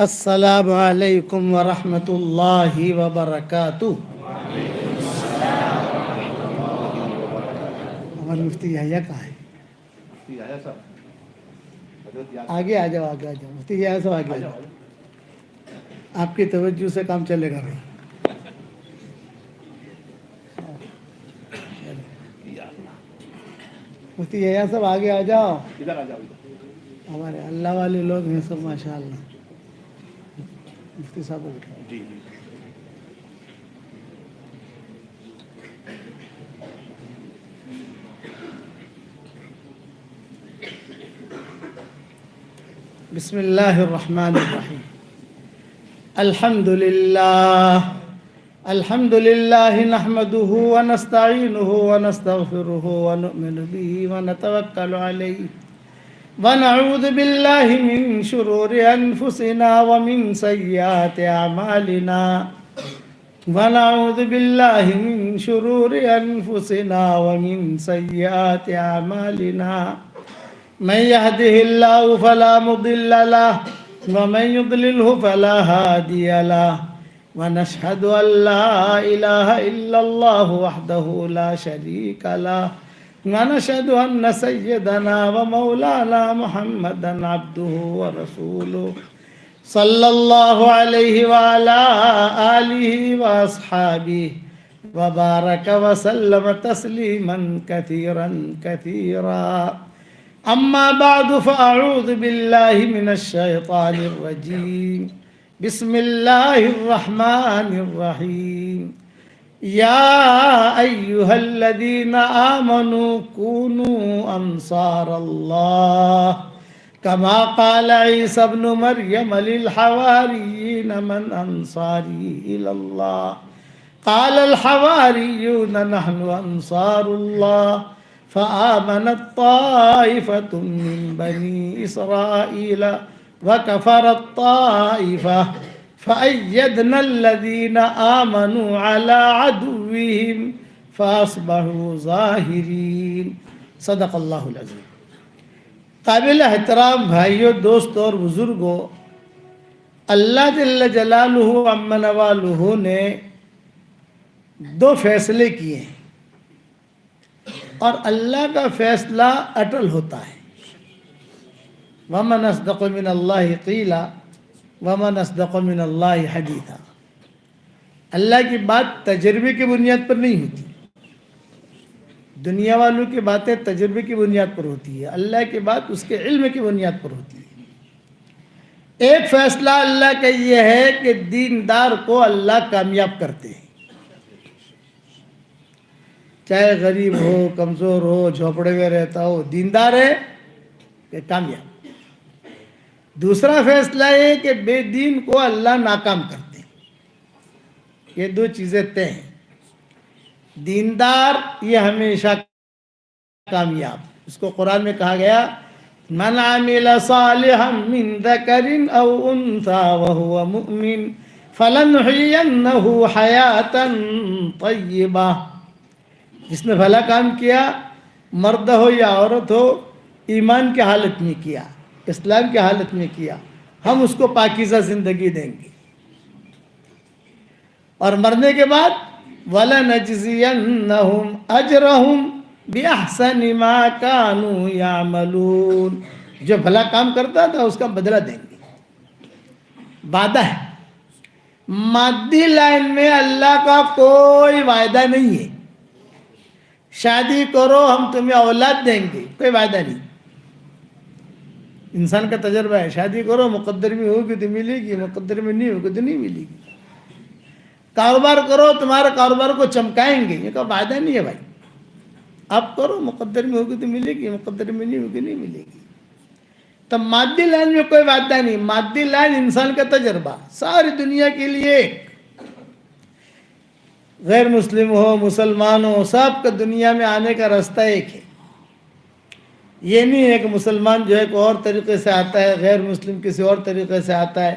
السلام علیکم ورحمۃ اللہ وبرکاتہ۔ ہمارے مفتی یحییٰ کہاں ہے؟ آگے آ جاؤ، آگے آ جاؤ مفتی یحییٰ صاحب، آگے آ جاؤ، آپ کی توجہ سے کام چلے گا بھائی۔ مفتی یحییٰ صاحب آگے آ جاؤ، ہمارے اللہ والے لوگ ہیں سب ماشاء اللہ۔ مفتی صاحب کو بٹھاؤ۔ بسم اللہ الرحمن الرحیم۔ الحمد للہ نحمده ونستعینه ونستغفره ونؤمن به ونتوکل علیہ ونعوذ باللہ من شرور انفسنا ومن سیئات اعمالنا ونعوذ باللہ من شرور انفسنا ومن سیئات اعمالنا من يهده الله فلا مضل له ومن يضلله فلا هادي له ونشهد أن لا إله إلا الله وحده لا شريك له ونشهد أن سيدنا ومولانا محمدا عبده ورسوله صلى الله عليه وعلى آله وأصحابه وبارك وسلم تسليما كثيرا كثيرا۔ اما بعد فاعوذ باللہ من الشیطان الرجیم، بسم اللہ الرحمن الرحیم۔ یا ایہا الذین آمنوا کونوا انصار اللہ کما قال عیسی ابن مریم للحواریین من انصاری الی اللہ قال الحواریون نحن انصار اللہ فآمنت طائفة من بني إسرائيل وكفرت طائفة فأيدنا الذين آمنوا على عدوهم فأصبحوا ظاہرین۔ صدق اللہ العظیم۔ قابل احترام بھائیوں، دوستوں اور بزرگوں، اللہ جل جلالہ عم نوالہ نے دو فیصلے کیے ہیں اور اللہ کا فیصلہ اٹل ہوتا ہے۔ وَمَنْ أَصْدَقُ مِنَ اللَّهِ قِيلًا وَمَنْ أَصْدَقُ مِنَ اللَّهِ حَدِيثًا۔ اللہ کی بات تجربے کی بنیاد پر نہیں ہوتی، دنیا والوں کی باتیں تجربے کی بنیاد پر ہوتی ہے، اللہ کی بات اس کے علم کی بنیاد پر ہوتی ہے۔ ایک فیصلہ اللہ کا یہ ہے کہ دیندار کو اللہ کامیاب کرتے ہیں، چاہے غریب ہو، کمزور ہو، جھوپڑے میں رہتا ہو، دیندار ہے کہ کامیاب۔ دوسرا فیصلہ ہے کہ بے دین کو اللہ ناکام کرتے ہیں۔ یہ دو چیزیں طے ہیں۔ دیندار یہ ہمیشہ کامیاب، اس کو قرآن میں کہا گیا من عمل صالحا من ذکر او انثى وهو مؤمن فلنحيينه حیاة طیبہ۔ جس نے بھلا کام کیا، مرد ہو یا عورت ہو، ایمان کی حالت میں کیا، اسلام کی حالت میں کیا، ہم اس کو پاکیزہ زندگی دیں گے، اور مرنے کے بعد وَلَنَجْزِيَنَّهُمْ أَجْرَهُمْ بِأَحْسَنِ مَا كَانُوا يَعْمَلُونَ۔ جو بھلا کام کرتا تھا اس کا بدلہ دیں گے، وعدہ ہے۔ مادی لائن میں اللہ کا کوئی وعدہ نہیں ہے، شادی کرو ہم تمہیں اولاد دیں گے، کوئی وعدہ نہیں۔ انسان کا تجربہ ہے، شادی کرو مقدر میں ہوگی تو ملے گی، مقدر میں نہیں ہوگی تو نہیں ملے گی۔ کاروبار کرو تمہارا کاروبار کو چمکائیں گے، یہ کا وعدہ نہیں ہے بھائی۔ اب کرو مقدر میں ہوگی تو ملے گی، مقدر میں نہیں ہوگی نہیں ملے گی۔ تو مادی لائن میں کوئی وعدہ نہیں، مادی لائن انسان کا تجربہ ساری دنیا کے لیے، غیر مسلم ہو مسلمان ہو، سب کا دنیا میں آنے کا راستہ ایک ہے۔ یہ نہیں ہے کہ مسلمان جو ہے کوئی اور طریقے سے آتا ہے، غیر مسلم کسی اور طریقے سے آتا ہے،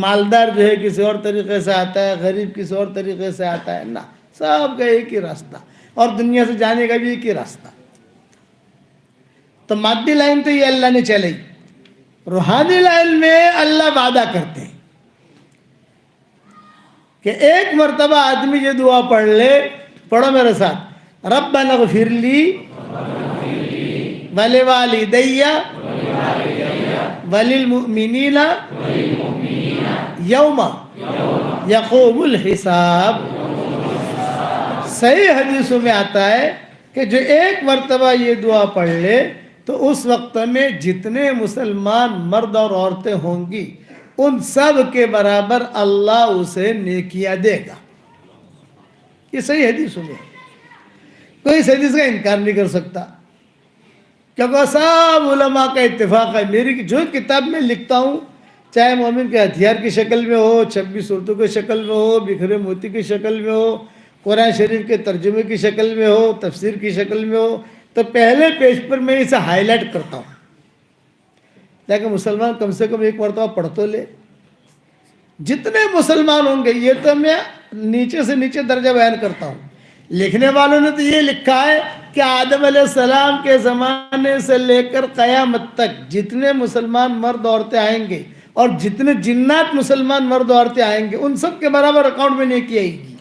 مالدار جو ہے کسی اور طریقے سے آتا ہے، غریب کسی اور طریقے سے آتا ہے، نہ، سب کا ایک ہی راستہ، اور دنیا سے جانے کا بھی ایک ہی راستہ۔ تو مادی لائن تو یہ اللہ نے چلائی، روحانی لائن میں اللہ وعدہ کرتے ہیں۔ کہ ایک مرتبہ آدمی یہ دعا پڑھ لے. پڑھو میرے ساتھ, ربنا اغفر لی ولوالدی وللمؤمنین یوم یقوم الحساب. صحیح حدیثوں میں آتا ہے کہ جو ایک مرتبہ یہ دعا پڑھ لے تو اس وقت میں جتنے مسلمان مرد اور عورتیں ہوں گی ان سب کے برابر اللہ اسے نیکیاں دے گا. یہ صحیح حدیثوں میں کوئی اس حدیث کا انکار نہیں کر سکتا, کیونکہ سب علماء کا اتفاق ہے. میری جو کتاب میں لکھتا ہوں, چاہے مومن کے ہتھیار کی شکل میں ہو, 26 صورتوں کی شکل میں ہو, بکھرے موتی کی شکل میں ہو, قرآن شریف کے ترجمے کی شکل میں ہو, تفسیر کی شکل میں ہو, تو پہلے پیج پر میں اسے ہائی لائٹ کرتا ہوں تاکہ مسلمان کم سے کم ایک مرتبہ پڑھ تو لے. جتنے مسلمان ہوں گے, یہ تو میں نیچے سے نیچے درجہ بیان کرتا ہوں. لکھنے والوں نے تو یہ لکھا ہے کہ آدم علیہ السلام کے زمانے سے لے کر قیامت تک جتنے مسلمان مرد عورتیں آئیں گے اور جتنے جنات مسلمان مرد عورتیں آئیں گے ان سب کے برابر اکاؤنٹ میں نیکی آئے گی.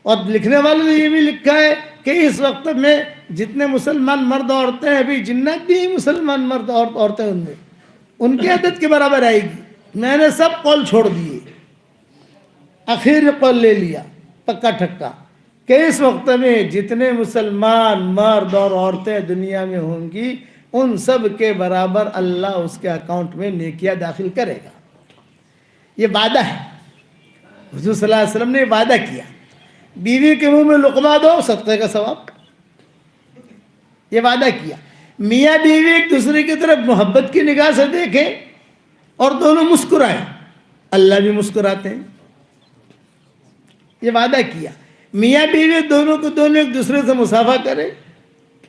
اور لکھنے والوں نے یہ بھی لکھا ہے کہ اس وقت میں جتنے مسلمان مرد عورتیں ہیں, ابھی جنات بھی مسلمان مرد عورتیں ہوں گے, ان کی عدد کے برابر آئے گی. میں نے سب قول چھوڑ دیے, آخر قول لے لیا پکا ٹھکا کہ اس وقت میں جتنے مسلمان مرد اور عورتیں دنیا میں ہوں گی ان سب کے برابر اللہ اس کے اکاؤنٹ میں نیکیاں داخل کرے گا. یہ وعدہ ہے, حضور صلی اللہ علیہ وسلم نے یہ وعدہ کیا. بیوی کے منہ میں لقمہ دو, صدقے کا ثواب, یہ وعدہ کیا. میاں بیوی ایک دوسرے کی طرف محبت کی نگاہ سے دیکھیں اور دونوں مسکرائیں, اللہ بھی مسکراتے ہیں. یہ وعدہ کیا. میاں بیوی دونوں ایک دوسرے سے مصافحہ کریں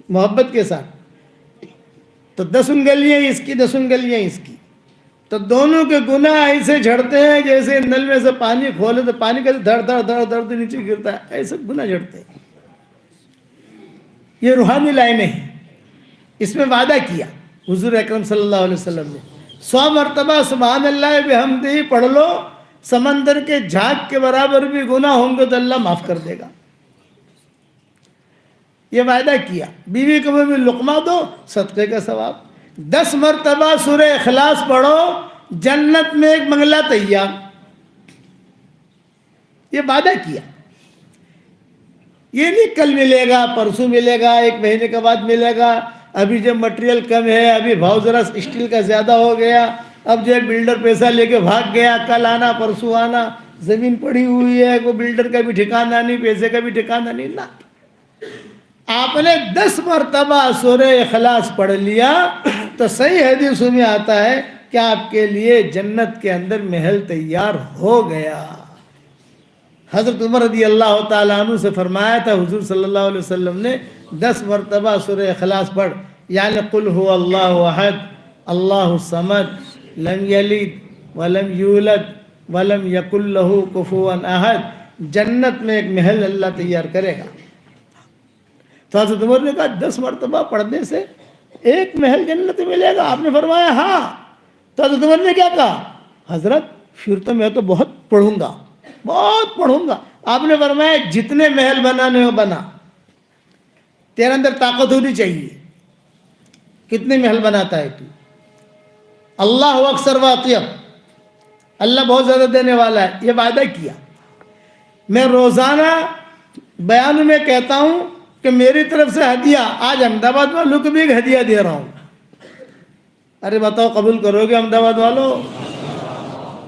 محبت کے ساتھ, تو 10 انگلیاں اس کی 10 انگلیاں اس کی, تو دونوں کے گناہ ایسے جھڑتے ہیں جیسے نل میں سے پانی کھولے تو پانی کا دھڑ دھڑ دھڑ دھڑ نیچے گرتا ہے, ایسے گناہ جھڑتے ہیں. یہ روحانی لائنیں ہیں. اس میں وعدہ کیا حضور اکرم صلی اللہ علیہ وسلم نے, 100 مرتبہ سبحان اللہ بحمدہ پڑھ لو, سمندر کے جھاگ کے برابر بھی گناہ ہوں گے تو اللہ معاف کر دے گا. یہ وعدہ کیا. بیوی کو منہ میں لقمہ دو, صدقے کا ثواب. 10 مرتبہ سورہ اخلاص پڑھو, جنت میں ایک بنگلہ تیار. یہ وعدہ کیا. یہ نہیں کل ملے گا, پرسوں ملے گا, 1 مہینے کے بعد ملے گا, ابھی جب مٹیریل کم ہے, ابھی بھاؤ ذرا اسٹیل کا زیادہ ہو گیا, اب جو ہے بلڈر پیسہ لے کے بھاگ گیا, کل آنا پرسوں آنا, زمین پڑی ہوئی ہے, کوئی بلڈر کا بھی ٹھکانہ نہیں, پیسے کا بھی ٹھکانہ نہیں. نا, آپ نے 10 مرتبہ سورہ اخلاص پڑھ لیا تو صحیح حدیثوں میں آتا ہے کہ آپ کے لیے جنت کے اندر محل تیار ہو گیا. حضرت عمر رضی اللہ تعالیٰ عنہ سے فرمایا تھا حضور صلی اللہ علیہ وسلم نے 10 مرتبہ سورہ اخلاص پڑھ, یعنی قل هو اللہ احد اللہ الصمد لم یلد ولم یولد ولم یکن لہ کفوا احد, جنت میں ایک محل اللہ تیار کرے گا. تو حضرت عمر نے کہا 10 مرتبہ پڑھنے سے ایک محل جنت میں ملے گا. آپ نے فرمایا ہاں. تو حضرت عمر نے کیا کہا, حضرت پھر تو میں تو بہت پڑھوں گا, بہت پڑھوں گا. آپ نے فرمایا جتنے محل بنانے ہو بنا, تیرے اندر طاقت ہونی چاہیے. کتنے محل بناتا ہے تو؟ اللہ اکثر واطیب, اللہ بہت زیادہ دینے والا ہے. یہ وعدہ کیا. میں روزانہ بیان میں کہتا ہوں کہ میری طرف سے ہدیہ, آج احمد آباد والوں کو بھی ایک ہدیہ دے رہا ہوں. ارے بتاؤ قبول کرو گے احمد آباد والوں؟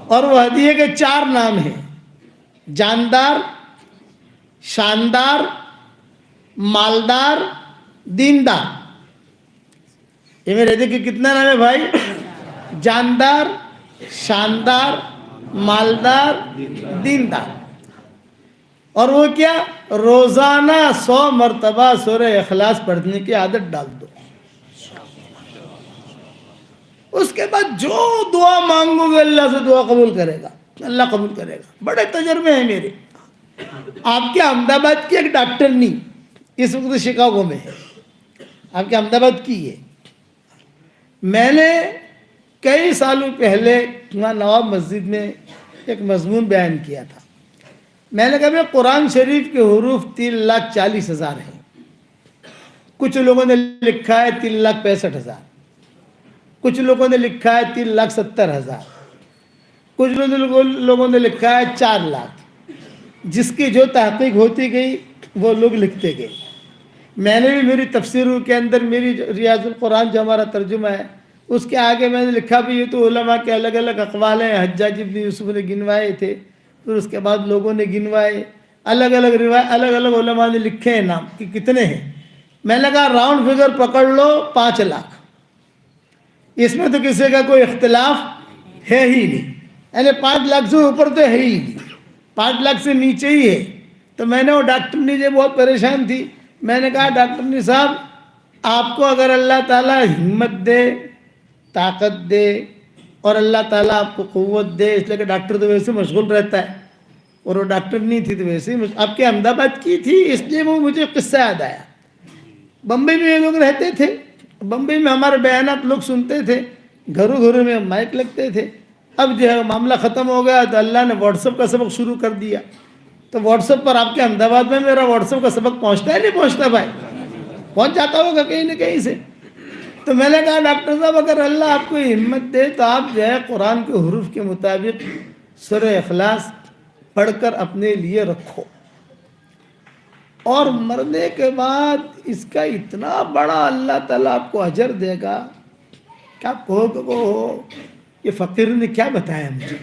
اور وہ ہدیے کے 4 نام ہیں, جاندار, شاندار, مالدار, دیندار. یہ میرے ہدیے کے کتنا نام ہے بھائی؟ جاندار, شاندار, مالدار, دیندار. اور وہ کیا؟ روزانہ 100 مرتبہ سورہ اخلاص پڑھنے کی عادت ڈال دو. اس کے بعد جو دعا مانگو گے اللہ سے دعا قبول کرے گا, اللہ قبول کرے گا. بڑے تجربے ہیں میرے. آپ کے احمد آباد کی ایک ڈاکٹرنی اس وقت شکاگو میں ہے, آپ کے احمد آباد کی ہے. میں نے کئی سالوں پہلے وہاں نواب مسجد میں ایک مضمون بیان کیا تھا. میں نے کہا بھائی قرآن شریف کے حروف 3,40,000 ہیں. کچھ لوگوں نے لکھا ہے 3,65,000، کچھ لوگوں نے لکھا ہے 3,70,000، کچھ لوگوں نے لکھا ہے 4,00,000. جس کی جو تحقیق ہوتی گئی وہ لوگ لکھتے گئے. میں نے بھی میری تفسیروں کے اندر میری ریاض القرآن جو ہمارا ترجمہ ہے اس کے آگے میں نے لکھا بھی یہ تو علماء کے الگ الگ اقوال ہیں. حجاج ابن یوسف نے گنوائے تھے، پھر اس کے بعد لوگوں نے گنوائے، الگ الگ روایت الگ الگ علماء نے لکھے ہیں نام کہ کتنے ہیں. میں نے کہا راؤنڈ فگر پکڑ لو 5,00,000. اس میں تو کسی کا کوئی اختلاف ہے ہی نہیں، یعنی 5,00,000 سے اوپر تو ہے ہی نہیں، 5,00,000 سے نیچے ہی ہے. تو میں نے وہ ڈاکٹرنی جو بہت پریشان تھی، میں نے کہا ڈاکٹرنی صاحب آپ کو اگر اللہ تعالیٰ ہمت دے، طاقت دے، اور اللہ تعالیٰ آپ کو قوت دے، اس لیے کہ ڈاکٹر تو ویسے مشغول رہتا ہے اور وہ ڈاکٹر نہیں تھی تو ویسے ہی آپ کے احمد آباد کی تھی، اس لیے وہ مجھے قصہ یاد آیا. بمبئی میں یہ لوگ رہتے تھے، بمبئی میں ہمارے بیانات لوگ سنتے تھے، گھروں گھروں میں مائک لگتے تھے. اب جو ہے معاملہ ختم ہو گیا تو اللہ نے واٹس ایپ کا سبق شروع کر دیا. تو واٹس ایپ پر آپ کے احمد آباد میں میرا واٹس ایپ کا سبق پہنچتا ہے نہیں پہنچتا بھائی؟ پہنچ جاتا ہوگا کہیں نہ کہیں سے. تو میں نے کہا ڈاکٹر صاحب اگر اللہ آپ کو ہمت دے تو آپ جو ہے قرآن کے حروف کے مطابق سورہ اخلاص پڑھ کر اپنے لیے رکھو، اور مرنے کے بعد اس کا اتنا بڑا اللہ تعالیٰ آپ کو اجر دے گا کہ آپ کہو کہ وہ یہ فقیر نے کیا بتایا مجھے.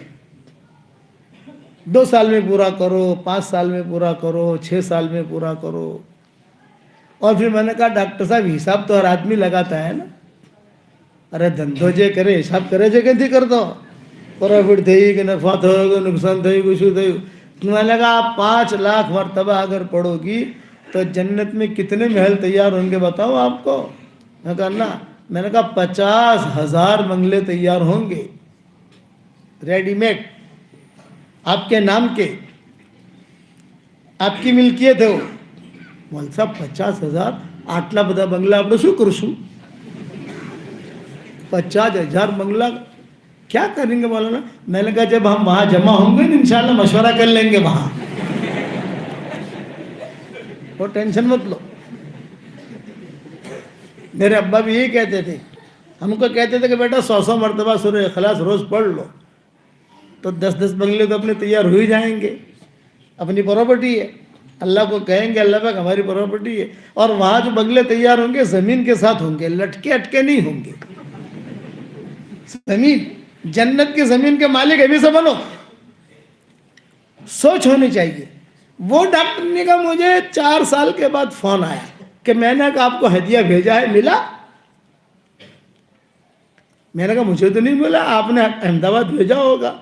2 سال میں پورا کرو، 5 سال میں پورا کرو، 6 سال میں پورا کرو. اور پھر میں نے کہا ڈاکٹر صاحب حساب تو ہر آدمی لگاتا ہے نا. ارے دھندو جے کرے حساب کرے جے کہ کر دو پروفٹ تھی کہ نفع تھے نقصان تھے کچھ تھے. میں نے کہا آپ 5,00,000 مرتبہ اگر پڑھو گی تو جنت میں کتنے محل تیار ہوں گے بتاؤ آپ کو. میں کہا نا، میں نے کہا 50,000 بنگلے تیار ہوں گے ریڈی میڈ آپ کے نام کے، آپ کی ملکیت ہے وہ. مول صاحب 50,000 آٹلا بدا بنگلہ آپ شو کرشو 50,000 بنگلہ کیا کریں گے مولانا؟ میں نے کہا جب ہم وہاں جمع ہوں گے انشاءاللہ مشورہ کر لیں گے وہاں، وہ ٹینشن مت لو. میرے ابا بھی یہی کہتے تھے، ہم کو کہتے تھے کہ بیٹا 100 مرتبہ سورہ اخلاص روز پڑھ لو تو 10 بنگلے تو اپنے تیار ہو ہی جائیں گے. اپنی پراپرٹی ہے، اللہ کو کہیں گے اللہ پاک ہماری پراپرٹی ہے. اور وہاں جو بنگلے تیار ہوں گے زمین کے ساتھ ہوں گے، لٹکے اٹکے نہیں ہوں گے. زمین، جنت کی زمین کے مالک ابھی سے بنو، سوچ ہونی چاہیے. وہ ڈاکٹر نے کہا مجھے 4 سال کے بعد فون آیا کہ میں نے کہا آپ کو ہدیہ بھیجا ہے، ملا؟ میں نے کہا مجھے تو نہیں ملا، آپ نے احمد آباد بھیجا ہوگا.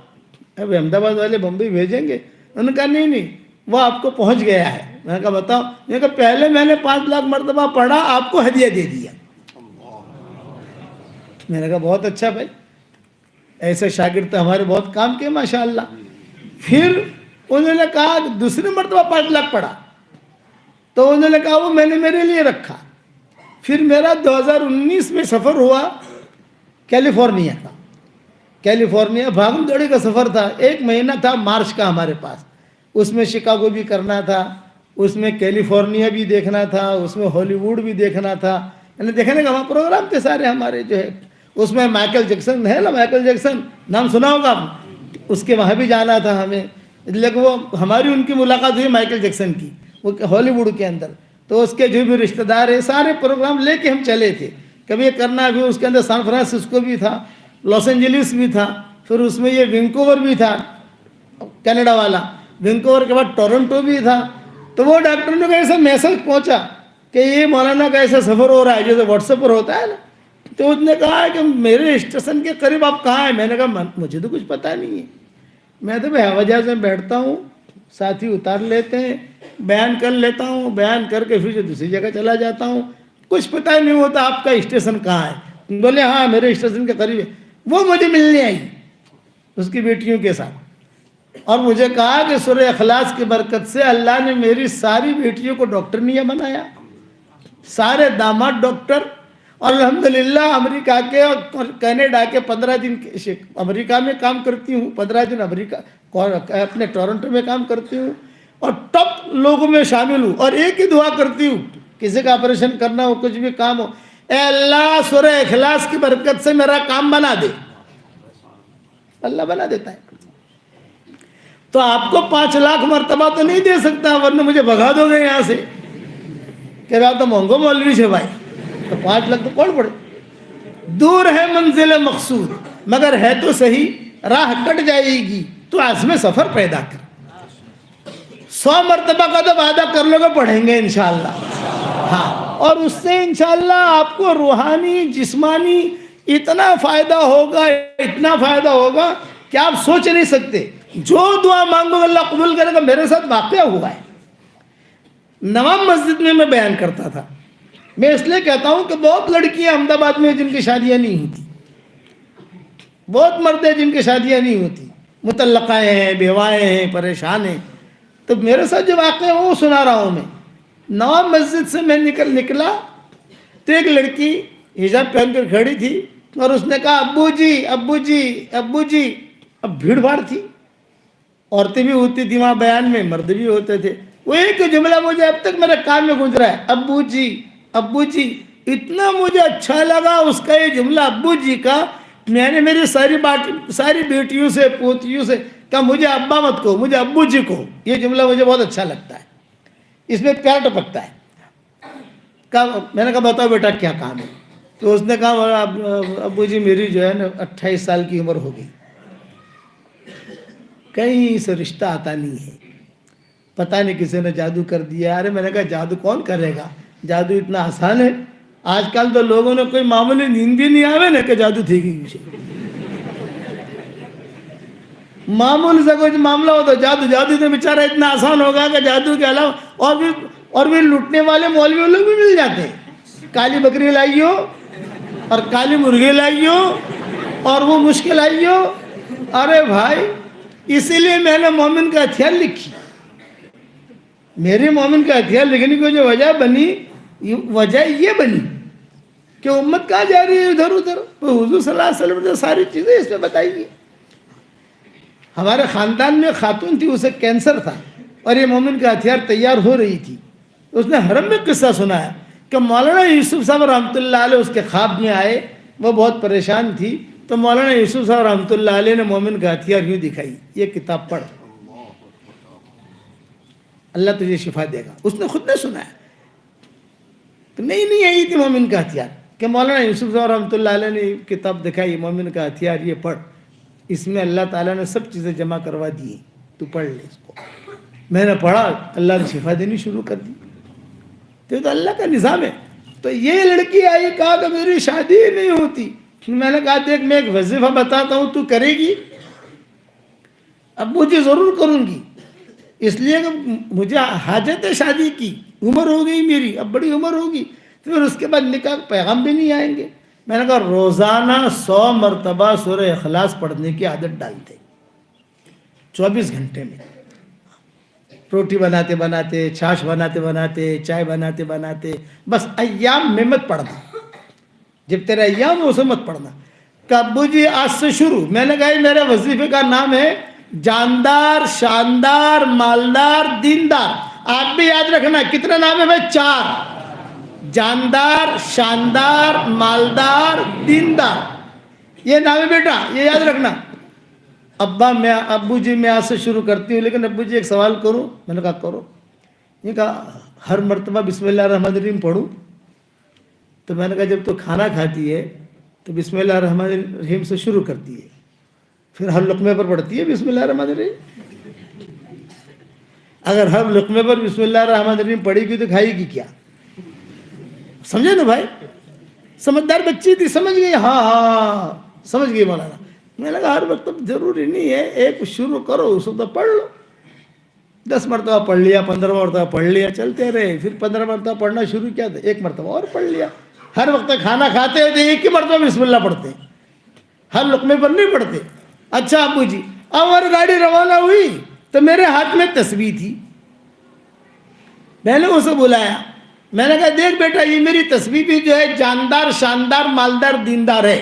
اب احمد آباد والے بمبئی بھیجیں گے. انہوں نے کہا نہیں وہ آپ کو پہنچ گیا ہے. میں نے کہا بتاؤ؟ میں نے کہا پہلے میں نے 5,00,000 مرتبہ پڑھا، آپ کو ہدیہ دے دیا. میں نے کہا بہت اچھا بھائی، ایسے شاگرد تو ہمارے بہت کام کے ماشاءاللہ. پھر انہوں نے کہا دوسری مرتبہ 5,00,000 پڑھا تو انہوں نے کہا وہ میں نے میرے لیے رکھا. پھر میرا 2019 میں سفر ہوا کیلیفورنیا کا. کیلیفورنیا بھاگم دوڑی کا سفر تھا، 1 مہینہ تھا مارچ کا ہمارے پاس. اس میں شکاگو بھی کرنا تھا، اس میں کیلیفورنیا بھی دیکھنا تھا، اس میں ہالی ووڈ بھی دیکھنا تھا. یعنی دیکھنے کا وہاں پروگرام تھے سارے ہمارے جو ہے. اس میں مائیکل جیکسن ہے نا، مائیکل جیکسن نام سنا ہوگا آپ، اس کے وہاں بھی جانا تھا ہمیں. لیکن وہ ہماری ان کی ملاقات ہوئی مائیکل جیکسن کی، وہ ہالی ووڈ کے اندر. تو اس کے جو بھی رشتہ دار ہیں سارے پروگرام لے کے ہم چلے تھے. کبھی یہ کرنا بھی، اس کے اندر سان فرانسسکو بھی تھا، لاس اینجلس بھی تھا، پھر اس میں یہ وینکوور بھی تھا کینیڈا والا، وینکوور کے بعد ٹورنٹو بھی تھا. تو وہ ڈاکٹر نے ایسا میسج پہنچا کہ یہ مولانا کا ایسا سفر ہو رہا ہے جیسے واٹس ایپ پر ہوتا ہے نا. تو اس نے کہا کہ میرے اسٹیشن کے قریب آپ کہاں ہیں؟ میں نے کہا مجھے تو کچھ پتہ نہیں ہے، میں تو ہوائی جہاز میں بیٹھتا ہوں، ساتھی اتار لیتے ہیں، بیان کر لیتا ہوں، بیان کر کے پھر دوسری جگہ چلا جاتا ہوں، کچھ پتہ نہیں ہوتا آپ کا اسٹیشن کہاں ہے. بولے ہاں میرے اسٹیشن کے قریب ہے. وہ مجھے ملنے آئی اس کی بیٹیوں کے ساتھ اور مجھے کہا کہ سورہ اخلاص کی برکت سے اللہ نے میری ساری بیٹیوں کو ڈاکٹرنیا بنایا، سارے داماد ڈاکٹر. اور الحمدللہ امریکہ کے اور کینیڈا کے 15 دن امریکہ میں کام کرتی ہوں، 15 دن امریکہ اپنے ٹورنٹو میں کام کرتی ہوں اور ٹاپ لوگوں میں شامل ہوں، اور ایک ہی دعا کرتی ہوں، کسی کا آپریشن کرنا ہو، کچھ بھی کام ہو، اے اللہ سورہ اخلاص کی برکت سے میرا کام بنا دے۔ اللہ بنا دیتا ہے۔ تو آپ کو 5 لاکھ مرتبہ تو نہیں دے سکتا، ورنہ مجھے بھگا دو گے یہاں سے کہ رہا تو مہنگو مولوی سے بھائی، تو 5 لاکھ تو کون پڑے۔ دور ہے منزل مقصود مگر ہے تو صحیح، راہ کٹ جائے گی تو عزم سفر پیدا کر۔ 100 مرتبہ کا تو وعدہ کر لو گے، پڑھیں گے انشاءاللہ۔ ہاں، اور اس سے انشاءاللہ آپ کو روحانی جسمانی اتنا فائدہ ہوگا، اتنا فائدہ ہوگا کہ آپ سوچ نہیں سکتے۔ جو دعا مانگو اللہ قبول کرے گا۔ میرے ساتھ واقعہ ہوا ہے، نوام مسجد میں بیان کرتا تھا۔ میں اس لیے کہتا ہوں کہ بہت لڑکیاں احمد آباد میں جن کی شادیاں نہیں ہوتی، بہت مرد ہیں جن کی شادیاں نہیں ہوتی، مطلقہ ہیں، بیوائیں ہیں، پریشان ہیں۔ تو میرے ساتھ جو واقعہ ہے وہ سنا رہا ہوں میں۔ نوام مسجد سے میں نکلا تو ایک لڑکی حجاب پہن کر کھڑی تھی اور اس نے کہا ابو جی ابو جی ابو جی۔ اب بھیڑ بھاڑ تھی، عورتیں بھی ہوتی تھی وہاں بیان میں، مرد بھی ہوتے تھے۔ وہ ایک جملہ مجھے اب تک میرے کان میں گونج رہا ہے، ابو جی ابو جی۔ اتنا مجھے اچھا لگا اس کا یہ جملہ ابو جی کا۔ میں نے میری ساری بیٹیوں سے پوتیوں سے کہا مجھے ابا مت کہو، مجھے ابو جی کہو۔ یہ جملہ مجھے بہت اچھا لگتا ہے، اس میں پیار ٹپکتا ہے۔ میں نے کہا بتاؤ بیٹا کیا کام ہے؟ تو اس نے کہا ابو جی میری جو ہے نا 28 سال کی عمر ہو گئی، کہیں سے رشتہ آتا نہیں ہے، پتہ نہیں کسی نے جادو کر دیا۔ ارے میں نے کہا جادو کون کرے گا، جادو اتنا آسان ہے؟ آج کل تو لوگوں نے کوئی معمولی نیند بھی نہیں آوے نا کہ جادو تھی گی، معمول سے کوئی معاملہ ہو تو جادو تو بیچارہ اتنا آسان ہوگا کہ جادو کے علاوہ اور بھی لوٹنے والے مولوی لوگ بھی مل جاتے ہیں۔ کالی بکری لائیو اور کالی مرغی لائیو اور وہ مشکل آئیو۔ ارے بھائی، اسی لیے میں نے مومن کا ہتھیار لکھی۔ میری مومن کا ہتھیار لکھنے کی جو وجہ یہ بنی کہ امت کہاں جا رہی ہے ادھر ادھر، حضور صلی اللہ علیہ وسلم نے ساری چیزیں اس میں بتائی گئی۔ ہمارے خاندان میں خاتون تھی، اسے کینسر تھا اور یہ مومن کا ہتھیار تیار ہو رہی تھی۔ اس نے حرم میں قصہ سنایا کہ مولانا یوسف صاحب رحمۃ اللہ علیہ اس کے خواب میں آئے، وہ بہت پریشان تھی، تو مولانا یوسف صاحب رحمۃ اللہ علیہ نے مومن کا ہتھیار یوں دکھائی، یہ کتاب پڑھ، اللہ تجھے شفا دے گا۔ اس نے خود نے سنایا، تو نہیں آئی تھی مومن کا ہتھیار کہ مولانا یوسف صاحب رحمۃ اللہ علیہ نے کتاب دکھائی، مومن کا ہتھیار یہ پڑھ، اس میں اللہ تعالیٰ نے سب چیزیں جمع کروا دی، تو پڑھ لے اس کو۔ میں نے پڑھا، اللہ نے شفا دینی شروع کر دی۔ تو اللہ کا نظام ہے۔ تو یہ لڑکی آئی، کہا کہ میری شادی نہیں ہوتی۔ میں نے کہا دیکھ میں ایک وظیفہ بتاتا ہوں، تو کرے گی؟ ابو جی ضرور کروں گی، اس لیے کہ مجھے حاجت ہے شادی کی، عمر ہو گئی میری، اب بڑی عمر ہوگی، پھر اس کے بعد نکاح پیغام بھی نہیں آئیں گے۔ میں نے کہا روزانہ 100 مرتبہ سورہ اخلاص پڑھنے کی عادت ڈالتے، 24 گھنٹے میں، روٹی بناتے بناتے، چھاچھ بناتے بناتے، چائے بناتے بناتے، بس ایام میں مت پڑھنا، جب تیرا ایام ہو اسے مت پڑھنا۔ کہ ابو جی آج سے شروع۔ میں نے کہا میرے وظیفے کا نام ہے جاندار، شاندار، مالدار، دیندار۔ آپ بھی یاد رکھنا کتنا نام ہے بھائی؟ 4، جاندار، شاندار، مالدار، دیندار، یہ نام ہے بیٹا، یہ یاد رکھنا۔ ابو جی میں آج سے شروع کرتی ہوں، لیکن ابو جی ایک سوال کروں؟ میں نے کہا کرو۔ یہ کہا ہر مرتبہ بسم اللہ الرحمن الرحیم پڑھوں؟ تو میں نے کہا جب تو کھانا کھاتی ہے تو بسم اللہ الرحمن الرحیم سے شروع کرتی ہے، پھر ہر لقمے پر پڑھتی ہے بسم اللہ الرحمن الرحیم؟ اگر ہر لقمے پر بسم اللہ الرحمن الرحیم پڑھی گی تو کھائے گی کیا؟ سمجھے نا بھائی؟ سمجھدار بچی تھی، سمجھ گئی، ہاں سمجھ گئی مولانا۔ میں نے کہا ہر وقت ضروری نہیں ہے، ایک شروع کرو، اس وقت پڑھ لو، 10 مرتبہ پڑھ لیا، 15 مرتبہ پڑھ لیا، چلتے رہے، پھر 15 مرتبہ پڑھنا شروع کیا تھا، 1 مرتبہ اور پڑھ لیا۔ ہر وقت کھانا کھاتے ہوتے 1 ہی مرتبہ بسم اللہ پڑھتے، ہر لقمے پر نہیں پڑھتے۔ اچھا ابو جی، اب ہماری گاڑی روانہ ہوئی تو میرے ہاتھ میں تسبیح تھی، میں نے اسے بلایا، میں نے کہا دیکھ بیٹا یہ میری تسبیح بھی جو ہے جاندار، شاندار، مالدار، دیندار ہے،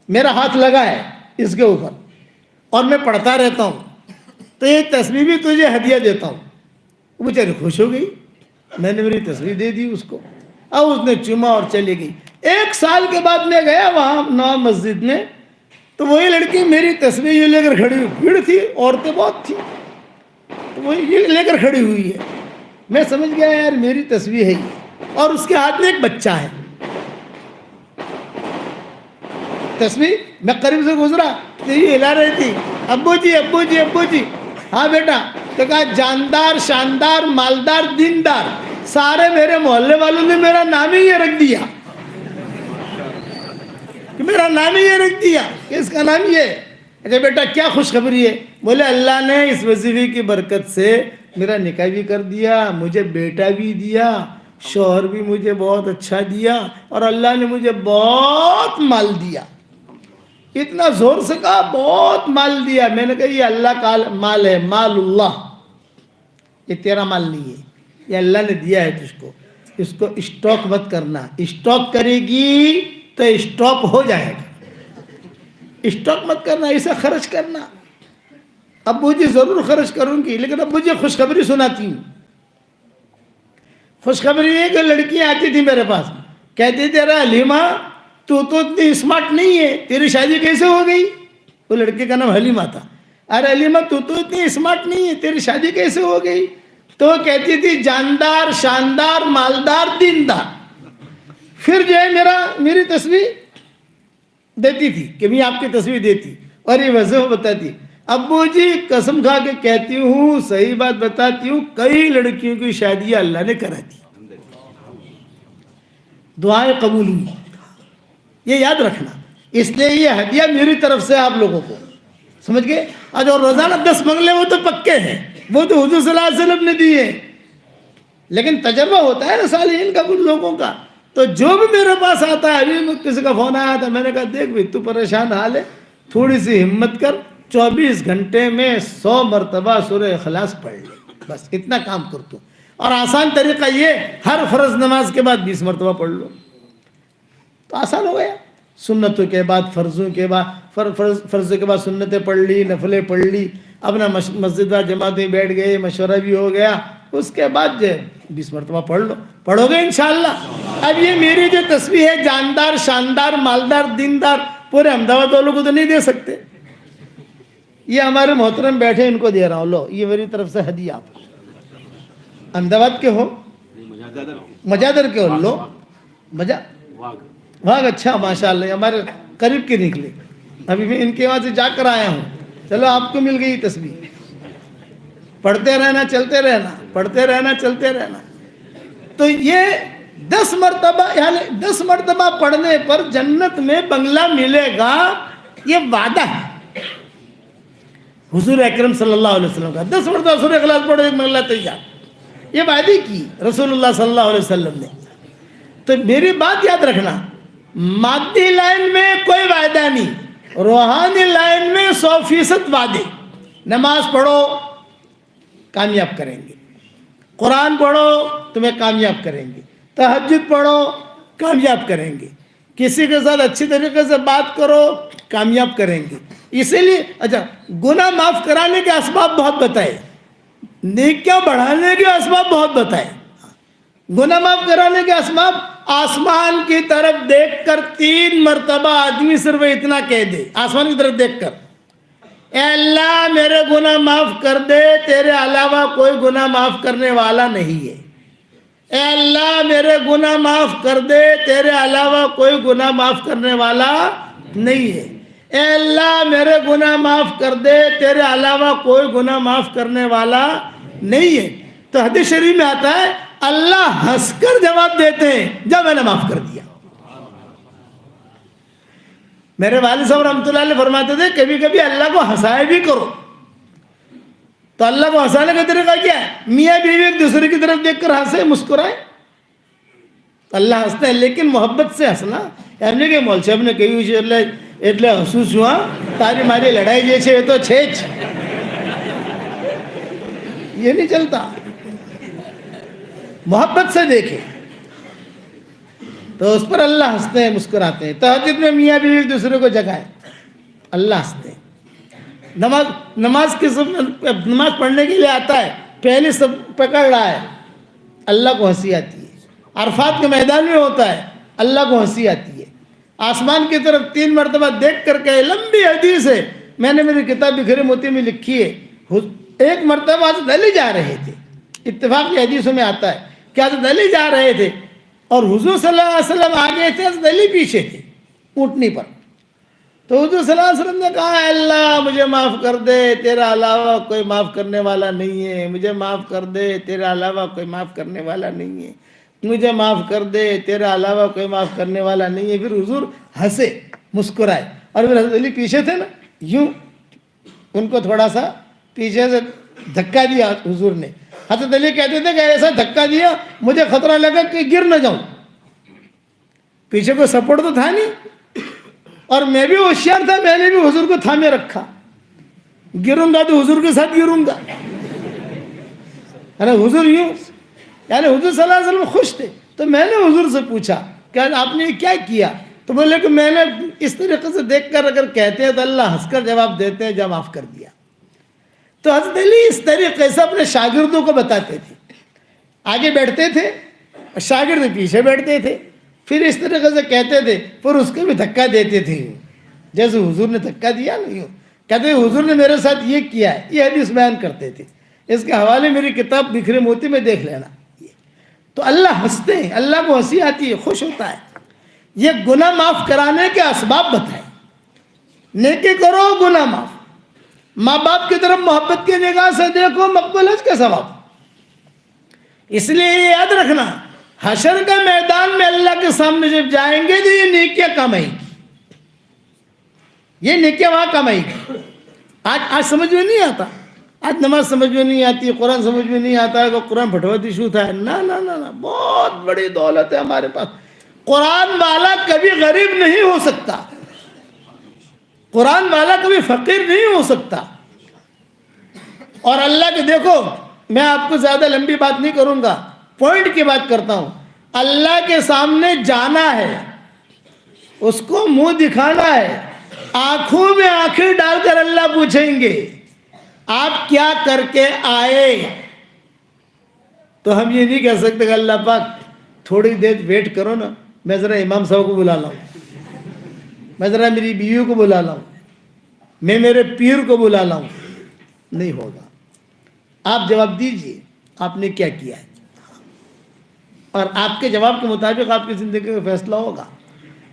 میرا ہاتھ لگا ہے اس کے اوپر، اور میں پڑھتا رہتا ہوں تو یہ تسبیح بھی تجھے ہدیہ دیتا ہوں. وہ بیچاری خوش ہو گئی. میں نے میری تسبیح دے دی اس کو. اب اس نے چوما اور چلی گئی. 1 سال کے بعد میں گیا وہاں نو مسجد میں, تو وہی لڑکی میری تسبیح یہ لے کر کھڑی ہوئی. بھیڑ تھی, عورتیں بہت تھیں, تو وہ یہ لے کر کھڑی ہوئی ہے. میں سمجھ گیا یار میری تسبیح ہے یہ, اور اس کے ہاتھ میں ایک بچہ ہے. تسبیح میں قریب سے گزرا تو یہ ہلا رہی تھی, ابو جی ابو جی ابو جی. ہاں بیٹا. تو کہا جاندار شاندار مالدار دیندار, سارے میرے محلے والوں نے میرا نام ہی یہ رکھ دیا, کہ میرا نام ہی یہ رکھ دیا کہ اس کا نام یہ. اچھا بیٹا کیا خوشخبری ہے؟ بولے اللہ نے اس وظیفے کی برکت سے میرا نکاح بھی کر دیا, مجھے بیٹا بھی دیا, شوہر بھی مجھے بہت اچھا دیا, اور اللہ نے مجھے بہت مال دیا. اتنا زور سے کہا بہت مال دیا. میں نے کہا یہ اللہ کا مال ہے, مال اللہ, یہ تیرا مال نہیں ہے, یہ اللہ نے دیا ہے تجھ کو. اس کو اسٹاک مت کرنا, اسٹاک کرے گی تو اسٹاپ ہو جائے گا. اسٹاک مت کرنا, اسے خرچ کرنا. ابو جی ضرور خرچ کروں گی, لیکن ابو جی خوشخبری سناتی ہوں. خوشخبری یہ کہ لڑکی آتی تھی میرے پاس, کہتی تھی ارے حلیمہ تو اتنی اسمارٹ نہیں ہے, تیری شادی کیسے ہو گئی؟ وہ لڑکے کا نام حلیمہ تھا. ارے حلیمہ تو اتنی اسمارٹ نہیں ہے, تیری شادی کیسے ہو گئی؟ تو وہ کہتی تھی جاندار شاندار مالدار دیندار. پھر جو ہے میری تصویر دیتی تھی کہ میں آپ کی تصویر دیتی, اور یہ وضع بتاتی. ابو جی قسم کھا کے کہتی ہوں, صحیح بات بتاتی ہوں, کئی لڑکیوں کی شادیاں اللہ نے کرا دی, دعائیں قبول ہوئی. یہ یاد رکھنا. اس لیے یہ ہدیہ میری طرف سے آپ لوگوں کو, سمجھ گئے؟ آج اور روزانہ 10 منگلے وہ تو پکے ہیں, وہ تو حضور صلی اللہ علیہ وسلم نے دیے. لیکن تجربہ ہوتا ہے نا صالحین کا کچھ لوگوں کا. تو جو بھی میرے پاس آتا ہے, ابھی کسی کا فون آیا تھا, میں نے کہا دیکھ بھائی تو پریشان حال ہے, تھوڑی سی ہمت کر, 24 گھنٹے میں 100 مرتبہ سورہ اخلاص پڑھ لے, بس اتنا کام کر تو. اور آسان طریقہ یہ, ہر فرض نماز کے بعد 20 مرتبہ پڑھ لو, تو آسان ہو گیا. سنتوں کے بعد فرضوں کے بعد فرضوں کے بعد سنتیں پڑھ لی, نفلیں پڑھ لی, اپنا مسجد و جماعت میں بیٹھ گئے, مشورہ بھی ہو گیا, اس کے بعد جو 20 مرتبہ پڑھ لو, پڑھو گے انشاءاللہ. اب یہ میری جو تصویر ہے جاندار شاندار مالدار دیندار, پورے احمدآباد والوں کو تو نہیں دے سکتے, یہ ہمارے محترم بیٹھے ان کو دے رہا ہوں, لو یہ میری طرف سے ہدیہ. آپ احمدآباد کے ہو, مجادر کے ہو, لو واہ اچھا ماشاءاللہ, ہمارے قریب کے نکلے. ابھی میں ان کے وہاں سے جا کر آیا ہوں, چلو آپ کو مل گئی تصویر. پڑھتے رہنا چلتے رہنا, پڑھتے رہنا چلتے رہنا. تو یہ 10 مرتبہ, یعنی 10 مرتبہ پڑھنے پر جنت میں بنگلہ ملے گا, یہ وعدہ ہے حضور اکرم صلی اللہ علیہ وسلم کا. 10 مرتبہ سورہ اخلاص پڑھو, ایک بنگلہ تیار. یہ وعدے کی رسول اللہ صلی اللہ علیہ وسلم نے. تو میری بات یاد رکھنا, مادی لائن میں کوئی وعدہ نہیں, روحانی لائن میں 100% وعدے. نماز پڑھو کامیاب کریں گے, قرآن پڑھو تمہیں کامیاب کریں گے, تہجد پڑھو کامیاب کریں گے, کسی کے ساتھ اچھی طریقے سے بات کرو کامیاب کریں گے. اسی لیے اچھا گناہ معاف کرانے کے اسباب بہت بتائے, نیکیاں بڑھانے کے اسباب بہت بتائے. گناہ معاف کرانے کے اسباب, آسمان کی طرف دیکھ کر 3 مرتبہ آدمی صرف اتنا کہہ دے, آسمان کی طرف دیکھ کر, اے اللہ میرے گناہ معاف کر دے, تیرے علاوہ کوئی گناہ معاف کرنے والا نہیں ہے. اے اللہ میرے گناہ معاف کر دے, تیرے علاوہ کوئی گناہ معاف کرنے والا نہیں ہے. اے اللہ میرے گناہ معاف کر دے, تیرے علاوہ کوئی گناہ معاف کرنے والا نہیں ہے. تو حدیث شریف میں آتا ہے اللہ ہنس کر جواب دیتے ہیں جب میں نے معاف کر دیا. میرے والد صاحب رحمۃ اللہ علیہ فرماتے تھے کبھی کبھی اللہ کو ہنسائے بھی کرو. تو اللہ کو ہنسانے کا طریقہ کیا ہے؟ میاں بیوی ایک دوسرے کی طرف دیکھ کر ہنسے, مسکرائے. اللہ ہنستا ہے لیکن محبت سے ہنسنا. یعنی کہ مول صاحب نے کہی એટલે હસું છું, તારી મારી લડાઈ જે છે એ તો છે જ, یہ نہیں چلتا. محبت سے دیکھے تو اس پر اللہ ہنستے ہیں مسکراتے ہیں. تہجد میں میاں بیوی ایک دوسرے کو جگائے, اللہ ہنستے ہیں. نماز پڑھنے کے لیے آتا ہے، پہلے سب پکڑ رہا ہے، اللہ کو ہنسی آتی ہے۔ عرفات کے میدان میں ہوتا ہے، اللہ کو ہنسی آتی ہے۔ آسمان کی طرف 3 مرتبہ دیکھ کر کے، لمبی حدیث ہے، میں نے میری کتاب بکھرے موتی میں لکھی ہے۔ ایک مرتبہ حضرت علی جا رہے تھے، اتفاق کی حدیثوں میں آتا ہے کہ حضرت علی جا رہے تھے اور حضور صلی اللہ علیہ وسلم آگے تھے، حضرت علی پیچھے تھے اونٹنی پر۔ تو حضور صلی اللہ علیہ وسلم نے کہا، اے اللہ مجھے معاف کر دے، تیرا علاوہ کوئی معاف کرنے والا نہیں ہے، مجھے معاف کر دے، تیرا علاوہ کوئی معاف کرنے والا نہیں ہے، مجھے معاف کر دے، تیرا علاوہ کوئی معاف کرنے والا نہیں ہے۔ پھر حضور ہنسے، مسکرائے، اور پھر حضرت علی پیچھے تھے نا، یوں ان کو تھوڑا سا پیچھے سے دھکا دیا حضور نے۔ حضرت علی کہتے تھے کہ ایسا دھکا دیا مجھے خطرہ لگا کہ گر نہ جاؤں، پیچھے کوئی سپورٹ تو تھا نہیں، اور میں بھی ہوشیار تھا، میں نے بھی حضور کو تھامے رکھا، گروں گا تو حضور کے ساتھ گروں گا۔ حضور یوں، یعنی حضور صلی اللہ علیہ وسلم خوش تھے۔ تو میں نے حضور سے پوچھا کہ آپ نے کیا کیا؟ تو بولے کہ میں نے اس طریقے سے دیکھ کر اگر کہتے ہیں تو اللہ ہنس کر جواب دیتے ہیں، جب معاف کر دیا۔ تو حضرت علی اس طریقے سے اپنے شاگردوں کو بتاتے تھے، آگے بیٹھتے تھے اور شاگرد پیچھے بیٹھتے تھے، پھر اس طریقے سے کہتے تھے، پھر اس کو بھی دھکا دیتے تھے، جیسے حضور نے دھکا دیا نا، یوں کہتے ہیں حضور نے میرے ساتھ یہ کیا ہے، یہ حدیث بیان کرتے تھے۔ اس کے حوالے میری کتاب بکھرے موتی میں دیکھ لینا۔ تو اللہ ہنستے ہیں، اللہ کو ہنسی آتی ہے، خوش ہوتا ہے۔ یہ گناہ معاف کرانے کے اسباب بتائے، نیکی کرو گناہ معاف، ماں باپ کی طرف محبت کی نگاہ سے دیکھو، مقبول حج کا ثواب۔ اس لیے یہ یاد رکھنا، حشر کا میدان میں اللہ کے سامنے جب جائیں گے تو یہ نیکیاں کمائے گی، یہ نیکیاں وہاں کمائے گی۔ آج سمجھ میں نہیں آتا، آج نماز سمجھ میں نہیں آتی، قرآن سمجھ میں نہیں آتا ہے کہ قرآن پھٹواتی شوت ہے، نہ نہ نہ، بہت بڑی دولت ہے ہمارے پاس۔ قرآن والا کبھی غریب نہیں ہو سکتا، قرآن والا کبھی فقیر نہیں ہو سکتا۔ اور اللہ کے دیکھو، میں آپ کو زیادہ لمبی بات نہیں کروں گا، پوائنٹ کی بات کرتا ہوں۔ اللہ کے سامنے جانا ہے، اس کو منہ دکھانا ہے، آنکھوں میں آنکھیں ڈال کر اللہ پوچھیں گے آپ کیا کر کے آئے؟ تو ہم یہ نہیں کہہ سکتے کہ اللہ پاک تھوڑی دیر ویٹ کرو نا، میں ذرا امام صاحب کو بلا لاؤں، میں ذرا میری بیوی کو بلا لاؤں، میں میرے پیر کو بلا لاؤں۔ نہیں ہوگا، آپ جواب دیجئے آپ نے کیا کیا ہے، اور آپ کے جواب کے مطابق آپ کی زندگی کا فیصلہ ہوگا۔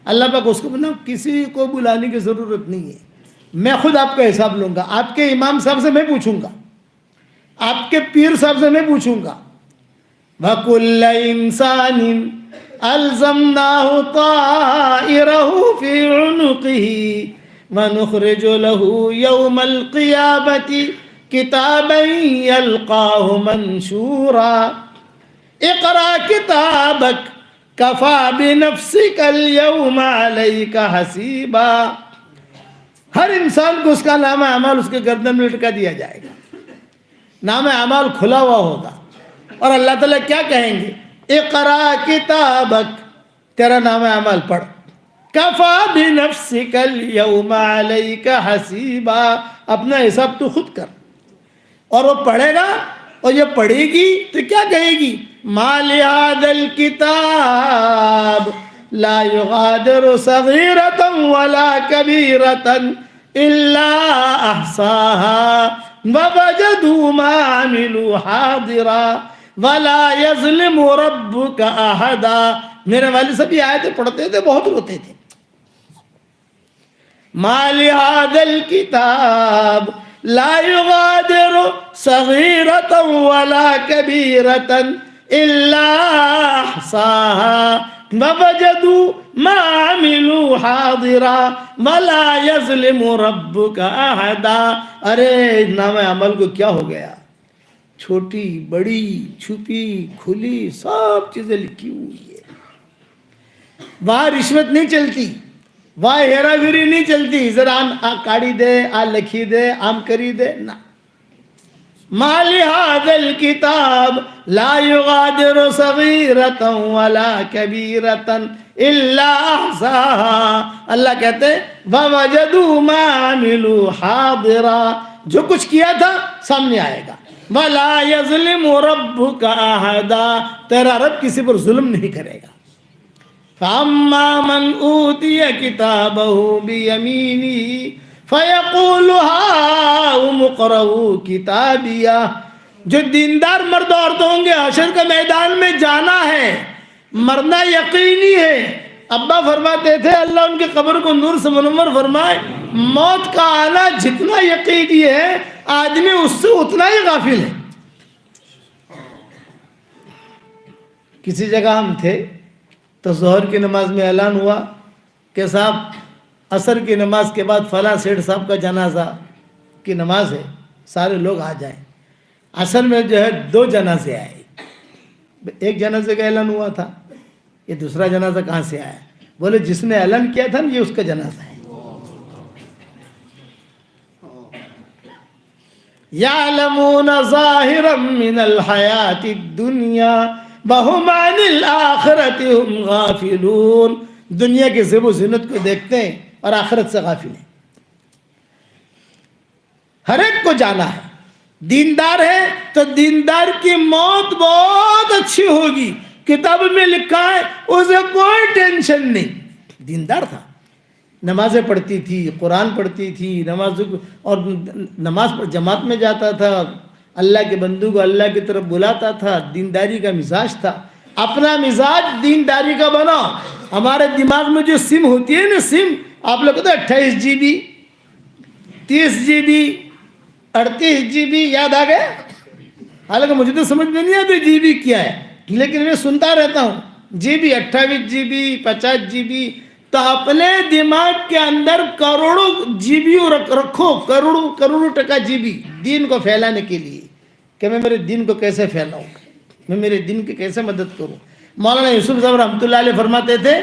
اللہ پاک اس کو بنا، کسی کو بلانے کی ضرورت نہیں ہے، میں خود آپ کا حساب لوں گا۔ آپ کے امام صاحب سے میں پوچھوں گا، آپ کے پیر صاحب سے میں پوچھوں گا۔ وَكُلَّ إِنسَانٍ أَلْزَمْنَاهُ طَائِرَهُ فِي عُنُقِهِ وَنُخْرِجُ لَهُ يَوْمَ الْقِيَامَةِ كِتَابًا يَلْقَاهُ مَنْشُورًا اقرأ كِتَابَكَ كَفَى بِنَفْسِكَ الْيَوْمَ عَلَيْكَ حَسِيبًا۔ ہر انسان کو اس کا نامہ اعمال اس کے گردن میں لٹکا دیا جائے گا، نامہ اعمال کھلا ہوا ہوگا، اور اللہ تعالیٰ کیا کہیں گے؟ اقرأ کتابک، تیرا نامہ اعمال پڑھ، کفا بنفسک اليوم علیک حسیبا، اپنا حساب تو خود کر۔ اور وہ پڑھے گا اور یہ پڑھے گی تو کیا کہے گی؟ ما لہذا الکتاب لا یغادر صغیرۃ ولا کبیرۃ الا احصاها ووجدوا ما عملوا حاضرا ولا یظلم ربک احدا۔ میرے والد صاحب یہ آیتیں پڑھتے تھے، بہت روتے تھے۔ ما لہذا الکتاب لا یغادر صغیرۃ ولا کبیرۃ الا احصاها ووجدوا ما عملوا حاضرا ولا یظلم ربک احدا۔ ارے نامہ عمل کو کیا ہو گیا؟ چھوٹی بڑی چھپی کھلی سب چیزیں لکھی ہوئی ہے۔ وہاں رشوت نہیں چلتی، وہاں ہیرا پھیری نہیں چلتی، ذرا آ کاڑی دے، آ لکھی دے، آم کری دے، نہ۔ ما لہذا الکتاب لا یغادر صغیرۃ ولا کبیرۃ الا احصاها۔ اللہ کہتے ہیں وَوَجَدُوا مَا عَمِلُوا حَاضِرًا، جو کچھ کیا تھا سامنے آئے گا. وَلَا يَظْلِمُ رَبُّكَ أَحَدًا، تیرا رب کسی پر ظلم نہیں کرے گا. فَأَمَّا مَنْ أُوتِيَ كِتَابَهُ بِيَمِينِهِ فَيَقُولُ هَاؤُمُ اقْرَءُوا كِتَابِيَهْ، جو دیندار مرد و عورتیں ہوں گے حشر کے میدان میں جانا ہے، مرنا یقینی ہے. ابا فرماتے تھے اللہ ان کی قبر کو نور سے منور فرمائے، موت کا آنا جتنا یقینی ہے آدمی اس سے اتنا ہی غافل ہے. کسی جگہ ہم تھے تو ظہر کی نماز میں اعلان ہوا کہ صاحب عصر کی نماز کے بعد فلاں سیٹھ صاحب کا جنازہ کی نماز ہے، سارے لوگ آ جائیں. عصر میں جو ہے 2 جنازے آئے. ایک جنازے کا اعلان ہوا تھا، یہ دوسرا جنازہ کہاں سے آیا؟ بولے جس نے اعلان کیا تھا نا یہ اس کا جنازہ ہے. یعلمون ظاہرا من الحیات الدنیا وہم عن الآخرت ہم غافلون، دنیا کے زیب و زینت کو دیکھتے ہیں اور آخرت سے غافل ہیں. ہر ایک کو جانا ہے. دیندار ہے تو دیندار کی موت بہت اچھی ہوگی، کتاب میں لکھا ہے اسے کوئی ٹینشن نہیں. دیندار تھا، نمازیں پڑھتی تھی، قرآن پڑھتی تھی، نماز پر جماعت میں جاتا تھا، اللہ کے بندوں کو اللہ کی طرف بلاتا تھا، دینداری کا مزاج تھا. اپنا مزاج دینداری کا بنا. ہمارے دماغ میں جو سم ہوتی ہے نا، سم آپ لوگ کہتے ہیں 28 GB 30 GB 38 GB یاد آ گئے؟ حالانکہ مجھے تو سمجھ میں نہیں آتی جی بی کیا ہے، لیکن میں سنتا رہتا ہوں جی بی 28 GB 50 GB. تو اپنے دماغ کے اندر کروڑوں جی بی رکھو، کروڑوں ٹکا جی بی دین کو پھیلانے کے لیے، کہ میں میرے دین کو کیسے پھیلاؤں، میں میرے دین کی کیسے مدد کروں. مولانا یوسف صاحب رحمۃ اللہ علیہ فرماتے تھے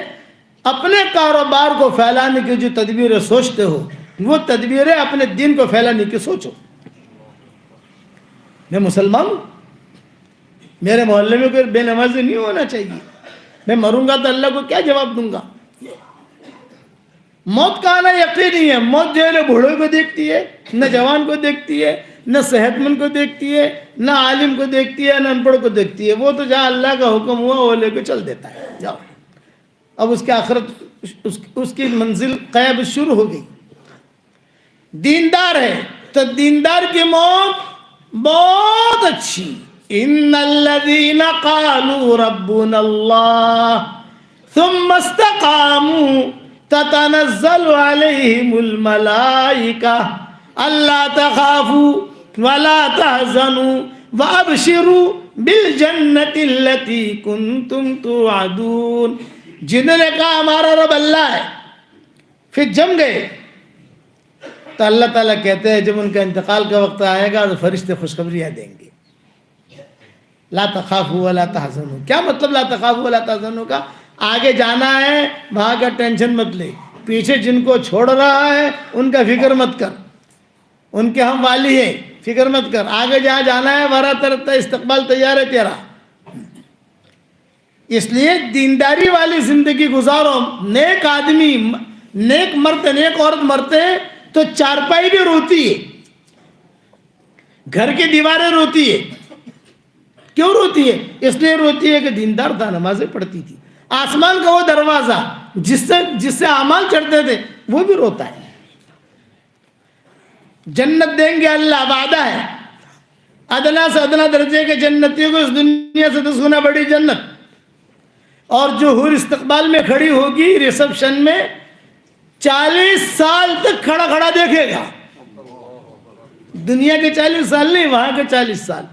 اپنے کاروبار کو پھیلانے کی جو تدبیریں سوچتے ہو وہ تدبیریں اپنے دین کو پھیلانے کی سوچو. میں مسلمان ہوں، میرے محلے میں کوئی بے نمازی نہیں ہونا چاہیے. میں مروں گا تو اللہ کو کیا جواب دوں گا؟ موت کا آنا یقینی ہے. موت جو ہے نہ بوڑھوں کو دیکھتی ہے، نہ جوان کو دیکھتی ہے، نہ صحت مند کو دیکھتی ہے، نہ عالم کو دیکھتی ہے، نہ ان پڑھ کو دیکھتی ہے. وہ تو جہاں اللہ کا حکم ہوا وہ لے کے چل دیتا ہے. جاؤ اب اس کی آخرت، اس کی منزل قیاب شروع ہو گئی. دیندار ہے تو دیندار کی موت بہت اچھی. ان الذين قالوا ربنا الله ثم استقاموا تتنزل عليهم الملائكة ألا تخافوا ولا تحزنوا وابشروا بالجنة التي كنتم توعدون. جنہوں نے کہا ہمارا رب اللہ ہے، پھر جم گئے تو اللہ تعالیٰ کہتے ہیں جب ان کا انتقال کا وقت آئے گا تو فرشتے خوشخبریاں دیں گے. لا تخافوا ولا تحزنوا. کیا مطلب لا تخافوا ولا تحزنوا کا؟ آگے جانا ہے وہاں کا ٹینشن مت لے، پیچھے جن کو چھوڑ رہا ہے ان کا فکر مت کر، ان کے ہم والی ہے، فکر مت کر. آگے جہاں جانا ہے ورا طرف استقبال تیار ہے تیرا. اس لیے دینداری والی زندگی گزارو. نیک آدمی، نیک مرتے، نیک عورت مرتے ہیں تو چارپائی بھی روتی ہے، گھر کی دیواریں روتی ہے. کیوں روتی ہے؟ اس لیے روتی ہے کہ دیندار تھا، نمازیں پڑھتی تھی. آسمان کا وہ دروازہ جس سے اعمال چڑھتے تھے وہ بھی روتا ہے. جنت دیں گے اللہ، وعدہ ہے. ادنا سے ادنا درجے کے جنتیوں کو اس دنیا سے 10 گنا بڑی جنت. اور جو حور استقبال میں کھڑی ہوگی ریسپشن میں 40 سال تک کھڑا کھڑا دیکھے گا. دنیا کے 40 سال نہیں، وہاں کے 40 سال.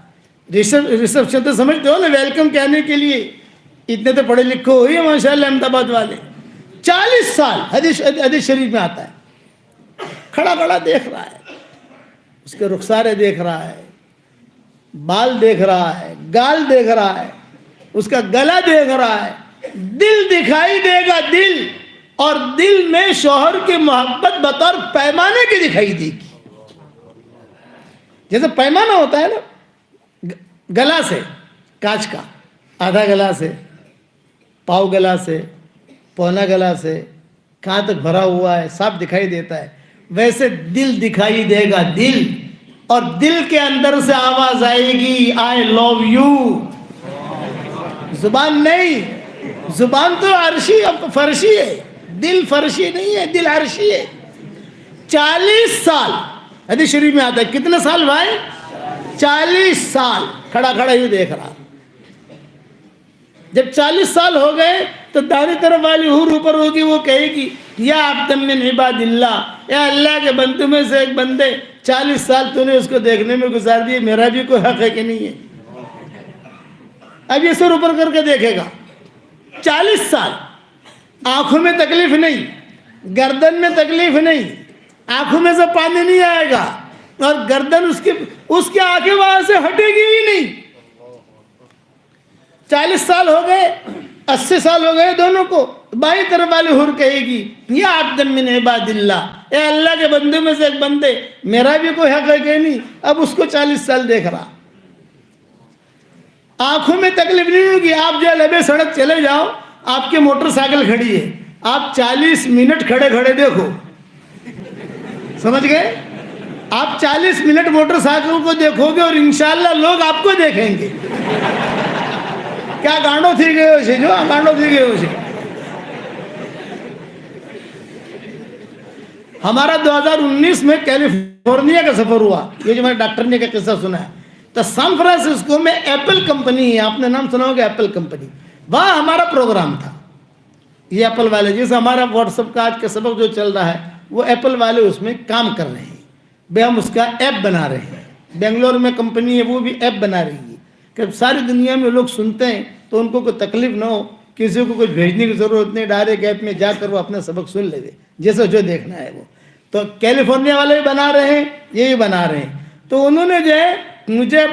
ریسپشن تو سمجھتے ہو نا، ویلکم کہنے کے لیے. اتنے تو پڑھے لکھے ہوئی ہیں ماشاء اللہ احمد آباد والے. 40 سال حدیث شریف میں آتا ہے، کھڑا کھڑا دیکھ رہا ہے، اس کے رخسارے دیکھ رہا ہے، بال دیکھ رہا ہے، گال دیکھ رہا ہے، اس کا گلا دیکھ رہا ہے. دل دکھائی دے گا، دل. اور دل میں شوہر کی محبت بطور پیمانے کی دکھائی دے گی. جیسے پیمانہ ہوتا ہے نا، گلا سے، کانچ کا، آدھا گلا سے، پاؤ گلا سے، پونا گلا سے، کہاں تک بھرا ہوا ہے صاف دکھائی دیتا ہے، ویسے دل دکھائی دے گا، دل، اور دل کے اندر سے آواز آئے گی آئی لو یو. زبان نہیں، زبان تو عرشی فرشی ہے، دل فرشی نہیں ہے، دل عرشی ہے. 40 سال حدیث شریف میں آتا ہے، کتنے سال بھائی؟ 40 سال کھڑا کھڑا ہی دیکھ رہا. جب 40 سال ہو گئے تو دائیں طرف والی حور اوپر ہوگی، وہ کہے گی یا عبد من عباد اللہ، یا اللہ کے بندوں میں سے ایک بندے، 40 سال تو نے اس کو دیکھنے میں گزار دیے، میرا بھی کوئی حق ہے کہ نہیں ہے؟ اب یہ سر اوپر کر کے دیکھے گا. 40 سال آنکھوں میں تکلیف نہیں، گردن میں تکلیف نہیں، آنکھوں میں سے پانی نہیں آئے گا، اور گردن اس کی آنکھیں وہاں سے ہٹے گی ہی نہیں. 40 سال ہو گئے، 80 سال ہو گئے دونوں کو. بائیں طرف والی حور کہے گی یا عبد من عباد اللہ، اے اللہ کے بندوں میں سے ایک بندے، میرا بھی کوئی حق ہے کہ نہیں؟ اب اس کو 40 سال دیکھ رہا. آنکھوں میں تکلیف نہیں ہوگی. آپ جو لبے سڑک چلے جاؤ، آپ کی موٹر سائیکل کھڑی ہے، آپ 40 منٹ کھڑے کھڑے دیکھو، سمجھ گئے؟ آپ 40 منٹ موٹر سائیکل کو دیکھو گے اور انشاءاللہ لوگ آپ کو دیکھیں گے. کیا گانڈو تھی گئے ہو سے جو گانڈو تھی گئے ہو سے. ہمارا 2019 میں کیلیفورنیا کا سفر ہوا. یہ جو میں نے ڈاکٹر نے کا قصہ سنا ہے، تو سان فرانسسکو میں ایپل کمپنی ہے، آپ نے نام سنا ہوگا ایپل کمپنی. وہاں ہمارا پروگرام تھا. یہ ایپل والے، جیسے ہمارا واٹس ایپ کا آج کا سبق جو چل رہا ہے، وہ ایپل والے اس میں کام کر رہے ہیں. بھئی ہم اس کا ایپ بنا رہے ہیں. بنگلور میں کمپنی ہے، وہ بھی ایپ بنا رہی ہے کہ ساری دنیا میں لوگ سنتے ہیں تو ان کو کوئی تکلیف نہ ہو، کسی کو کچھ بھیجنے کی ضرورت نہیں، ڈائریکٹ ایپ میں جا کر وہ اپنا سبق سن لے، جیسے جو دیکھنا ہے وہ. تو کیلیفورنیا والے بھی بنا رہے ہیں، یہ بھی بنا رہے ہیں. تو انہوں نے جو ہے مجھے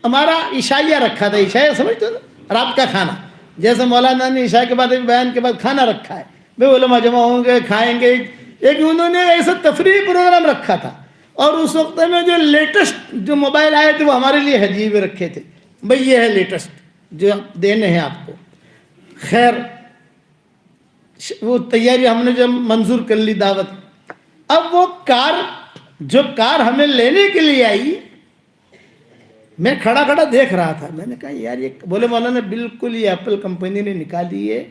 ہمارا عشائیہ رکھا تھا. عشائیہ سمجھتے ہو؟ رات کا کھانا. جیسے مولانا نے عشاء کے بعد بیان کے بعد کھانا رکھا ہے، بھئی علماء جمع ہوں گے، کھائیں گے. ایک انہوں نے ایسا تفریحی پروگرام رکھا تھا، اور اس وقت میں جو لیٹسٹ جو موبائل آئے تھے وہ ہمارے لیے ہدیے میں رکھے تھے. بھئی یہ ہے لیٹسٹ جو دینے ہیں آپ کو. خیر وہ تیاری ہم نے جب منظور کر لی دعوت. اب وہ کار ہمیں لینے کے لیے آئی، میں کھڑا کھڑا دیکھ رہا تھا. میں نے کہا یار یہ، بولے مولانا بالکل یہ ایپل کمپنی نے نکالی ہے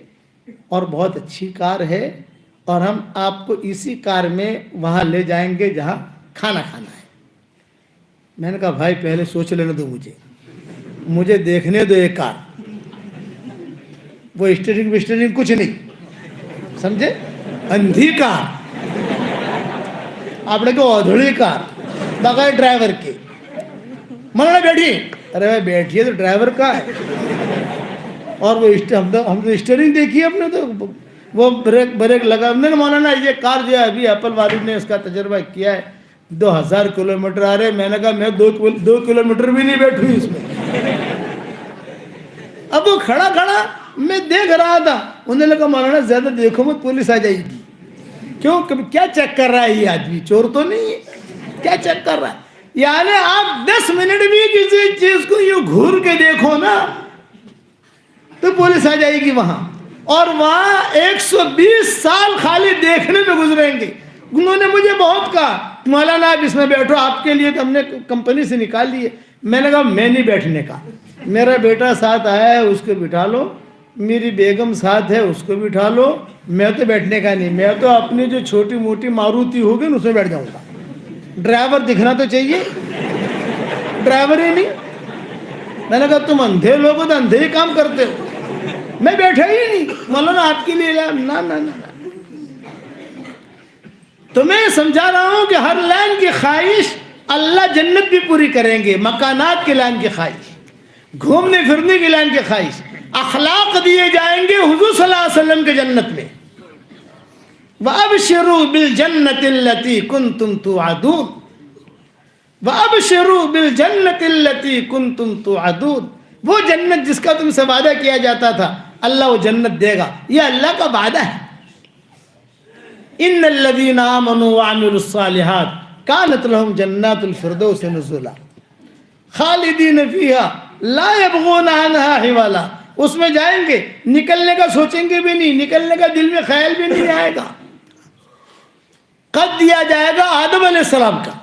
اور بہت اچھی کار ہے، اور ہم آپ کو اسی کار میں وہاں لے جائیں گے جہاں کھانا کھانا ہے. میں نے کہا بھائی پہلے سوچ لینے دو، مجھے دیکھنے دو یہ کار. وہ اسٹیرنگ کچھ نہیں، سمجھے؟ اندھی کار، آپ نے کہا ادھڑی کار بغیر ڈرائیور کے. مولانا بیٹھیے. ارے بھائی بیٹھیے تو ڈرائیور کا ہے. اور وہ ہم تو اسٹیرنگ دیکھیے اپنے، تو وہ بریک لگا. میں نے مولانا یہ کار جو ہے ابھی ایپل والد نے اس کا تجربہ کیا ہے، 2000 کلومیٹر آ رہے. میں نے کہا میں 2 کلومیٹر بھی نہیں بیٹھوں اس میں. اب وہ کھڑا کھڑا میں دیکھ رہا تھا. انہوں نے کہا مولانا زیادہ دیکھو مت، پولیس آ جائے گی. کیوں؟ کیا چیک کر رہا ہے یہ آدمی؟ چور تو نہیں ہے، کیا چیک کر رہا ہے؟ یعنی آپ 10 منٹ بھی کسی چیز کو یوں گھور کے دیکھو نا تو پولیس آ جائے گی وہاں. اور وہاں 120 سال خالی دیکھنے میں گزریں گے. انہوں نے مجھے بہت کہا مولانا آپ اس میں بیٹھو، آپ کے لیے تو ہم نے کمپنی سے نکال لی ہے. میں نے کہا میں نہیں بیٹھنے کا. میرا بیٹا ساتھ آیا ہے، اس کو بٹھا لو. میری بیگم ساتھ ہے، اس کو بٹھا لو. میں تو بیٹھنے کا نہیں. میں تو اپنی جو چھوٹی موٹی ماروتی ہوگی اس میں بیٹھ جاؤں گا. ڈرائیور دکھنا تو چاہیے، ڈرائیور ہی نہیں. میں نے کہا تم اندھے لوگ تو اندھے ہی کام کرتے ہو. میں بیٹھا ہی نہیں. مولانا آپ کے لیے نا نا نا. تو میں سمجھا رہا ہوں کہ ہر لائن کی خواہش اللہ جنت بھی پوری کریں گے. مکانات کی لائن کی خواہش، گھومنے پھرنے کی لائن کی خواہش، اخلاق دیے جائیں گے حضور صلی اللہ علیہ وسلم کے جنت میں. وَأَبْشِرُوا بِالْجَنَّةِ الَّتِي كُنْتُمْ تُوعَدُونَ. وَأَبْشِرُوا بِالْجَنَّةِ الَّتِي كُنْتُمْ تُوعَدُونَ. وہ جنت جس کا تم سے وعدہ کیا جاتا تھا، اللہ وہ جنت دے گا. یہ اللہ کا وعدہ ہے. إِنَّ الَّذِينَ آمَنُوا وَعَمِلُوا الصَّالِحَاتِ كَانَتْ لَهُمْ جَنَّاتُ الْفِرْدَوْسِ نُزُلًا خَالِدِينَ فِيهَا لَا يَبْغُونَ عَنْهَا حِوَلًا. اس میں جائیں گے، نکلنے کا سوچیں گے بھی نہیں، نکلنے کا دل میں خیال بھی نہیں آئے گا. قد دیا جائے گا آدم علیہ السلام کا،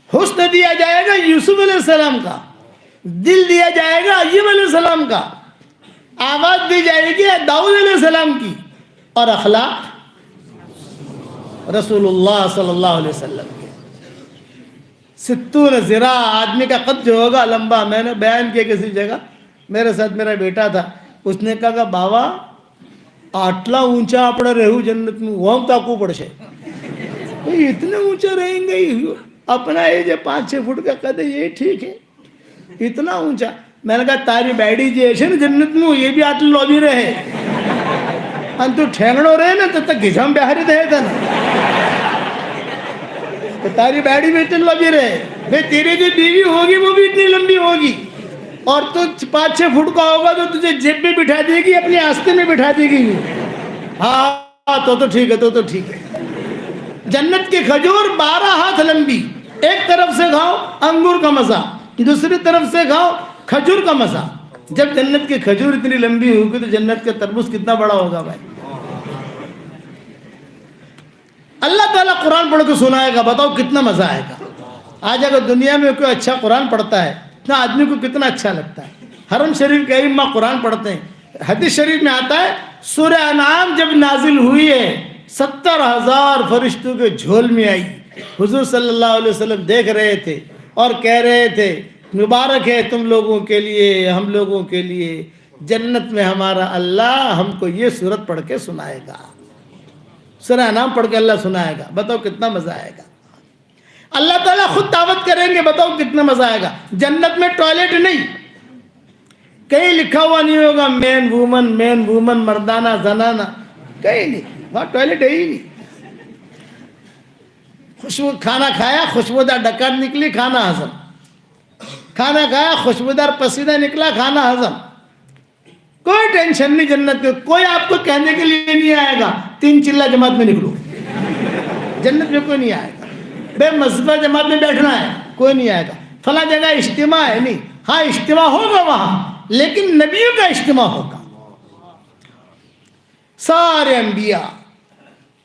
حسن دیا جائے گا یوسف علیہ السلام کا، دل دیا جائے گا ایوب علیہ السلام کا، آواز دی جائے گی داؤد علیہ السلام کی، اور اخلاق رسول اللہ صلی اللہ علیہ وسلم کے۔ 70 ذراع آدمی کا قد جو ہوگا لمبا، میں نے بیان کیا کسی جگہ، میرے ساتھ میرا بیٹا تھا، اس نے کہا کہ بابا آٹلا اونچا اپنا رہو جنت میں وہم تاکو پڑشے، اتنے اونچا رہیں گے اپنا یہ جو 5-6 فٹ کا قد ہے یہ ٹھیک ہے، اتنا اونچا۔ میں نے کہا تاری بیڑی جی ایسے نا جنت میں یہ بھی آٹل لوبی رہے ان تو ٹھینگڑو رہے نا تب تک گھجام بہاری دے تھا نا، تاری بیڑی بھی اتنی لمبی رہے، بھئی تیری جو بیوی ہوگی وہ بھی اتنی لمبی ہوگی، اور تو 5-6 فٹ کا ہوگا تو تجھے جیب میں بٹھا دے گی، اپنے آستے میں بٹھا دے گی۔ ہاں تو ٹھیک ہے، تو ٹھیک ہے۔ جنت کی کھجور 12 ہاتھ لمبی، ایک طرف سے کھاؤ انگور کا مزہ، دوسری طرف سے کھاؤ کھجور کا مزہ۔ جب جنت کی کھجور اتنی لمبی ہوگی تو جنت کا تربوز کتنا بڑا ہوگا بھائی۔ اللہ تعالیٰ قرآن پڑھ کے سنائے گا، بتاؤ کتنا مزہ آئے گا۔ آج اگر دنیا میں کوئی اچھا قرآن پڑھتا ہے اتنا آدمی کو کتنا اچھا لگتا ہے۔ حرم شریف کے ائمہ قرآن پڑھتے ہیں، حدیث شریف میں آتا ہے سورہ انعام جب نازل ہوئی ہے 70,000 فرشتوں کے جھول میں آئی، حضور صلی اللہ علیہ وسلم دیکھ رہے تھے اور کہہ رہے تھے مبارک ہے تم لوگوں کے لیے، ہم لوگوں کے لیے، جنت میں ہمارا اللہ ہم کو یہ سورت پڑھ کے سنائے گا، سورہ انعام پڑھ کے اللہ سنائے گا، بتاؤ کتنا مزہ آئے گا۔ اللہ تعالیٰ خود دعوت کریں گے، بتاؤ کتنا مزہ آئے گا۔ جنت میں ٹوائلٹ نہیں، کہیں لکھا ہوا نہیں ہوگا مین وومن مردانہ زنانہ، کہیں نہیں، وہاں ٹوائلٹ ہے ہی نہیں۔ خوشبو کھانا کھایا خوشبودار ڈکار نکلی، کھانا ہضم، کھانا کھایا خوشبودار پسینہ نکلا، کھانا ہضم، کوئی ٹینشن نہیں جنت میں۔ کوئی آپ کو کہنے کے لیے نہیں آئے گا 3 چلہ جماعت میں نکلو، جنت میں کوئی نہیں آئے گا۔ بے مذہبہ جماعت میں بیٹھنا ہے، کوئی نہیں آئے گا۔ فلاں جگہ اجتماع ہے، نہیں، ہاں اجتماع ہوگا وہاں لیکن نبیوں کا اجتماع ہوگا، سارے انبیاء،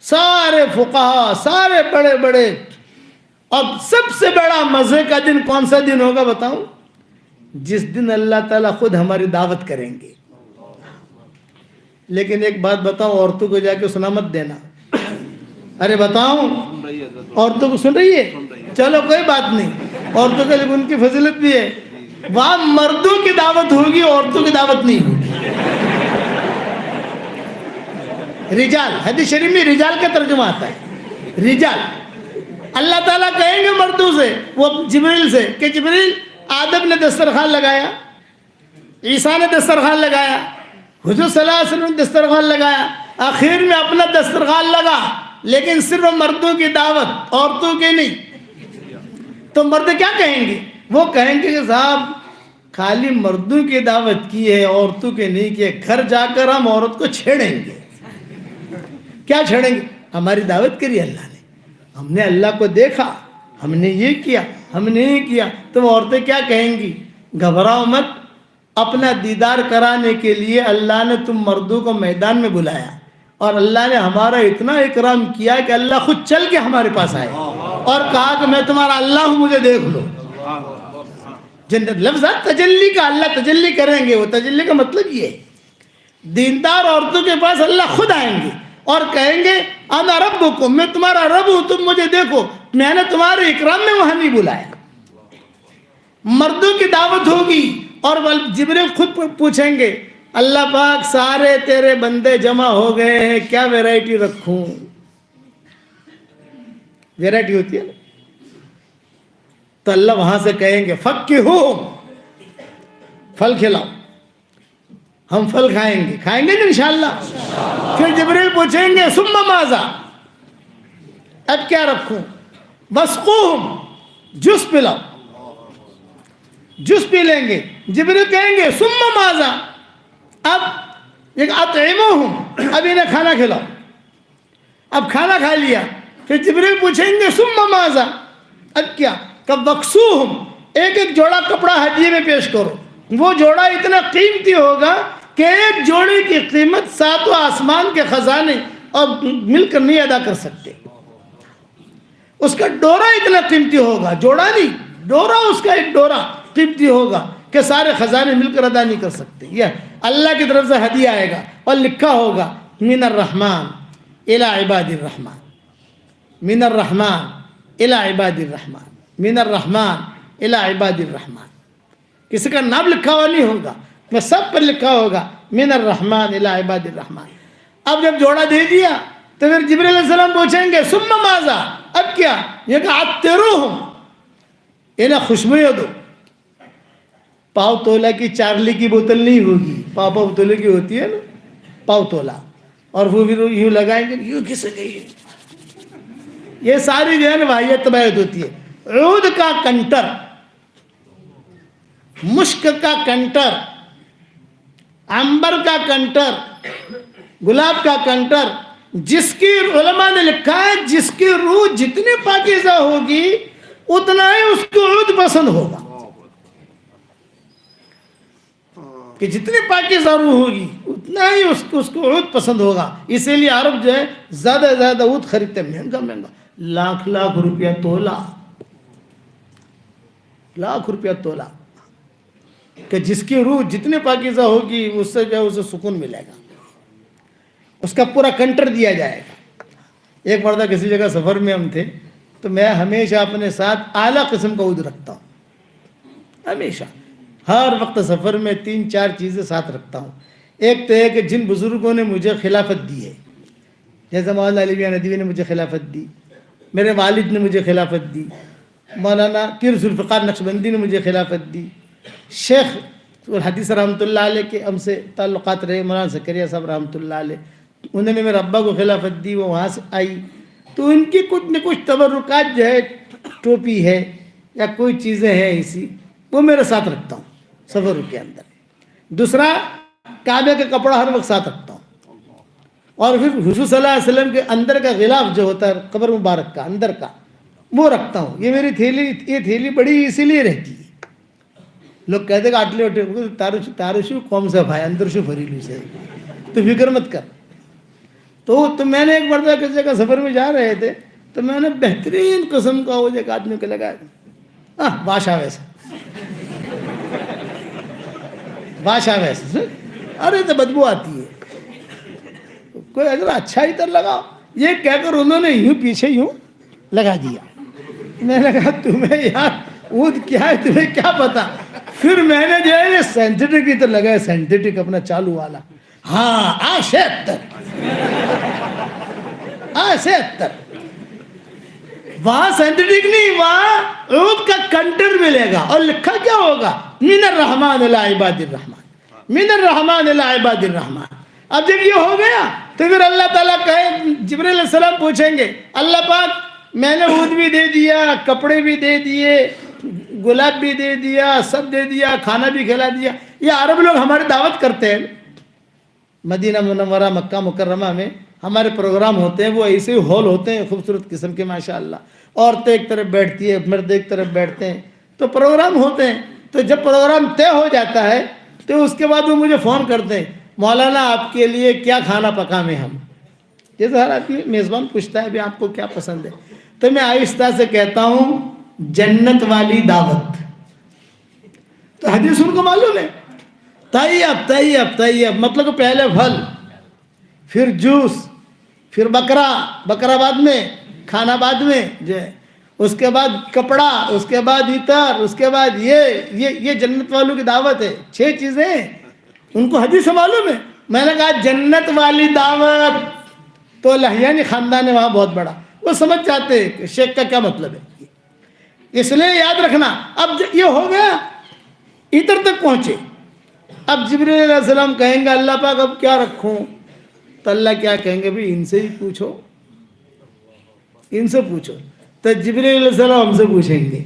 سارے فقہا، سارے بڑے بڑے۔ اب سب سے بڑا مزے کا دن کون سا دن ہوگا بتاؤں؟ جس دن اللہ تعالیٰ خود ہماری دعوت کریں گے۔ لیکن ایک بات بتاؤں، عورتوں کو جا کے سنا مت دینا، ارے بتاؤں عورتوں کو سن رہی ہے، چلو کوئی بات نہیں، عورتوں کے لیے ان کی فضیلت بھی ہے، وہاں مردوں کی دعوت ہوگی، عورتوں کی دعوت نہیں ہوگی۔ رجال، حدیث شریف میں رجال کا ترجمہ آتا ہے، رجال۔ اللہ تعالیٰ کہیں گے مردوں سے، وہ جبریل سے کہ جبریل آدم نے دسترخوان لگایا، عیسیٰ نے دسترخوان لگایا، حضور صلی اللہ علیہ وسلم نے دسترخوان لگایا، آخر میں اپنا دسترخوان لگا، لیکن صرف مردوں کی دعوت، عورتوں کی نہیں۔ تو مرد کیا کہیں گے؟ وہ کہیں گے کہ صاحب خالی مردوں کی دعوت کی ہے، عورتوں کے نہیں کی ہے، گھر جا کر ہم عورت کو چھیڑیں گے۔ کیا چھیڑیں گے؟ ہماری دعوت کری اللہ نے، ہم نے اللہ کو دیکھا، ہم نے یہ کیا، ہم نے یہ کیا۔ تو وہ عورتیں کیا کہیں گی؟ گھبراؤ مت، اپنا دیدار کرانے کے لیے اللہ نے تم مردوں کو میدان میں بلایا، اور اللہ نے ہمارا اتنا اکرام کیا کہ اللہ خود چل کے ہمارے پاس آئے اور کہا کہ میں تمہارا اللہ ہوں، مجھے دیکھ لو۔ جنت لفظ تجلی کا، اللہ تجلی کریں گے، وہ تجلی کا مطلب یہ ہے دیندار عورتوں کے پاس اللہ خود آئیں گے اور کہیں گے انا ربکم، میں تمہارا رب ہوں، تم مجھے دیکھو، میں نے تمہارے اکرام میں وہاں نہیں بلایا۔ مردوں کی دعوت ہوگی اور جبریل خود پوچھیں گے اللہ پاک سارے تیرے بندے جمع ہو گئے ہیں، کیا ویرائٹی رکھوں؟ ویرائٹی ہوتی ہے نا، تو اللہ وہاں سے کہیں گے فکہو، پھل کھلاؤ، ہم پھل کھائیں گے نا انشاءاللہ۔ پھر جبریل پوچھیں گے ثم ماذا، اب کیا رکھوں؟ وسقوہم، جوس پلاؤ، جوس پی لیں گے۔ جبریل کہیں گے ثم ماذا، اب ایک اطعموہم، اب انہیں کھانا کھلاؤ۔ اب کھانا کھا لیا، پھر جبریل پوچھیں گے ثم ماذا، اب کیا؟ کب وکسوہم، ایک ایک جوڑا کپڑا ہدیے میں پیش کرو۔ وہ جوڑا اتنا قیمتی ہوگا کہ ایک جوڑے کی قیمت 7 آسمان کے خزانے اور مل کر نہیں ادا کر سکتے. اس کا ڈورا اتنا قیمتی ہوگا, جوڑا نہیں, ڈورا, اس کا ایک ڈورا قیمتی ہوگا کہ سارے خزانے مل کر ادا نہیں کر سکتے. یہ اللہ کی طرف سے ہدیہ آئے گا اور لکھا ہوگا من الرحمن الی عباد الرحمن, من الرحمن الی عباد الرحمن, من الرحمن الی عباد الرحمن. کسی کا نام لکھا ہوا نہیں ہوگا, میں سب پر لکھا ہوگا من الرحمن الی عباد الرحمن. اب جب جوڑا دے دیا تو پھر جبریل علیہ السلام پوچھیں گے ثم ماذا, اب کیا؟ یہ کہ عطروہم, انہیں خوشبوئیں دو. پاؤ تولا کی چارلی کی بوتل نہیں ہوگی, پاؤ تولے کی ہوتی ہے نا, پاؤ تولا, اور وہ پھر یوں لگائیں گے, یوں کس گئی. یہ ساری جو ہے نا واحیت طبیعت ہوتی ہے. عود کا کنٹر, مشک کا کنٹر, عنبر کا کنٹر, گلاب کا کنٹر, جس کی علماء نے لکھا ہے جس کی روح جتنی پاکیزہ ہوگی اتنا ہی اس کو عود پسند ہوگا. کہ جتنی پاکیزہ روح ہوگی اتنا ہی اس کو عود پسند ہوگا. اسی لیے عرب جو ہے زیادہ سے زیادہ عود خریدتے, مہنگا مہنگا, لاکھ لاکھ روپیہ تولا, لاکھ روپیہ تولا, کہ جس کی روح جتنی پاکیزہ ہوگی اس سے جو ہے اسے سکون ملے گا, اس کا پورا کنٹر دیا جائے گا. ایک مرتبہ کسی جگہ سفر میں ہم تھے تو میں ہمیشہ اپنے ساتھ اعلیٰ قسم کا عود رکھتا ہوں, ہمیشہ ہر وقت سفر میں 3-4 چیزیں ساتھ رکھتا ہوں. ایک تو ہے کہ جن بزرگوں نے مجھے خلافت دی ہے, جیسے مولانا علی میاں ندوی نے مجھے خلافت دی, میرے والد نے مجھے خلافت دی, مولانا پیر ذوالفقار نقشبندی نے مجھے خلافت دی, شیخ الحدیث رحمۃ اللہ علیہ کے ہم سے تعلقات رہے, مولانا زکریا صاحب رحمۃ اللہ علیہ, انہوں نے میرے ابا کو خلافت دی, وہ وہاں سے آئی. تو ان کی کچھ نہ کچھ تبرکات جو ہے, ٹوپی ہے یا کوئی چیزیں ہیں ایسی, وہ میرے ساتھ رکھتا ہوں سفر کے اندر. دوسرا, کعبے کا کپڑا ہر وقت ساتھ رکھتا ہوں, اور پھر حضور صلی اللہ علیہ وسلم کے اندر کا غلاف جو ہوتا ہے قبر مبارک کا اندر کا, وہ رکھتا ہوں. یہ میری تھیلی, یہ تھیلی بڑی اسی لیے رہتی ہے. لوگ کہتے ہیں کہ آٹلے اٹھے تارشو قوم سے بھائی اندر شو فریلو سے, تو فکر مت کر. تو میں نے ایک مرتبہ کسی جگہ سفر میں جا رہے تھے تو میں نے بہترین قسم کا وہ ایک آدمی کو لگایا, بادشاہ ویسا, بادشاہ ویسا. ارے تو بدبو آتی ہے, کوئی اگر اچھا ہی تر لگاؤ, یہ کہہ کر انہوں نے یوں پیچھے یوں لگا دیا. میں نے کہا تمہیں یار عود کیا ہے, تمہیں کیا پتا. پھر میں نے جو ہے سینتھیٹک کی طرح لگایا, سینتھیٹک اپنا چالو والا. ہاں 76 وہاں سینتھیٹک نہیں, وہاں عود کا کنٹر ملے گا اور لکھا کیا ہوگا من الرحمن الی عباد الرحمن, من الرحمن الی عباد الرحمن. اب جب یہ ہو گیا تو پھر اللہ تعالیٰ کہے, جبریل علیہ السلام پوچھیں گے اللہ پاک میں نے عود بھی دے دیا, کپڑے بھی دے دیے, گلاب بھی دے دیا, سب دے دیا, کھانا بھی کھلا دیا. یہ عرب لوگ ہماری دعوت کرتے ہیں, مدینہ منورہ مکہ مکرمہ میں ہمارے پروگرام ہوتے ہیں, وہ ایسے ہال ہوتے ہیں خوبصورت قسم کے ماشاءاللہ, عورتیں ایک طرف بیٹھتی ہے, مرد ایک طرف بیٹھتے ہیں, تو پروگرام ہوتے ہیں. تو جب پروگرام طے ہو جاتا ہے تو اس کے بعد وہ مجھے فون کرتے ہیں, مولانا آپ کے لیے کیا کھانا پکائیں ہم. جیسے ہر آدمی میزبان پوچھتا ہے بھی آپ کو کیا پسند ہے, تو میں آہستہ سے کہتا ہوں جنت والی دعوت. تو حدیث ان کو معلوم ہے, طیب طیب طیب مطلب پہلے پھل, پھر جوس, پھر بکرا بعد میں, کھانا بعد میں جو ہے, اس کے بعد کپڑا, اس کے بعد عطر, اس کے بعد یہ جنت والوں کی دعوت ہے. 6 چیزیں ان کو حدیث سے معلوم ہے. میں نے کہا جنت والی دعوت, تو لہیانی خاندان ہے وہاں بہت بڑا, وہ سمجھ جاتے ہیں کہ شیخ کا کیا مطلب ہے. اس لیے یاد رکھنا, اب یہ ہو گیا عطر تک پہنچے. اب جبریل علیہ السلام کہیں گے اللہ پاک اب کیا رکھوں, تو اللہ کیا کہیں گے بھی ان سے ہی پوچھو, ان سے پوچھو. تو جبریل علیہ السلام ہم سے پوچھیں گے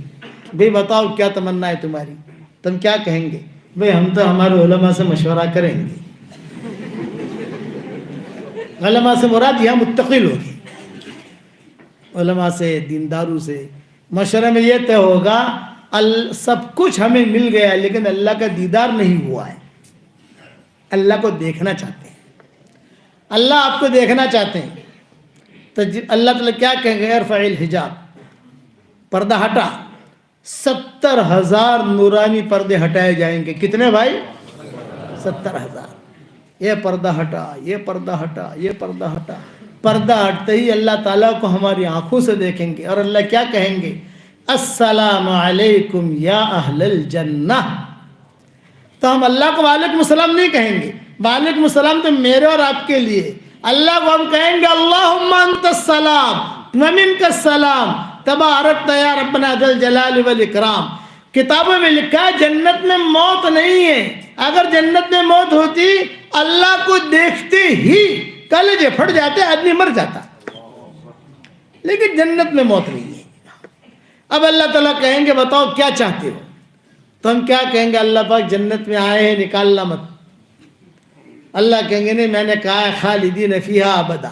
بھئی بتاؤ کیا تمنا ہے تمہاری, تم کیا کہیں گے. بھئی ہم تو ہمارے علماء سے مشورہ کریں گے. علماء سے مراد یہاں متقل ہوگی, علماء سے, دینداروں سے مشورہ میں یہ طے ہوگا سب کچھ ہمیں مل گیا لیکن اللہ کا دیدار نہیں ہوا ہے, اللہ کو دیکھنا چاہتے ہیں. اللہ آپ کو دیکھنا چاہتے ہیں تو اللہ تعالیٰ کیا کہیں گے؟ ارفع الحجاب، پردہ ہٹا. 70,000 نورانی پردے ہٹائے جائیں گے. کتنے بھائی؟ 70,000. یہ پردہ ہٹا، یہ پردہ ہٹا، یہ پردہ ہٹا. پردہ ہٹتے ہی اللہ تعالیٰ کو ہماری آنکھوں سے دیکھیں گے اور اللہ کیا کہیں گے؟ السلام علیکم یا اہل الجنہ. تو ہم اللہ کو وعلیکم السلام نہیں کہیں گے، وعلیکم السلام تو میرے اور آپ کے لیے. اللہ کو ہم کہیں گے اللہم انت السلام ومنک السلام تبارکت یا ربنا ذی الجلال والاکرام. کتابوں میں لکھا ہے جنت میں موت نہیں ہے. اگر جنت میں موت ہوتی اللہ کو دیکھتے ہی کلیجے پھٹ جاتے، آدمی مر جاتا. لیکن جنت میں موت نہیں ہے. اب اللہ تعالیٰ کہیں گے بتاؤ کیا چاہتے ہو؟ تو ہم کیا کہیں گے؟ اللہ پاک جنت میں آئے ہیں، نکالنا مت. اللہ کہیں گے نہیں، میں نے کہا ہے خالدین فیہا ابدا،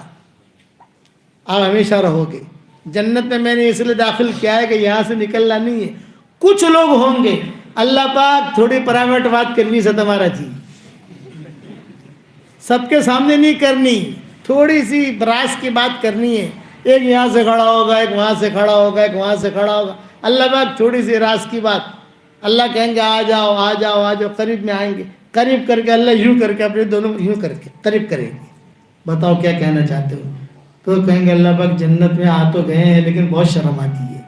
آپ ہمیشہ رہو گے جنت میں. میں نے اس لیے داخل کیا ہے کہ یہاں سے نکلنا نہیں ہے. کچھ لوگ ہوں گے اللہ پاک تھوڑی پرائیویٹ بات کرنی سے تمہارا جی، سب کے سامنے نہیں کرنی، تھوڑی سی براس کی بات کرنی ہے. ایک یہاں سے کھڑا ہوگا، ایک وہاں سے کھڑا ہوگا، ایک وہاں سے کھڑا ہوگا. اللہ پاک تھوڑی سی راز کی بات، اللہ کہیں گے آ جاؤ آ جاؤ آ جاؤ. قریب میں آئیں گے، قریب کر کے اللہ یوں کر کے اپنے دونوں یوں کر کے قریب کریں گے. بتاؤ کیا کہنا چاہتے ہو؟ تو کہیں گے اللہ پاک جنت میں آ تو گئے ہیں لیکن بہت شرم آتی ہے.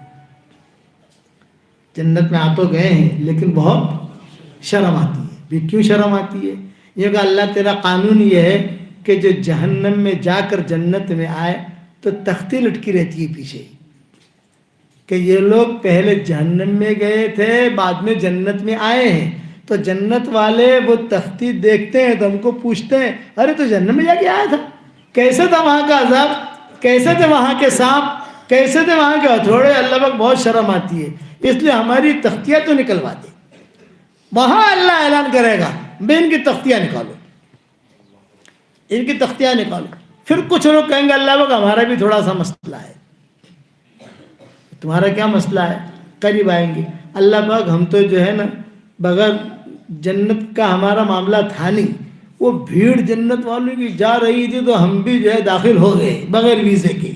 جنت میں آ تو گئے ہیں لیکن بہت شرم آتی ہے. بھی کیوں شرم آتی ہے؟ یہ کہ اللہ تیرا قانون یہ ہے کہ جو جہنم میں جا کر جنت میں آئے تو تختی لٹکی رہتی ہے پیچھے کہ یہ لوگ پہلے جہنم میں گئے تھے، بعد میں جنت میں آئے ہیں. تو جنت والے وہ تختی دیکھتے ہیں تو ہم کو پوچھتے ہیں ارے تو جہنم میں جا کے آیا تھا، کیسے تھا وہاں کا عذاب، کیسے تھے وہاں کے سانپ، کیسے تھے وہاں کے ہتھوڑے. اللہ پاک بہت شرم آتی ہے، اس لیے ہماری تختیاں تو نکلوا دے. وہاں اللہ اعلان کرے گا بے ان کی تختیاں نکالو، ان کی تختیاں نکالو. پھر کچھ لوگ کہیں گے اللہ پاک ہمارا بھی تھوڑا سا مسئلہ ہے. تمہارا کیا مسئلہ ہے؟ قریب آئیں گے. اللہ پاک ہم تو جو ہے نا بغیر جنت کا ہمارا معاملہ تھا نہیں، وہ بھیڑ جنت والوں کی جا رہی تھی تو ہم بھی جو ہے داخل ہو گئے بغیر ویزے کے.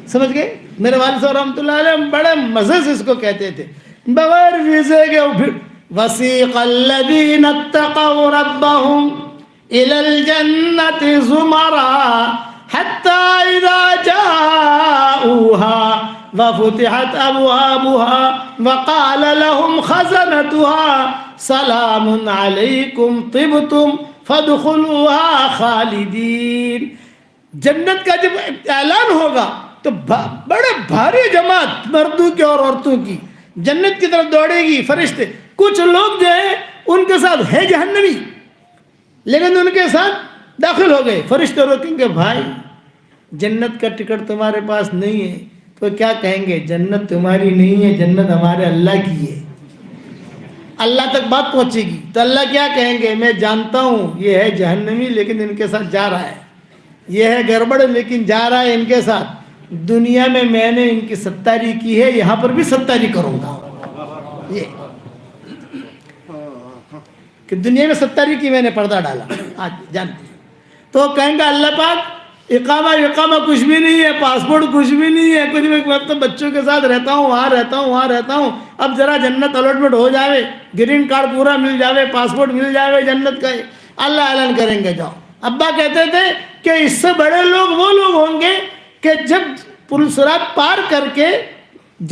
سمجھ گئے؟ میرے والد صاحب رحمۃ اللہ علیہ بڑے مزے سے اس کو کہتے تھے بغیر ویزے کے. وسیق الذین اتقوا ربهم الى الجنة زمرا حتى اذا جاءوها وفتحت ابوابها وقال لهم خزنتها سلام علیکم طبتم فادخلوها خالدین. جنت کا جب اعلان ہوگا تو بڑے بھاری جماعت مردوں کی اور عورتوں کی جنت کی طرف دوڑے گی. فرشتے کچھ لوگ جو ہیں ان کے ساتھ ہے جہنمی لیکن ان کے ساتھ داخل ہو گئے. فرشتے روکیں گے بھائی جنت کا ٹکٹ تمہارے پاس نہیں ہے. تو کیا کہیں گے؟ جنت تمہاری نہیں ہے، جنت ہمارے اللہ کی ہے. اللہ تک بات پہنچے گی تو اللہ کیا کہیں گے؟ میں جانتا ہوں یہ ہے جہنمی لیکن ان کے ساتھ جا رہا ہے، یہ ہے گڑبڑ لیکن جا رہا ہے ان کے ساتھ. دنیا میں میں نے ان کی ستاری کی ہے، یہاں پر بھی ستاری کروں گا. یہ کہ دنیا میں ستاری کی میں نے پردہ ڈالا آج جانتے ہیں. تو کہیں گا اللہ پاک اقامہ کچھ بھی نہیں ہے، پاسپورٹ کچھ بھی نہیں ہے، کچھ بھی. میں تو بچوں کے ساتھ رہتا ہوں، وہاں رہتا ہوں وہاں رہتا ہوں. اب ذرا جنت الاٹمنٹ ہو جاوے، گرین کارڈ پورا مل جاوے، پاسپورٹ مل جاوے جنت کا. اللہ اعلان کریں گے جاؤ. ابا کہتے تھے کہ اس سے بڑے لوگ وہ لوگ ہوں گے کہ جب پل صراط پار کر کے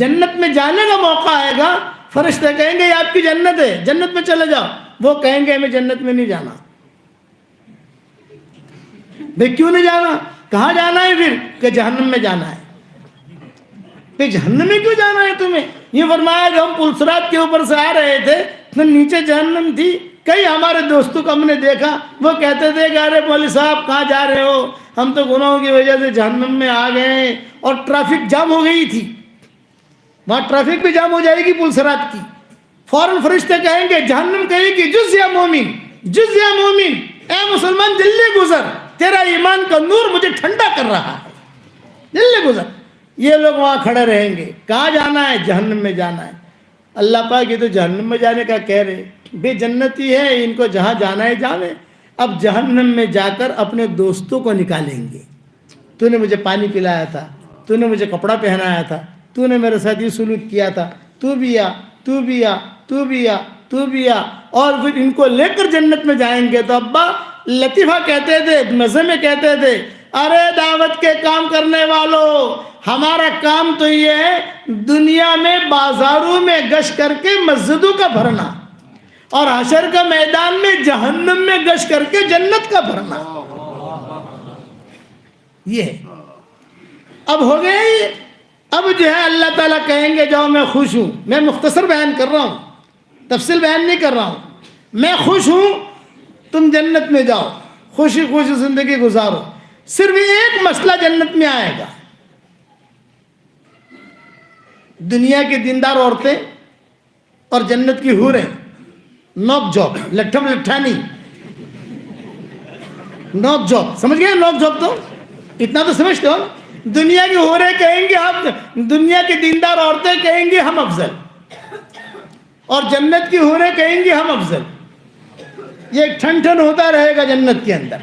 جنت میں جانے کا موقع آئے گا فرشتے کہیں گے یہ آپ کی جنت ہے، جنت میں چلے جاؤ. وہ کہیں گے ہمیں جنت میں نہیں جانا. بھئی کیوں نہیں جانا؟ کہاں جانا ہے پھر؟ کہ جہنم میں جانا ہے. پھر جہنم میں کیوں جانا ہے تمہیں؟ یہ فرمایا کہ ہم پل صراط کے اوپر سے آ رہے تھے تو نیچے جہنم تھی. کئی ہمارے دوستوں کو ہم نے دیکھا وہ کہتے تھے کہ ارے مولوی صاحب کہاں جا رہے ہو، ہم تو گناہوں کی وجہ سے جہنم میں آ گئے. اور ٹریفک جام ہو گئی تھی، وہاں ٹریفک بھی جام ہو جائے گی پل صراط کی. فوراً فرشتے کہیں گے جہنم کہے گی جز یا مومن، جز یا مومن، اے مسلمان جلدی گزر، تیرا ایمان کا نور مجھے ٹھنڈا کر رہا ہے، جلدی گزر. یہ لوگ وہاں کھڑے رہیں گے. کہاں جانا ہے؟ جہنم میں جانا ہے. اللہ پاک یہ تو جہنم میں جانے کا کہہ رہے، بے جنتی ہے ان کو جہاں جانا ہے جاوے. اب جہنم میں جا کر اپنے دوستوں کو نکالیں گے. تو نے مجھے پانی پلایا تھا, تو نے مجھے کپڑا پہنایا تھا, تو نے میرے ساتھ یہ سلوک کیا تھا, تو بھی آ, تو بھی آ, تو بھی آ, تو بھی آ. اور پھر ان کو لے کر جنت میں جائیں گے. تو ابا لطیفہ کہتے تھے, مزے میں کہتے تھے, ارے دعوت کے کام کرنے والوں, ہمارا کام تو یہ ہے دنیا میں بازاروں میں گشت کر کے مسجدوں کا بھرنا, اور حشر کا میدان میں جہنم میں گشت کر کے جنت کا بھرنا. یہ ہے. اب ہو گئے. اب جو ہے اللہ تعالیٰ کہیں گے جاؤ میں خوش ہوں. میں مختصر بیان کر رہا ہوں, تفصیل بیان نہیں کر رہا ہوں. میں خوش ہوں, تم جنت میں جاؤ, خوشی خوشی زندگی گزارو. صرف ایک مسئلہ جنت میں آئے گا. دنیا کی دیندار عورتیں اور جنت کی حوریں نوک جھوک, لٹھم لٹھانی, نوک جھوک. سمجھ گئے نوک جھوک؟ تو اتنا تو سمجھتے ہو. دنیا کی حوریں کہیں گے ہم, دنیا کی دیندار عورتیں کہیں گے ہم افضل, اور جنت کی حوریں کہیں گے ہم افضل. یہ ایک ٹھن ٹھن ہوتا رہے گا جنت کے اندر.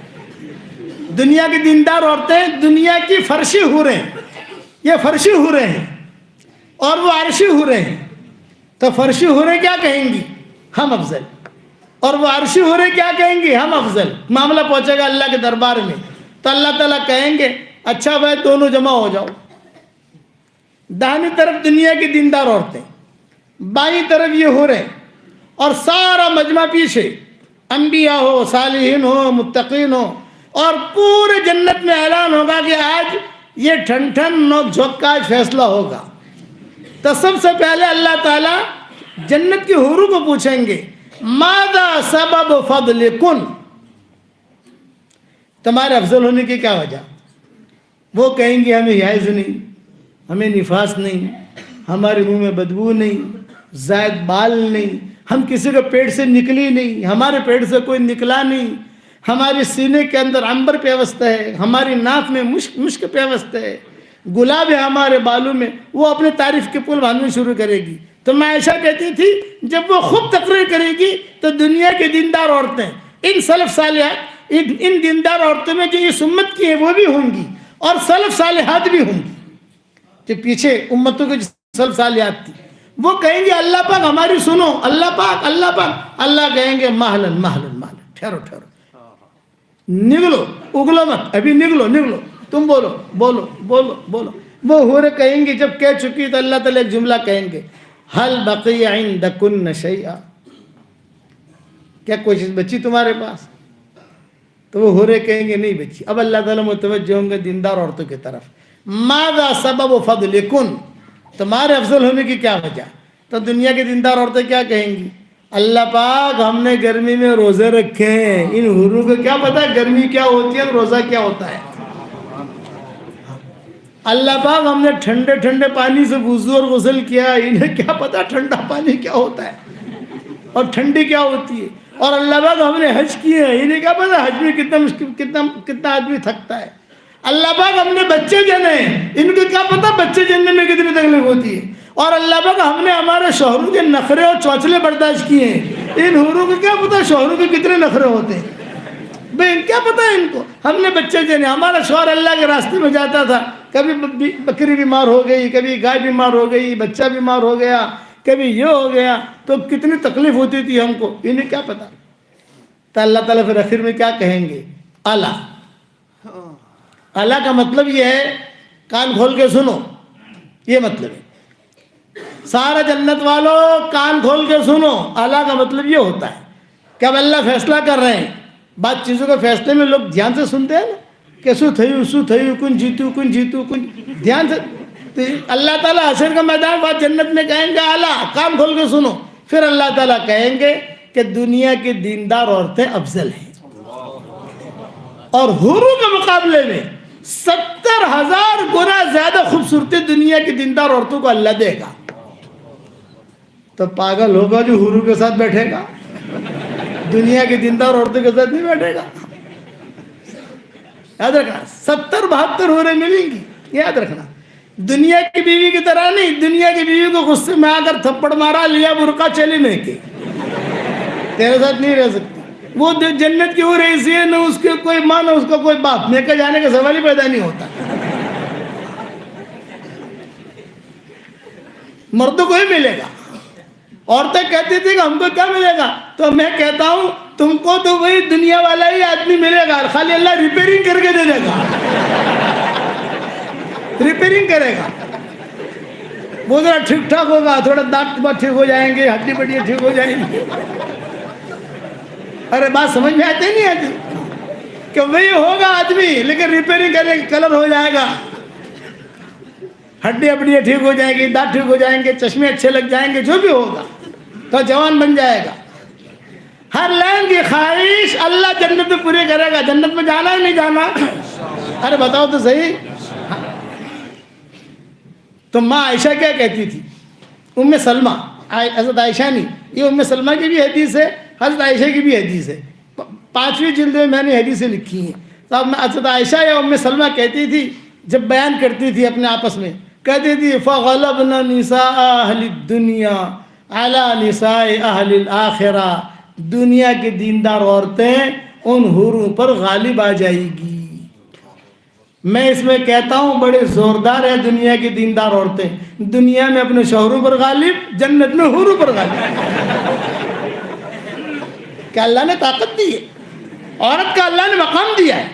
دنیا کی دیندار عورتیں, دنیا کی فرشی حوریں, یہ فرشی حوریں ہیں, اور وہ عرشی حوریں ہیں. تو فرشی حوریں کیا کہیں گی؟ ہم افضل. اور وہ عرشی حوریں کیا کہیں گی؟ ہم افضل. معاملہ پہنچے گا اللہ کے دربار میں. تو اللہ تعالیٰ کہیں گے اچھا بھائی دونوں جمع ہو جاؤ. داہنی طرف دنیا کی دیندار عورتیں, بائیں طرف یہ حوریں, اور سارا مجمع پیچھے, انبیاء ہو, صالحین ہو, متقین ہو. اور پورے جنت میں اعلان ہوگا کہ آج یہ ٹھن ٹھن نوک جھوک کا آج فیصلہ ہوگا. تو سب سے پہلے اللہ تعالیٰ جنت کی حوروں کو پوچھیں گے ماذا سبب فضلکن, تمہارے افضل ہونے کی کیا وجہ؟ وہ کہیں گے ہمیں حیض نہیں, ہمیں نفاس نہیں, ہمارے منہ میں بدبو نہیں, زائد بال نہیں, ہم کسی کے پیٹ سے نکلی نہیں, ہمارے پیٹ سے کوئی نکلا نہیں, ہمارے سینے کے اندر عنبر پیوست ہے, ہماری ناک میں مشک پیوست ہے, گلاب ہے ہمارے بالوں میں. وہ اپنے تعریف کے پل باندھنے شروع کرے گی. تو میں عائشہ کہتی تھی جب وہ خود تقریر کرے گی تو دنیا کی دیندار عورتیں, ان سلف صالحات, ان دیندار عورتوں میں جو یہ سمت کی ہیں وہ بھی ہوں گی, اور سلف صالحات بھی ہوں گی. جو پیچھے امتوں کے سلف صالحات تھی وہ کہیں گے اللہ پاک ہماری سنو, اللہ پاک, اللہ پاک. اللہ کہیں گے مہلن مہلن مہلن, ٹھہرو ٹھہرو, نگلو, اگلو مت, ابھی نگلو نگلو, تم بولو بولو بولو بولو. وہ حوریں کہیں گے جب کہہ چکی تو اللہ تعالیٰ ایک جملہ کہیں گے حل بقی عندکن شیئا, کیا کوئی چیز بچی تمہارے پاس؟ تو وہ حوریں کہیں گے نہیں بچی. اب اللہ تعالیٰ متوجہ ہوں گے دیندار عورتوں کی طرف. ماذا سبب فضلکن, تمہارے افضل ہونے کی کیا وجہ؟ تو دنیا کی دیندار عورتیں کیا کہیں گی؟ اللہ پاک ہم نے گرمی میں روزے رکھے ہیں, ان حوروں کو کیا پتا گرمی کیا ہوتی ہے, روزہ کیا ہوتا ہے. اللہ پاک ہم نے ٹھنڈے ٹھنڈے پانی سے وضو اور غسل کیا, انہیں کیا پتا ٹھنڈا پانی کیا ہوتا ہے اور ٹھنڈی کیا ہوتی ہے. اور اللہ پاک ہم نے حج کیے ہیں, انہیں کیا پتا حج میں کتنا آدمی تھکتا ہے. اللہ پاک ہم نے بچے جنے ہیں, ان کو کیا پتا بچے جننے میں کتنی تکلیف ہوتی ہے. اور اللہ پاک ہم نے ہمارے شوہروں کے نخرے اور چوچلے برداشت کیے ہیں, ان حوروں کو کیا پتا شوہروں کے کتنے نخرے ہوتے ہیں. بھئی کیا پتا ہے ان کو, ہم نے بچے جنے. ہمارا شوہر اللہ کے راستے میں جاتا تھا, کبھی بکری بیمار ہو گئی, کبھی گائے بیمار ہو گئی, بچہ بیمار ہو گیا, کبھی یہ ہو گیا, تو کتنی تکلیف ہوتی تھی ہم کو, انہیں کیا پتا. تو اللہ تعالیٰ پھر آخر میں کیا کہیں گے؟ اللہ. اللہ کا مطلب یہ ہے, کان کھول کے سنو, یہ مطلب ہے. سارا جنت والوں کان کھول کے سنو. اللہ کا مطلب یہ ہوتا ہے کہ اب اللہ فیصلہ کر رہے ہیں. بات چیزوں کے فیصلے میں لوگ دھیان سے سنتے ہیں نا, کہ سو تھیو کن جیتو کن دھیان سے. تو اللہ تعالیٰ حشر کا میدان بات جنت میں کہیں گے اللہ کان کھول کے سنو. پھر اللہ تعالیٰ کہیں گے کہ دنیا کی دیندار عورتیں افضل ہیں, اور حوروں کے مقابلے میں 70,000 گنا زیادہ خوبصورتی دنیا کی دیندار عورتوں کو اللہ دے گا. تو پاگل ہوگا جو حوروں کے ساتھ بیٹھے گا, دنیا کی دیندار عورتوں کے ساتھ نہیں بیٹھے گا. یاد رکھنا 70-72 حوریں ملیں گی, یاد رکھنا. دنیا کی بیوی کی طرح نہیں, دنیا کی بیوی کو غصے میں آ کر تھپڑ مارا, لیا برقع چلی نہیں کی, تیرے ساتھ نہیں رہ سکتی. وہ جنت کی ہو رہی ہے، نہ اس کے کوئی ماں نہ اس کا کوئی باپ، میکہ جانے کا سوال ہی پیدا نہیں ہوتا. مردوں کو ہی ملے گا. عورتیں کہتی تھی کہ ہم کو کیا ملے گا، تو میں کہتا ہوں تم کو تو وہی دنیا والا ہی آدمی ملے گا، خالی اللہ ریپیئرنگ کر کے دے دے گا. ریپیئرنگ کرے گا، وہ ذرا ٹھیک ٹھاک ہوگا، تھوڑا دانت بات ٹھیک ہو جائیں گے، ہڈی بڈیاں ٹھیک ہو جائیں گی. ارے بات سمجھ میں آتی نہیں آتی کہ وہی ہوگا آدمی، لیکن ریپیئرنگ کرے گا، کلر ہو جائے گا، ہڈی بڈیاں ٹھیک ہو جائیں گی، دانت ٹھیک ہو جائیں گے، چشمے اچھے لگ جائیں گے، جو بھی ہوگا تو جوان بن جائے گا. ہر لائن کی خواہش اللہ جنت میں پوری کرے گا. جنت میں جانا ہے نہیں جانا؟ ارے بتاؤ تو صحیح. تو ماں عائشہ کیا کہتی تھی؟ ام سلمہ، حضرت عائشہ نہیں، یہ ام سلمہ کی بھی حدیث ہے، حضرت عائشہ کی بھی حدیث ہے. 5ویں جلد میں نے حدیثیں لکھی ہیں. تو اب حضرت عائشہ یا ام سلمہ کہتی تھی، جب بیان کرتی تھی اپنے آپس میں، کہتی تھی فَغَلَبْنَا نِسَاءَ أَهْلِ الدُّنْيَا عَلَى نِسَاءِ أَهْلِ الْآخِرَةِ. دنیا کی دیندار عورتیں ان حوروں پر غالب آ جائے گی. میں اس میں کہتا ہوں بڑے زوردار ہے دنیا کی دیندار عورتیں، دنیا میں اپنے شوہروں پر غالب، جنت میں حوروں پر غالب. کہ اللہ نے طاقت دی ہے، عورت کا اللہ نے مقام دیا ہے.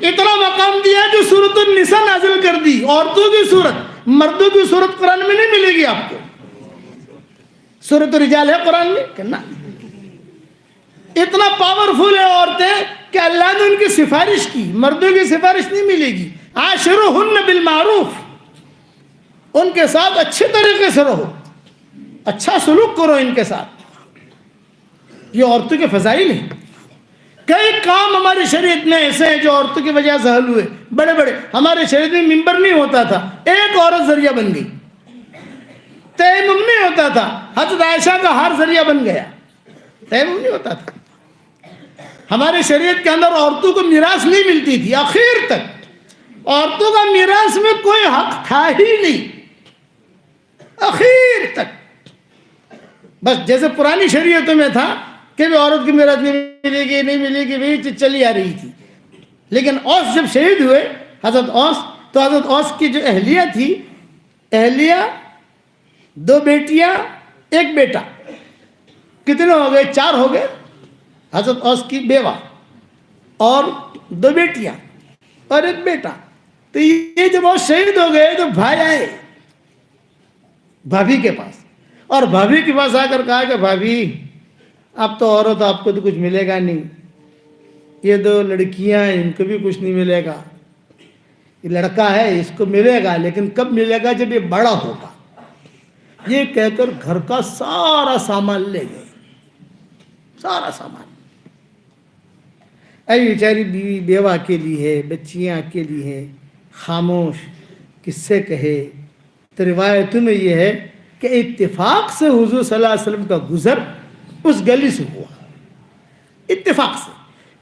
اتنا مقام دیا ہے جو سورۃ النساء نازل کر دی. عورتوں کی صورت، مردوں کی صورت قرآن میں نہیں ملے گی آپ کو. سورۃ الرجال ہے قرآن میں کہ نہ. اتنا پاورفل ہے عورتیں کہ اللہ نے ان کی سفارش کی. مردوں کی سفارش نہیں ملے گی. عاشروہن بالمعروف، ان کے ساتھ اچھے طریقے سے رہو، اچھا سلوک کرو ان کے ساتھ. یہ عورتوں کے فضائل ہیں. کئی کام ہماری شریعت میں ایسے ہیں جو عورتوں کی وجہ سے حل ہوئے. بڑے بڑے ہمارے شریعت میں ممبر نہیں ہوتا تھا، ایک عورت ذریعہ بن گئی. تیمم نہیں ہوتا تھا، حضرت عائشہ کا ہر ذریعہ بن گیا. تیمم نہیں ہوتا تھا. ہمارے شریعت کے اندر عورتوں کو میراث نہیں ملتی تھی. آخر تک عورتوں کا میراث میں کوئی حق تھا ہی نہیں. آخر تک بس جیسے پرانی شریعتوں میں تھا کہ بھی عورت کی میراث نہیں ملے گی، نہیں ملے گی، وہی چیز چلی آ رہی تھی. لیکن اوس جب شہید ہوئے حضرت اوس، تو حضرت اوس کی جو اہلیہ تھی، اہلیہ 2 بیٹیاں 1 بیٹا، کتنے ہو گئے؟ 4 ہو گئے. حضرت اوس کی بیوہ اور 2 بیٹیاں اور 1 بیٹا. تو یہ جب وہ شہید ہو گئے تو بھائی آئے بھابھی کے پاس، اور بھابھی کے پاس آ کر کہا کہ بھابھی اب تو عورت آپ کو تو کچھ ملے گا نہیں، یہ 2 لڑکیاں ہیں ان کو بھی کچھ نہیں ملے گا، یہ لڑکا ہے اس کو ملے گا لیکن کب ملے گا؟ جب یہ بڑا ہوگا. یہ کہہ کر گھر کا سارا سامان لے گئے، سارا سامان. اے بیچاری بیوی بیوہ اکیلی ہے، بچیاں اکیلی ہیں، خاموش، کس سے کہے. تو روایتوں میں یہ ہے کہ اتفاق سے حضور صلی اللہ علیہ وسلم کا گزر اس گلی سے ہوا، اتفاق سے.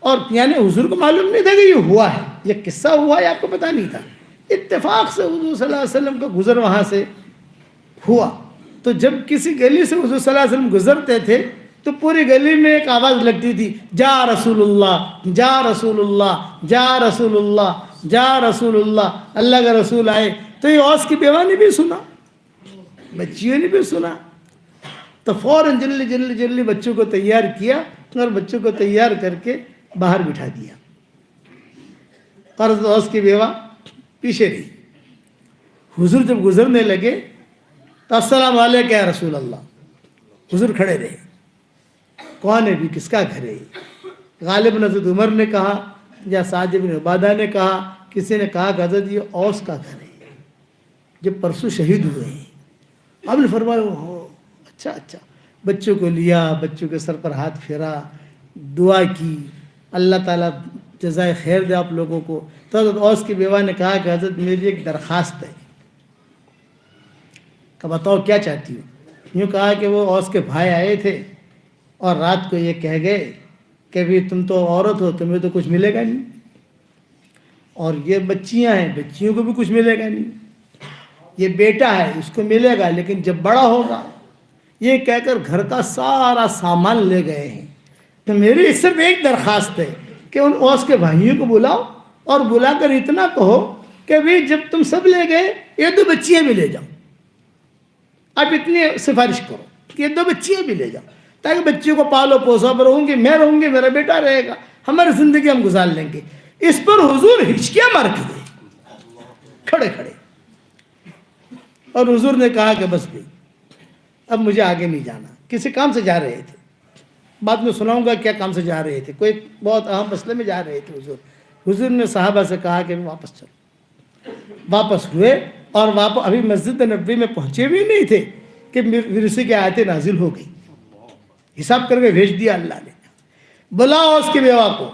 اور یعنی حضور کو معلوم نہیں تھا کہ یہ ہوا ہے، یہ قصہ ہوا ہے آپ کو پتہ نہیں تھا. اتفاق سے حضور صلی اللہ علیہ وسلم کا گزر وہاں سے ہوا. تو جب کسی گلی سے حضور صلی اللہ علیہ وسلم گزرتے تھے تو پوری گلی میں ایک آواز لگتی تھی، جا رسول اللہ، جا رسول اللہ، جا رسول اللہ، جا رسول اللہ. اللہ کا رسول آئے. تو یہ اوس کی بیوہ نے بھی سنا، بچیوں نے بھی سنا. تو فوراً جلدی جلدی جلدی بچوں کو تیار کیا اور بچوں کو تیار کر کے باہر بٹھا دیا. اور حضرت اوس کی بیوہ پیچھے رہی. حضور جب گزرنے لگے تو السلام علیکم یا رسول اللہ. حضور کھڑے رہے. کون ہے بھی، کس کا گھر ہے؟ غالباً حضرت عمر نے کہا یا سعد بن عبادہ نے کہا، کسی نے کہا کہ حضرت یہ اوس کا گھر ہے جو پرسوں شہید ہوئے ہیں. آپ نے فرمایا ہو اچھا اچھا. بچوں کو لیا، بچوں کے سر پر ہاتھ پھیرا، دعا کی، اللہ تعالیٰ جزائے خیر دے آپ لوگوں کو. تو حضرت اوس کی بیوہ نے کہا کہ حضرت میری ایک درخواست ہے. کہ بتاؤ کیا چاہتی ہو؟ یوں کہا کہ وہ اوس کے بھائی آئے تھے اور رات کو یہ کہہ گئے کہ بھی تم تو عورت ہو، تمہیں تو کچھ ملے گا نہیں، اور یہ بچیاں ہیں، بچیوں کو بھی کچھ ملے گا نہیں، یہ بیٹا ہے اس کو ملے گا لیکن جب بڑا ہوگا. یہ کہہ کر گھر کا سارا سامان لے گئے ہیں. تو میری صرف ایک درخواست ہے کہ ان اوس کے بھائیوں کو بلاؤ اور بلا کر اتنا کہو کہ بھائی جب تم سب لے گئے یہ 2 بچیاں بھی لے جاؤ. آپ اتنی سفارش کرو کہ یہ 2 بچیاں بھی لے جاؤ تاکہ بچیوں کو پالو پوسو. پر رہوں گی میں رہوں گی, میرا بیٹا رہے گا, ہماری زندگی ہم گزار لیں گے. اس پر حضور ہچکیاں مار کے گئے کھڑے کھڑے. اور حضور نے کہا کہ بس بھائی اب مجھے آگے نہیں جانا. کسی کام سے جا رہے تھے, بعد میں سناؤں گا کیا کام سے جا رہے تھے, کوئی بہت اہم مسئلے میں جا رہے تھے. حضور نے صحابہ سے کہا کہ واپس چلو. واپس ہوئے اور ابھی مسجد نبوی میں پہنچے بھی نہیں تھے کہ ورثے کی آیتیں نازل ہو گئی. حساب کر کے بھیج دیا اللہ نے. بلاؤ اس کی بیوہ کو,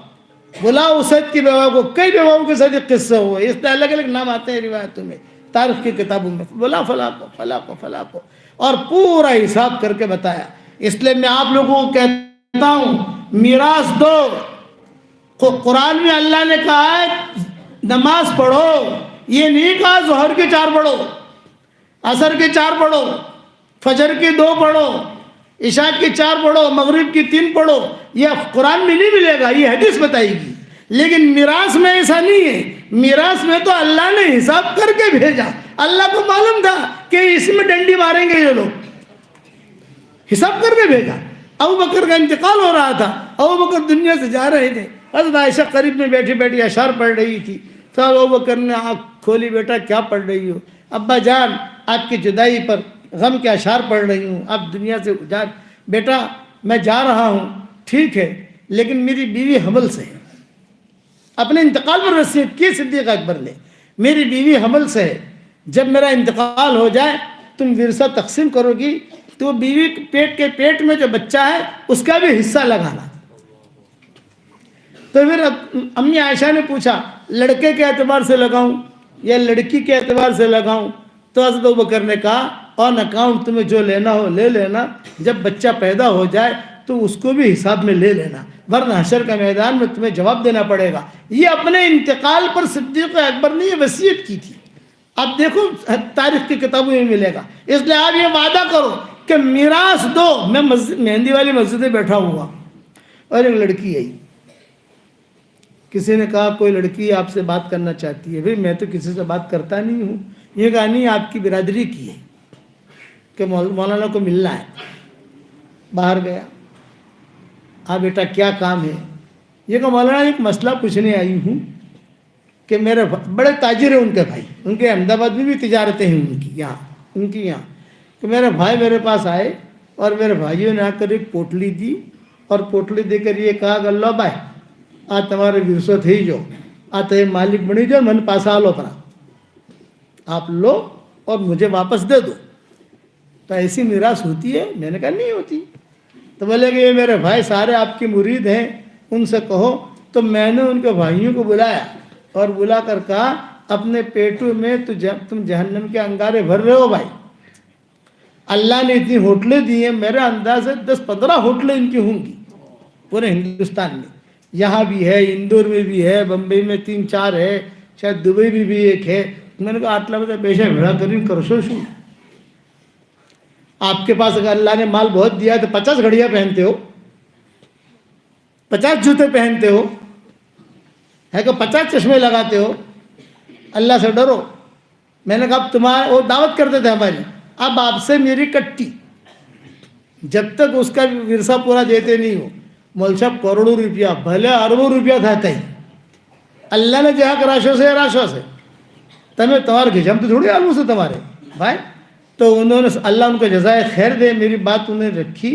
بلاؤ اسد کی بیوہ کو. کئی بیواؤں کے ساتھ ایک قصہ ہوا, اس میں الگ الگ نام آتے ہیں روایتوں میں, تاریخ کی کتابوں میں. بلا فلاں کو فلاں کو فلاں کو, اور پورا حساب کر کے بتایا. اس لیے میں آپ لوگوں کو کہتا ہوں میراث دو. قرآن میں اللہ نے کہا ہے نماز پڑھو, یہ نہیں کہا ظہر کے 4 پڑھو, عصر کے 4 پڑھو, فجر کے 2 پڑھو, عشاء کے 4 پڑھو, مغرب کی 3 پڑھو. یہ قرآن میں نہیں ملے گا, یہ حدیث بتائے گی. لیکن میراث میں ایسا نہیں ہے. میراث میں تو اللہ نے حساب کر کے بھیجا. اللہ کو معلوم تھا کہ اس میں ڈنڈی ماریں گے یہ لوگ, حساب کر کے بھیجا. ابو بکر کا انتقال ہو رہا تھا, ابو بکر دنیا سے جا رہے تھے. حضرت عائشہ قریب میں بیٹھی بیٹھی اشعار پڑھ رہی تھی. تو ابو بکر نے آنکھ کھولی, بیٹا کیا پڑھ رہی ہو؟ ابا جان آپ کی جدائی پر غم کے اشعار پڑھ رہی ہوں, آپ دنیا سے جا. بیٹا میں جا رہا ہوں ٹھیک ہے, لیکن میری بیوی حمل سے ہے. اپنے انتقال پر وصیت کی صدیق اکبر نے, میری بیوی حمل سے ہے, جب میرا انتقال ہو جائے تم ورثہ تقسیم کرو گی تو بیوی پیٹ میں جو بچہ ہے اس کا بھی حصہ لگانا. تو پھر امی عائشہ نے پوچھا لڑکے کے اعتبار سے لگاؤں یا لڑکی کے اعتبار سے لگاؤں؟ تو حضرت ابوبکر نے کہا آن اکاؤنٹ تمہیں جو لینا ہو لے لینا, جب بچہ پیدا ہو جائے تو اس کو بھی حساب میں لے لینا, ورنہ حشر کا میدان میں تمہیں جواب دینا پڑے گا. یہ اپنے انتقال پر صدیق اکبر نے یہ وصیت کی تھی. آپ دیکھو تاریخ کی کتابوں میں ملے گا. اس لیے آپ یہ وعدہ کرو کہ میراث دو. میں مہندی والی مسجد میں بیٹھا ہوا اور ایک لڑکی آئی, کسی نے کہا کوئی لڑکی آپ سے بات کرنا چاہتی ہے. بھئی میں تو کسی سے بات کرتا نہیں ہوں. یہ کہا نہیں آپ کی برادری کی ہے کہ مولانا کو ملنا ہے. باہر گیا, ہاں بیٹا کیا کام ہے؟ یہ کہ مولانا ایک مسئلہ پوچھنے آئی ہوں کہ میرے بڑے تاجر ہیں ان کے بھائی, ان کے احمد آباد میں بھی تجارتیں ہیں ان کی یہاں. کہ میرے بھائی میرے پاس آئے اور میرے بھائیوں نے آ کر ایک پوٹلی دی اور پوٹلی دے کر یہ کہا کہ اللہ بھائی آ تمہارے ورثہ تھے جو آتے مالک بنی جو من پاسا لو پرا, آپ لو اور مجھے واپس دے دو. تو ایسی میراث ہوتی ہے؟ میں نے کہا نہیں ہوتی. تو بولے کہ یہ میرے بھائی سارے آپ کے مرید ہیں, ان سے کہو. تو میں نے ان کے بھائیوں کو بلایا اور بلا کر کہا اپنے پیٹوں میں تم جہنم کے انگارے بھر رہے ہو بھائی. اللہ نے اتنی ہوٹلیں دی ہیں, میرا انداز ہے 10-15 ہوٹلیں ان کی ہوں گی پورے ہندوستان میں. یہاں بھی ہے, اندور میں بھی ہے, بمبئی میں 3-4 ہے, شاید دبئی میں بھی ایک ہے. میں نے کہا آٹلا بتا پیشہ بھیڑا کریں کرسو شو. آپ کے پاس اگر اللہ نے مال بہت دیا ہے تو 50 گھڑیاں پہنتے ہو, 50 جوتے پہنتے ہو, ہے کہ 50 چشمے لگاتے ہو. اللہ سے ڈرو. میں نے کہا اب تمہارا وہ دعوت کرتے تھے ہماری, اب آپ سے میری کٹی, جب تک اس کا ورثہ پورا دیتے نہیں ہو. مول صاحب کروڑوں روپیہ بھلے اربوں روپیہ تھا ہی, اللہ نے جہاں راشو سے تمہیں تمہارے گھجم تو تھوڑی آلو سے تمہارے بھائی. تو انہوں نے اللہ ان کو جزائے خیر دے, میری بات انہیں رکھی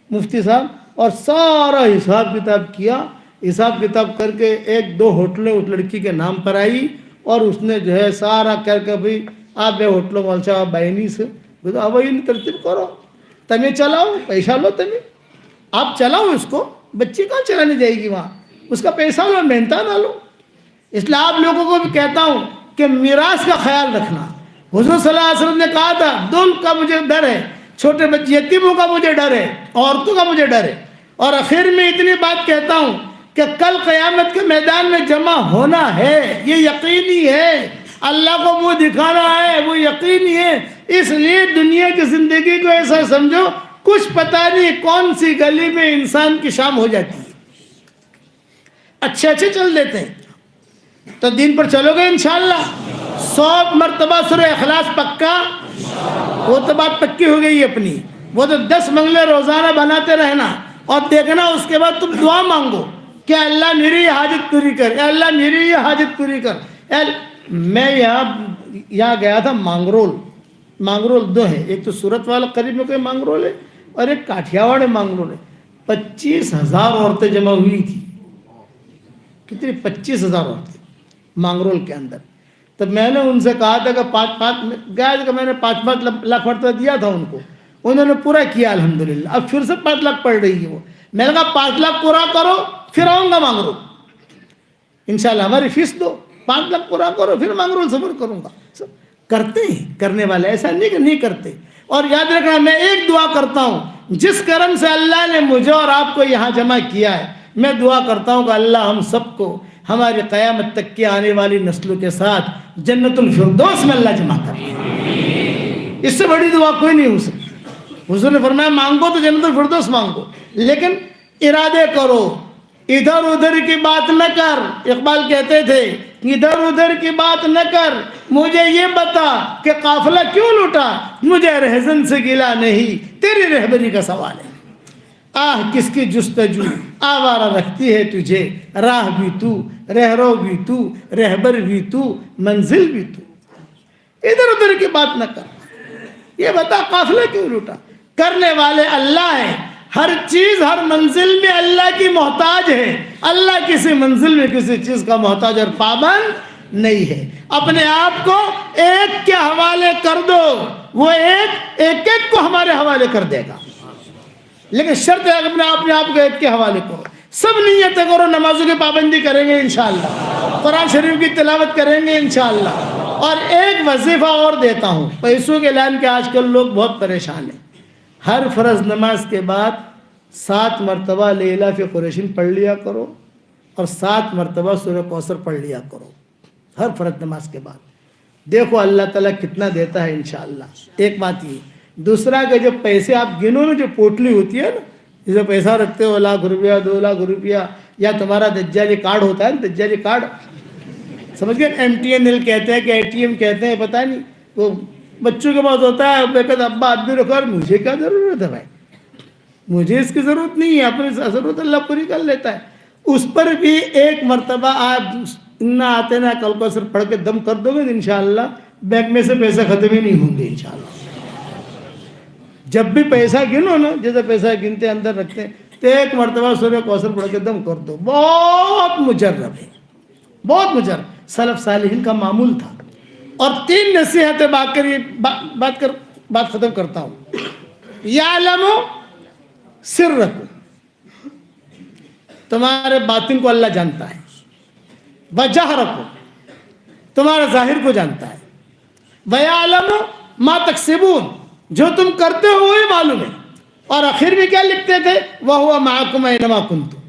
مفتی صاحب, اور سارا حساب کتاب کیا. حساب کتاب کر کے 1-2 ہوٹلیں اس لڑکی کے نام پر آئی اور اس نے جو ہے سارا کر کے بھائی آپ بے ہوٹلوں مول صاحب بہنی سے اب ان ترتیب کرو, تمہیں چلاؤ, پیسہ لو, تمہیں آپ چلاؤ اس کو. بچی کہاں چلانے جائے گی وہاں, اس کا پیسہ لو, محنت نہ لو. اس لیے آپ لوگوں کو بھی کہتا ہوں کہ میراث کا خیال رکھنا. حضور صلی اللہ علیہ وسلم نے کہا تھا دول کا مجھے ڈر ہے, چھوٹے بچے یتیموں کا مجھے ڈر ہے, عورتوں کا مجھے ڈر ہے. اور آخر میں اتنی بات کہتا ہوں کہ کل قیامت کے میدان میں جمع ہونا ہے, یہ یقینی ہے. اللہ کو منہ دکھانا ہے, وہ یقینی ہے. اس لیے دنیا کی زندگی کو ایسا سمجھو کچھ پتہ نہیں کون سی گلی میں انسان کی شام ہو جاتی ہے. اچھے اچھے چل دیتے ہیں. تو دین پر چلو گے انشاءاللہ. 100 مرتبہ سورہ اخلاص پکا, وہ تو بات پکی ہو گئی اپنی. وہ تو 10 منگلے روزانہ بناتے رہنا اور دیکھنا اس کے بعد تم دعا مانگو کہ اللہ میری یہ حاجت پوری کر, اے اللہ میری یہ حاجت پوری کر. میں یہاں گیا تھا مانگرول. مانگرول 2 ہے, ایک تو سورت والا قریب میں کوئی مانگرول ہے اور ایک کاٹھیاواڑ مانگرول ہے. 25,000 عورتیں جمع ہوئی تھی. کتنی؟ 25,000 عورتیں مانگرول کے اندر. تو میں نے ان سے کہا تھا کہ 5 گیا کہ میں نے 5 لاکھ مرتبہ دیا تھا ان کو, انہوں نے پورا کیا الحمدللہ. اب پھر سے 5 لاکھ پڑ رہی ہے وہ. میں نے کہا 5 لاکھ پورا کرو پھر آؤں گا مانگرول, انشاءاللہ ہماری فیس دو. 5 لاکھ پورا کرو پھر مانگرول سفر کروں گا. کرتے ہیں کرنے والے, ایسا نہیں کہ نہیں کرتے. اور یاد رکھنا, میں ایک دعا کرتا ہوں, جس کرم سے اللہ نے مجھے اور آپ کو یہاں جمع کیا ہے, میں دعا کرتا ہوں کہ اللہ ہم سب کو ہماری قیامت تک کی آنے والی نسلوں کے ساتھ جنت الفردوس میں اللہ جمع کر. اس سے بڑی دعا کوئی نہیں ہو سکتی. حضور نے فرمایا مانگو تو جنت الفردوس مانگو, لیکن ارادے کرو, ادھر ادھر کی بات نہ کر. اقبال کہتے تھے ادھر ادھر کی بات نہ کر, مجھے یہ بتا کہ قافلہ کیوں لوٹا, مجھے رہزن سے گلا نہیں, تیری رہبری کا سوال ہے. آہ کس کی جستجو آوارہ رکھتی ہے تجھے, راہ بھی تو, رہرو بھی تو, رہبر بھی تو, منزل بھی تو. ادھر ادھر کی بات نہ کر, یہ بتا قافلہ کیوں لوٹا. کرنے والے اللہ ہیں, ہر چیز ہر منزل میں اللہ کی محتاج ہے. اللہ کسی منزل میں کسی چیز کا محتاج اور پابند نہیں ہے. اپنے آپ کو ایک کے حوالے کر دو, وہ ایک کو ہمارے حوالے کر دے گا. لیکن شرط ہے اپنے آپ کو ایک کے حوالے کرو. سب نیتیں کرو, نمازوں کی پابندی کریں گے انشاءاللہ, قرآن شریف کی تلاوت کریں گے انشاءاللہ. اور ایک وظیفہ اور دیتا ہوں, پیسوں کے لائن کے آج کل لوگ بہت پریشان ہیں. ہر فرض نماز کے بعد 7 مرتبہ لیلا فی قریشین پڑھ لیا کرو اور 7 مرتبہ سورہ کوثر پڑھ لیا کرو ہر فرض نماز کے بعد. دیکھو اللہ تعالیٰ کتنا دیتا ہے انشاءاللہ. ایک بات یہ. دوسرا کہ جو پیسے آپ گنو نا, جو پوٹلی ہوتی ہے نا, جسے پیسہ رکھتے ہو 1 لاکھ روپیہ 2 لاکھ روپیہ, یا تمہارا دجالی کارڈ ہوتا ہے نا, دجالی کارڈ سمجھ گئے, MTNL کہتے ہیں کہ ATM کہتے ہیں, پتہ نہیں, وہ بچوں کے پاس ہوتا ہے. میں کہتا ابا آپ بھی رکھو, اور مجھے کیا ضرورت ہے بھائی, مجھے اس کی ضرورت نہیں ہے, اپنی ضرورت اللہ پوری کر لیتا ہے. اس پر بھی 1 مرتبہ آپ نہ آتے نہ کل کو سر پڑھ کے دم کر دو گے انشاءاللہ, بینک میں سے پیسے ختم ہی نہیں ہوں گے انشاءاللہ. جب بھی پیسہ گنو نا, جیسے پیسہ گنتے اندر رکھتے ہیں, تو 1 مرتبہ سورہ کوثر پڑھ کے دم کر دو. بہت مجرب ہے, بہت مجرب. سلف صالحین کا معمول تھا. اور 3 نصیحتیں بات ختم کرتا ہوں. یعلم سرکم, تمہارے باطن کو اللہ جانتا ہے. وجہرکم, تمہارے ظاہر کو جانتا ہے. ویعلم ما تکسبون, جو تم کرتے ہو وہی معلوم ہے. اور آخر میں کیا لکھتے تھے, وَهُوَ مَعَكُمْ أَيْنَمَا كُنْتُمْ,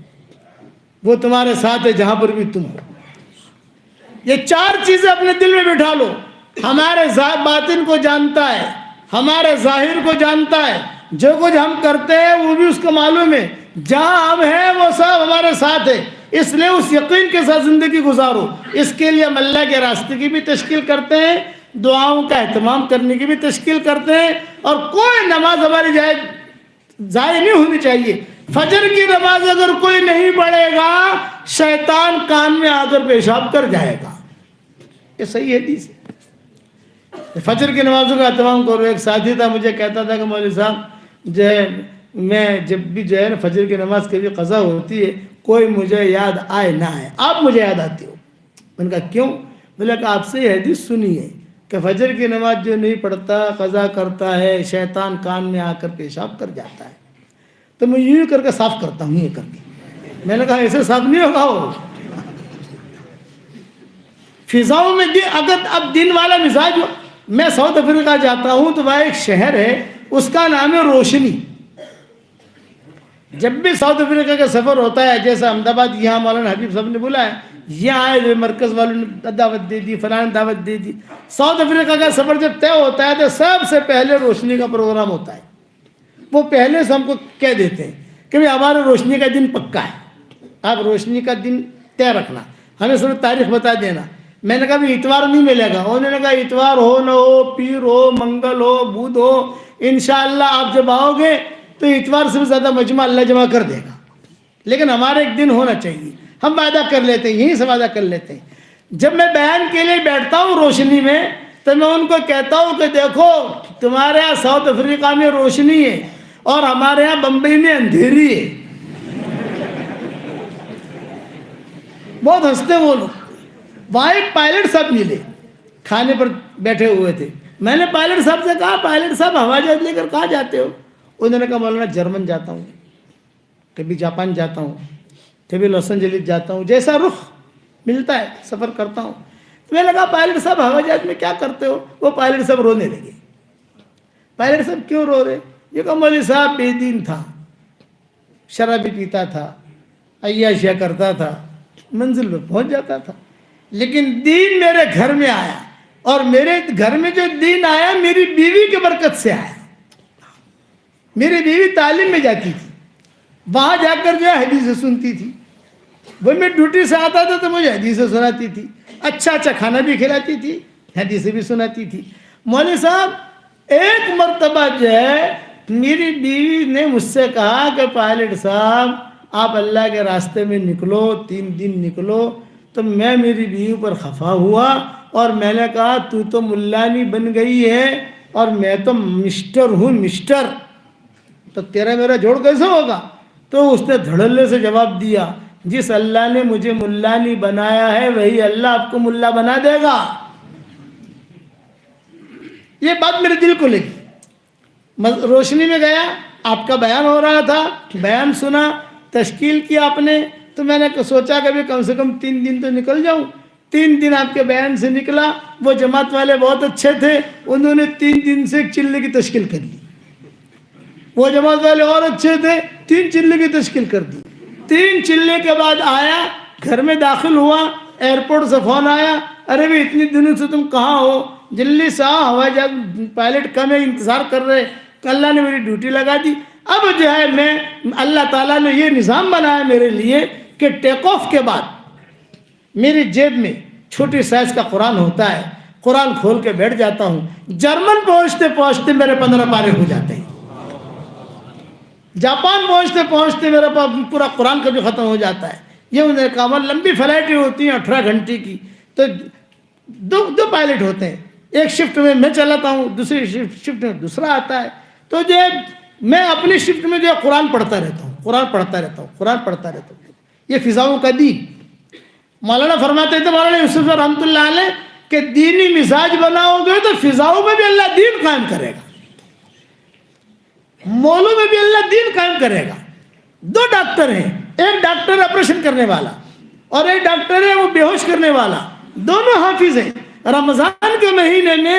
وہ تمہارے ساتھ ہے جہاں پر بھی تم ہو. یہ 4 چیزیں اپنے دل میں بٹھا لو. ہمارے باطن کو جانتا ہے, ہمارے ظاہر کو جانتا ہے, جو کچھ ہم کرتے ہیں وہ بھی اس کو معلوم ہے, جہاں ہم ہیں وہ سب ہمارے ساتھ ہے. اس لیے اس یقین کے ساتھ زندگی گزارو. اس کے لیے ہم اللہ کے راستے کی بھی تشکیل کرتے ہیں, دعاؤں کا اہتمام کرنے کی بھی تشکیل کرتے ہیں. اور کوئی نماز ہماری ضائع نہیں ہونی چاہیے. فجر کی نماز اگر کوئی نہیں پڑھے گا, شیطان کان میں آ کر پیشاب کر جائے گا. یہ صحیح حدیث ہے. فجر کی نمازوں کا اہتمام کرو. ایک ساتھی تھا, مجھے کہتا تھا کہ مولوی صاحب جو ہے میں جب بھی جو ہے نا فجر کی نماز کے لیے قضا ہوتی ہے, کوئی مجھے یاد آئے نہ آئے, آپ مجھے یاد آتے ہو. میں نے کہا کیوں؟ بولا کہ آپ سے یہ حدیث سنی ہے کہ فجر کی نماز جو نہیں پڑھتا قضا کرتا ہے, شیطان کان میں آ کر پیشاب کر جاتا ہے. تو میں یوں کر کے صاف کرتا ہوں, یہ کر کے. میں نے کہا ایسے صاف نہیں ہوگا. وہ فضاؤں میں اگر اب دن والا مزاج ہو. میں ساؤتھ افریقہ جاتا ہوں تو وہاں ایک شہر ہے, اس کا نام ہے روشنی. جب بھی ساؤتھ افریقہ کا سفر ہوتا ہے, جیسا احمدآباد یہاں مولانا حبیب صاحب نے بولا ہے, یہاں آئے مرکز والوں نے دعوت دے دی, فلاں دعوت دے دی. ساؤتھ افریقہ کا سفر جب طے ہوتا ہے تو سب سے پہلے روشنی کا پروگرام ہوتا ہے. وہ پہلے سے ہم کو کہہ دیتے ہیں کہ بھائی ہمارا روشنی کا دن پکا ہے, آپ روشنی کا دن طے رکھنا, ہمیں صرف تاریخ بتا دینا. میں نے کہا بھی اتوار نہیں ملے گا. انہوں نے کہا اتوار ہو نہ ہو, پیر ہو, منگل ہو, بدھ ہو, انشاءاللہ آپ جب آؤ گے تو اتوار سے بھی زیادہ مجمع اللہ جمع کر دے گا, لیکن ہمارا ایک دن ہونا چاہیے. ہم وعدہ کر لیتے ہیں, یہیں سے وعدہ کر لیتے ہیں. جب میں بیان کے لیے بیٹھتا ہوں روشنی میں تو میں ان کو کہتا ہوں کہ دیکھو تمہارے یہاں ساؤتھ افریقہ میں روشنی ہے اور ہمارے یہاں بمبئی میں اندھیری ہے. بہت ہنستے وہ لوگ. وہاں ایک پائلٹ صاحب ملے, کھانے پر بیٹھے ہوئے تھے. میں نے پائلٹ صاحب سے کہا پائلٹ صاحب ہوائی جہاز لے کر کہاں جاتے ہو؟ انہوں نے کہا مولانا جرمن جاتا ہوں, کبھی جاپان جاتا ہوں, کبھی لاس اینجلس جاتا ہوں, جیسا رخ ملتا ہے سفر کرتا ہوں. تو میں نے کہا پائلٹ صاحب ہوائی جہاز میں کیا کرتے ہو؟ وہ پائلٹ صاحب رونے لگے. پائلٹ صاحب کیوں رو رہے؟ یہ کہ مولوی صاحب بے دین تھا, شرابی پیتا تھا, عیاشیاں کرتا تھا, منزل میں پہنچ جاتا تھا, لیکن دین میرے گھر میں آیا, اور میرے گھر میں جو دین آیا میری بیوی کی برکت سے آیا. میری بیوی تعلیم میں جاتی تھی, وہاں جا کر جو ہے حدیثیں سنتی تھی. وہ میں ڈیوٹی سے آتا تھا تو مجھے حدیثیں سناتی تھی, اچھا اچھا کھانا بھی کھلاتی تھی, حدیثیں بھی سناتی تھی. مولوی صاحب ایک مرتبہ جو ہے میری بیوی نے مجھ سے کہا کہ پائلٹ صاحب آپ اللہ کے راستے میں نکلو, 3 دن نکلو. تو میں میری بیوی پر خفا ہوا اور میں نے کہا تو ملانی بن گئی ہے اور میں تو مسٹر ہوں, مسٹر, تو تیرا میرا جوڑ کیسے ہوگا؟ تو اس نے دھڑلے سے جواب دیا جس اللہ نے مجھے ملانی بنایا ہے وہی اللہ آپ کو ملا بنا دے گا. یہ بات میرے دل کو لگی. روشنی میں گیا, آپ کا بیان ہو رہا تھا, بیان سنا, تشکیل کیا آپ نے, تو میں نے سوچا کہ بھی کم سے کم 3 دن تو نکل جاؤں. 3 دن آپ کے بیان سے نکلا. وہ جماعت والے بہت اچھے تھے, انہوں نے 3 دن سے ایک چلے کی تشکیل کر لی. وہ جماعت والے اور اچھے تھے, 3 چلے کی تشکیل کر دی. 3 چلے کے بعد آیا, گھر میں داخل ہوا, ایئرپورٹ سے فون آیا, ارے بھی اتنی دنوں سے تم کہاں ہو؟ جلدی سے آؤ, ہوائی جہاز پائلٹ کم ہے, انتظار کر رہے. اللہ نے میری ڈیوٹی لگا دی. اب جو ہے میں اللہ تعالیٰ نے یہ نظام بنایا میرے لیے کہ ٹیک آف کے بعد میری جیب میں چھوٹی سائز کا قرآن ہوتا ہے, قرآن کھول کے بیٹھ جاتا ہوں. جرمن پہنچتے پہنچتے میرے 15 پارے ہو جاتے ہیں. جاپان پہنچتے پہنچتے میرا پورا قرآن کا بھی ختم ہو جاتا ہے. یہ انہوں نے کہا لمبی فلائٹیں ہوتی ہیں 18 گھنٹے کی, تو دو پائلٹ ہوتے ہیں, ایک شفٹ میں چلاتا ہوں, دوسری شفٹ میں دوسرا آتا ہے. تو جو میں اپنی شفٹ میں جو ہے قرآن پڑھتا رہتا ہوں, قرآن پڑھتا رہتا ہوں, قرآن پڑھتا رہتا ہوں. یہ فضاؤں کا دین. مولانا فرماتے تھے مولانا یوسف رحمۃ اللہ علیہ کہ دینی مزاج بناؤ گے تو فضاؤں میں بھی اللہ دین قائم کرے گا, مولوں میں بھی اللہ دین قائم کرے گا. 2 ڈاکٹر ہیں, ایک ڈاکٹر آپریشن کرنے والا اور ایک ڈاکٹر ہے وہ بے ہوش کرنے والا. دونوں حافظ ہیں. رمضان کے مہینے میں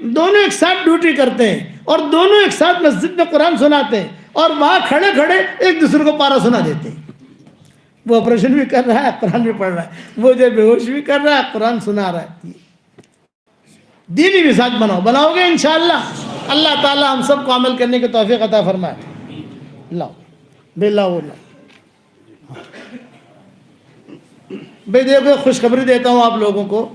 دونوں ایک ساتھ ڈیوٹی کرتے ہیں اور دونوں ایک ساتھ مسجد میں قرآن سناتے ہیں اور وہاں کھڑے کھڑے ایک دوسرے کو پارا سنا دیتے ہیں. وہ آپریشن بھی کر رہا ہے, قرآن بھی پڑھ رہا ہے, وہ جو بے ہوش بھی کر رہا ہے, قرآن سنا رہا ہے. دینی مزاج بناؤ گے انشاءاللہ. اللہ تعالی ہم سب کو عمل کرنے کی توفیق عطا فرمائے. لاؤ بے لاؤ بھائی دیکھو خوشخبری دیتا ہوں آپ لوگوں کو.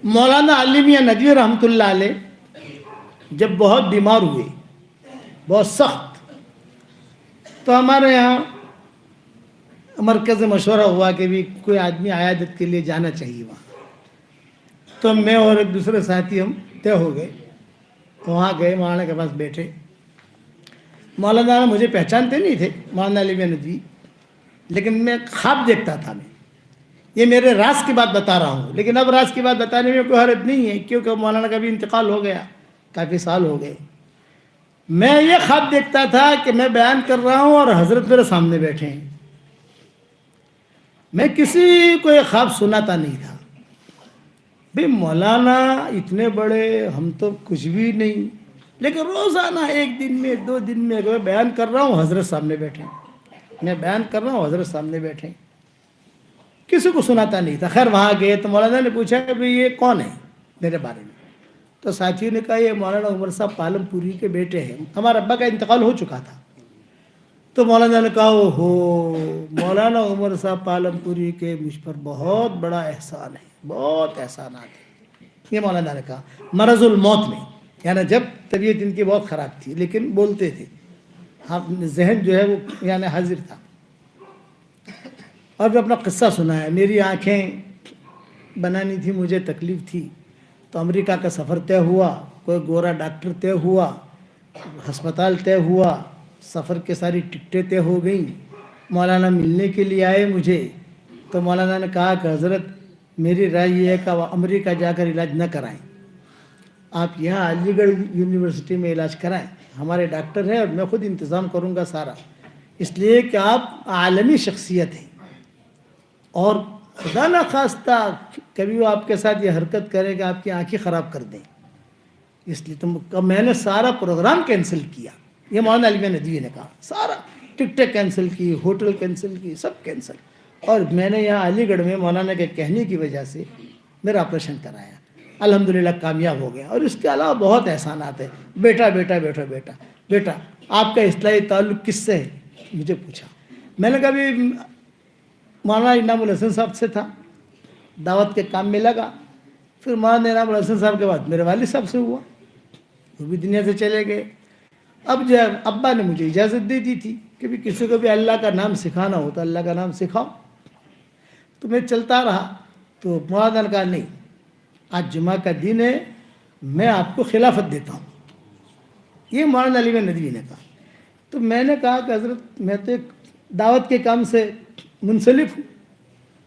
مولانا علی میاں ندوی رحمۃ اللہ علیہ جب بہت بیمار ہوئے, بہت سخت, تو ہمارے یہاں مرکز مشورہ ہوا کہ بھی کوئی آدمی عیادت کے لیے جانا چاہیے وہاں. تو میں اور ایک دوسرے ساتھی ہم طے ہو گئے, وہاں گئے, مولانا کے پاس بیٹھے. مولانا مجھے پہچانتے نہیں تھے, مولانا علی میاں ندوی, لیکن میں خواب دیکھتا تھا. میں یہ میرے راز کی بات بتا رہا ہوں, لیکن اب راز کی بات بتانے میں کوئی حرج نہیں ہے کیونکہ مولانا کا بھی انتقال ہو گیا, کافی سال ہو گئے. میں یہ خواب دیکھتا تھا کہ میں بیان کر رہا ہوں اور حضرت میرے سامنے بیٹھے ہیں. میں کسی کو یہ خواب سناتا نہیں تھا. بھئی مولانا اتنے بڑے, ہم تو کچھ بھی نہیں, لیکن روزانہ 1 دن میں 2 دن میں اگر بیان کر رہا ہوں حضرت سامنے بیٹھے, میں بیان کر رہا ہوں حضرت سامنے بیٹھے, کسی کو سناتا نہیں تھا. خیر وہاں گئے تو مولانا نے پوچھا کہ بھئی یہ کون ہے میرے بارے میں. تو ساتھیوں نے کہا یہ مولانا عمر صاحب پالم پوری کے بیٹے ہیں، ہمارے ابا کا انتقال ہو چکا تھا۔ تو مولانا نے کہا اوہو مولانا عمر صاحب پالم پوری کے مجھ پر بہت بڑا احسان ہے، بہت احسانات ہیں۔ یہ مولانا نے کہا مرض الموت میں، یعنی جب طبیعت ان کی بہت خراب تھی لیکن بولتے تھے، ذہن جو ہے وہ یعنی حاضر تھا۔ اور میں اپنا قصہ سنایا، میری آنکھیں بنانی تھی، مجھے تکلیف تھی، تو امریکہ کا سفر طے ہوا، کوئی گورا ڈاکٹر طے ہوا، ہسپتال طے ہوا، سفر کے ساری ٹکٹیں طے ہو گئیں، مولانا ملنے کے لیے آئے مجھے۔ تو مولانا نے کہا کہ حضرت میری رائے یہ ہے کہ وہ امریکہ جا کر علاج نہ کرائیں، آپ یہاں علی گڑھ یونیورسٹی میں علاج کرائیں، ہمارے ڈاکٹر ہیں اور میں خود انتظام کروں گا سارا، اس لیے کہ آپ عالمی شخصیت ہیں، اور خدا نہ خواستہ کبھی وہ آپ کے ساتھ یہ حرکت کرے کہ آپ کی آنکھیں خراب کر دیں، اس لیے میں نے سارا پروگرام کینسل کیا۔ یہ مولانا علی ندوی نے کہا، سارا ٹکٹیں کینسل کی، ہوٹل کینسل کی، سب کینسل، اور میں نے یہاں علی گڑھ میں مولانا کے کہنے کی وجہ سے میرا آپریشن کرایا، الحمدللہ کامیاب ہو گیا۔ اور اس کے علاوہ بہت احسانات ہیں۔ بیٹا بیٹا بیٹا بیٹا بیٹا آپ کا اصلاحی تعلق کس سے ہے مجھے پوچھا، میں نے کہا بھی مولانا انعام الحسن صاحب سے تھا، دعوت کے کام میں لگا، پھر مولانا انعام الحسن صاحب کے بعد میرے والد صاحب سے ہوا، وہ بھی دنیا سے چلے گئے۔ اب جو ہے ابا نے مجھے اجازت دے دی تھی کہ بھی کسی کو بھی اللہ کا نام سکھانا ہو تو اللہ کا نام سکھاؤ، تو میں چلتا رہا۔ تو مولانا نے کہا نہیں، آج جمعہ کا دن ہے، میں آپ کو خلافت دیتا ہوں، یہ مولانا علی ندوی نے کہا۔ تو میں نے کہا کہ حضرت میں تو ایک دعوت کے کام سے منسلف ہوں،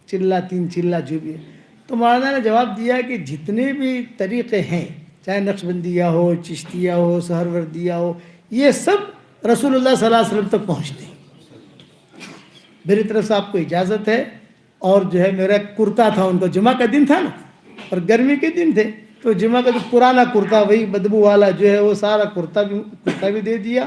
چلا تین چلا جو بھی ہے۔ تو مولانا نے جواب دیا کہ جتنے بھی طریقے ہیں، چاہے نقشبندیہ ہو، چشتیہ ہو، سہروردیہ ہو، یہ سب رسول اللہ صلی اللہ علیہ وسلم تک پہنچتے ہیں، میری طرف سے آپ کو اجازت ہے۔ اور جو ہے میرا کرتا تھا، ان کو جمعہ کا دن تھا نا اور گرمی کے دن تھے، تو جمعہ کا جو پرانا کرتا وہی بدبو والا جو ہے وہ سارا کرتا بھی دے دیا،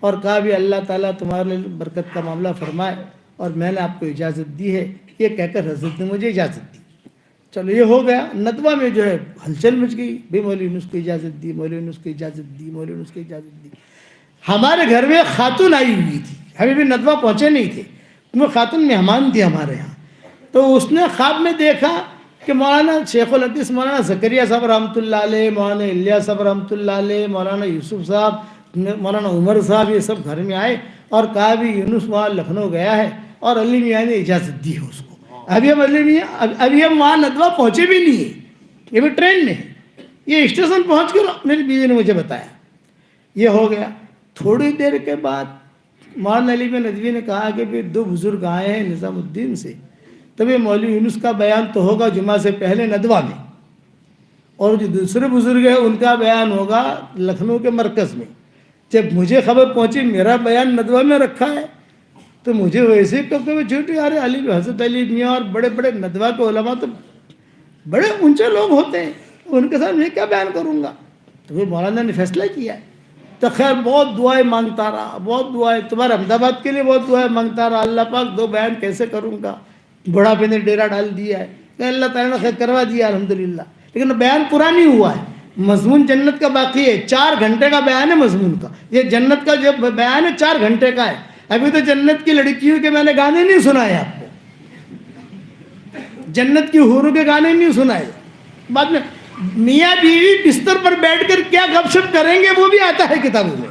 اور کہا بھی اللہ تعالیٰ تمہارے لیے برکت کا معاملہ فرمائے، اور میں نے آپ کو اجازت دی ہے، یہ کہہ کر حضرت نے مجھے اجازت دی۔ چلو یہ ہو گیا۔ ندوہ میں جو ہے ہلچل مچ گئی، بھی مولوی نے اس کو اجازت دی، مولوی نے اس کو اجازت دی، مولوی نے اس کو اجازت دی۔ ہمارے گھر میں خاتون آئی ہوئی تھی، ہمیں بھی ندوہ پہنچے نہیں تھے، وہ خاتون مہمان تھی ہمارے یہاں۔ تو اس نے خواب میں دیکھا کہ مولانا شیخ الحدیث مولانا زکریا صاحب رحمۃ اللہ علیہ، مولانا الیاس صاحب رحمۃ اللہ علیہ، مولانا یوسف صاحب، مولانا عمر صاحب، یہ سب گھر میں آئے اور کہا بھی یونس وہاں لکھنؤ گیا ہے، اور علی میاں نے اجازت دی ہے اس کو۔ ابھی ہم علی میاں ابھی ہم وہاں ندوہ پہنچے بھی نہیں ہیں، یہ بھی ٹرین میں ہے، یہ اسٹیشن پہنچ کر میری بیوی نے مجھے بتایا۔ یہ ہو گیا۔ تھوڑی دیر کے بعد مولانا علی ندوی نے کہا کہ پھر 2 بزرگ آئے ہیں نظام الدین سے، تبھی مولوی یونس کا بیان تو ہوگا جمعہ سے پہلے ندوہ میں، اور جو دوسرے بزرگ ہیں ان کا بیان ہوگا لکھنؤ کے مرکز میں۔ جب مجھے خبر پہنچی میرا بیان ندوہ میں رکھا ہے تو مجھے ویسے کبھی چھوٹی آ رہے علی حضرت علی میاں اور بڑے بڑے ندوہ کے علماء تو بڑے اونچے لوگ ہوتے ہیں، ان کے ساتھ میں کیا بیان کروں گا؟ تو پھر مولانا نے فیصلہ کیا ہے۔ تو خیر بہت دعائیں مانگتا رہا، بہت دعائیں، تمہارے احمد آباد کے لیے بہت دعائیں مانگتا رہا، اللہ پاک 2 بیان کیسے کروں گا، بڑھاپے نے ڈیرا ڈال دیا ہے، کہ اللہ تعالیٰ نے خیر کروا دیا الحمدللہ، لیکن بیان پورا نہیں ہوا ہے، مضمون جنت کا باقی ہے، 4 گھنٹے کا بیان ہے مضمون کا، یہ جنت کا جو بیان ہے 4 گھنٹے کا ہے۔ ابھی تو جنت کی لڑکیوں کے میں نے گانے نہیں سنائے آپ کو، جنت کی حوروں کے گانے نہیں سنائے، بعد میں میاں بیوی بستر پر بیٹھ کر کیا گپ شپ کریں گے وہ بھی آتا ہے کتابوں میں۔